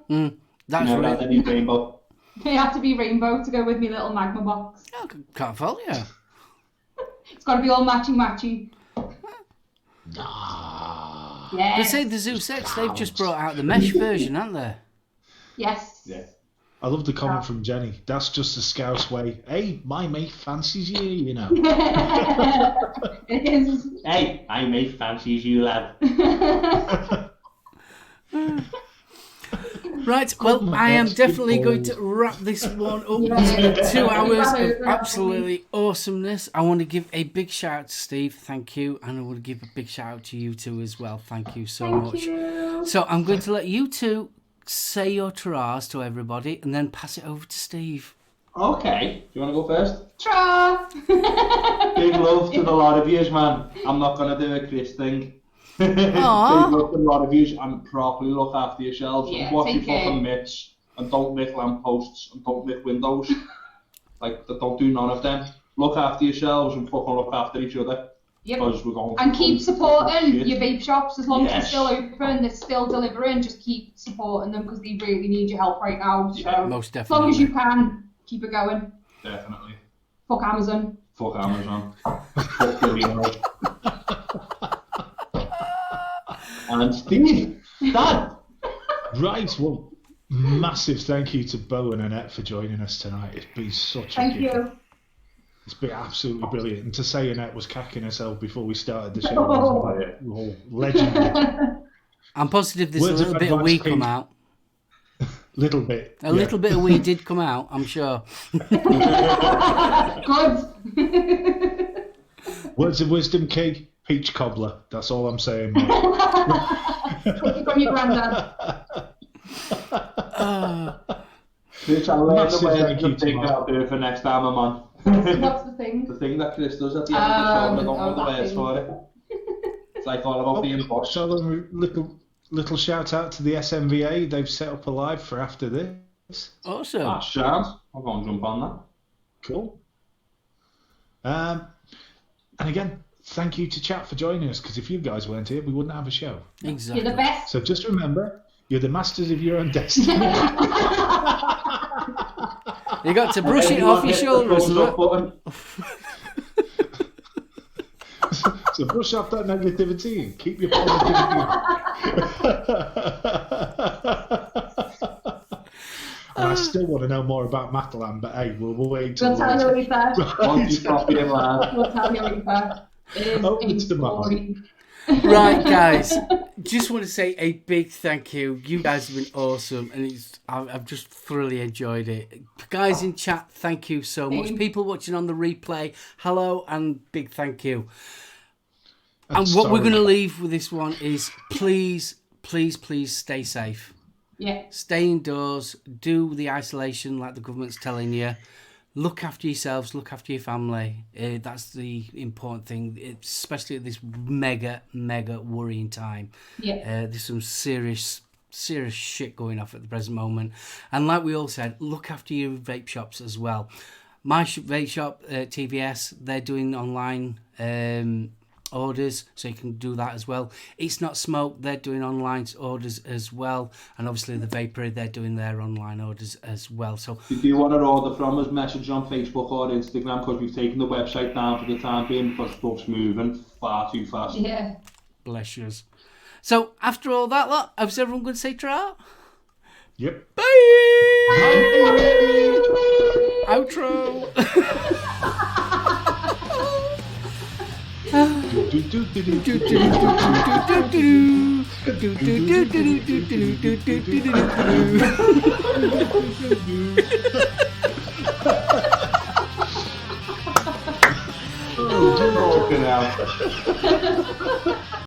That's right. Any rainbow. It had to be rainbow to go with my little magma box. Oh, can't fault you. It's got to be all matchy. Nah. Yeah. They say the Zeus X, they've just brought out the mesh version, haven't they? Yes. Yeah. I love the comment from Jenny. That's just a Scouse way. Hey, my mate fancies you, you know. It is. Hey, my mate fancies you, lad. Right, well, I am definitely going to wrap this one up. It's 2 hours of absolutely awesomeness. I want to give a big shout out to Steve, thank you, and I want to give a big shout out to you two as well. Thank you so much. You. So I'm going to let you two say your taras to everybody and then pass it over to Steve. Okay, do you want to go first? Tra. Big love to the lot of yous, man. I'm not going to do a Chris thing. Big love to a lot of yous and properly look after yourselves and watch your fucking mitts and don't lick lampposts and don't lick windows. Like, don't do none of them. Look after yourselves and fucking look after each other. Yep. We're going And keep supporting shit. your vape shops as long as they're still open, they're still delivering. Just keep supporting them because they really need your help right now. So Yeah, most as long as definitely. you can, keep it going. Definitely. Fuck Amazon. Fuck Amazon. Fuck Billy. And Steve, Dad. Right, well, massive thank you to Bo and Annette for joining us tonight. It's been such a Thank gift. you. It's been absolutely brilliant. And to say Annette was cacking herself before we started the show was legendary. I'm positive there's Words a of little bit of advice, weed come please. out. Little bit. A little bit of weed did come out, I'm sure. Good. Words of wisdom, Kay. peach cobbler. That's all I'm saying, mate. Cookie from your granddad. Bitch, I'll learn the Massive way thank you to to think Mark. I'll do it for next time I'm on. What's the thing? The thing that Chris does at the end of the show, I don't know the that words thing. for it. It's like all about being boss. So little shout out to the SMVA. They've set up a live for after this. Awesome. Ah, chance. I'll go and jump on that. Cool. And again, thank you to chat for joining us, because if you guys weren't here, we wouldn't have a show. Exactly. You're the best. So just remember, you're the masters of your own destiny. You got to brush it off your shoulders. So brush off that negativity and keep your positivity. And I still want to know more about Matalan, but hey, we'll wait till We'll tell you later. Once you stop being loud. We'll tell you later. Oh, it's the story. Right, guys. Just want to say a big thank you. You guys have been awesome, and I've just thoroughly enjoyed it. Guys in chat, thank you so much. People watching on the replay, hello and big thank you. And what we're going to leave with this one is please, please, please stay safe. Yeah. Stay indoors. Do the isolation like the government's telling you. Look after yourselves. Look after your family. That's the important thing, especially at this mega, mega worrying time. Yeah. There's some serious shit going off at the present moment. And like we all said, look after your vape shops as well. My vape shop, TVS, they're doing online orders, so you can do that as well. It's Not Smoke, they're doing online orders as well, and obviously the Vapory, they're doing their online orders as well. So if you want to order from us, message on Facebook or Instagram, because we've taken the website down for the time being because stuff's moving far too fast. Yeah. bless yous. So after all that lot, is everyone going to say tra? Yep. Bye! Outro! Oh, fucking hell.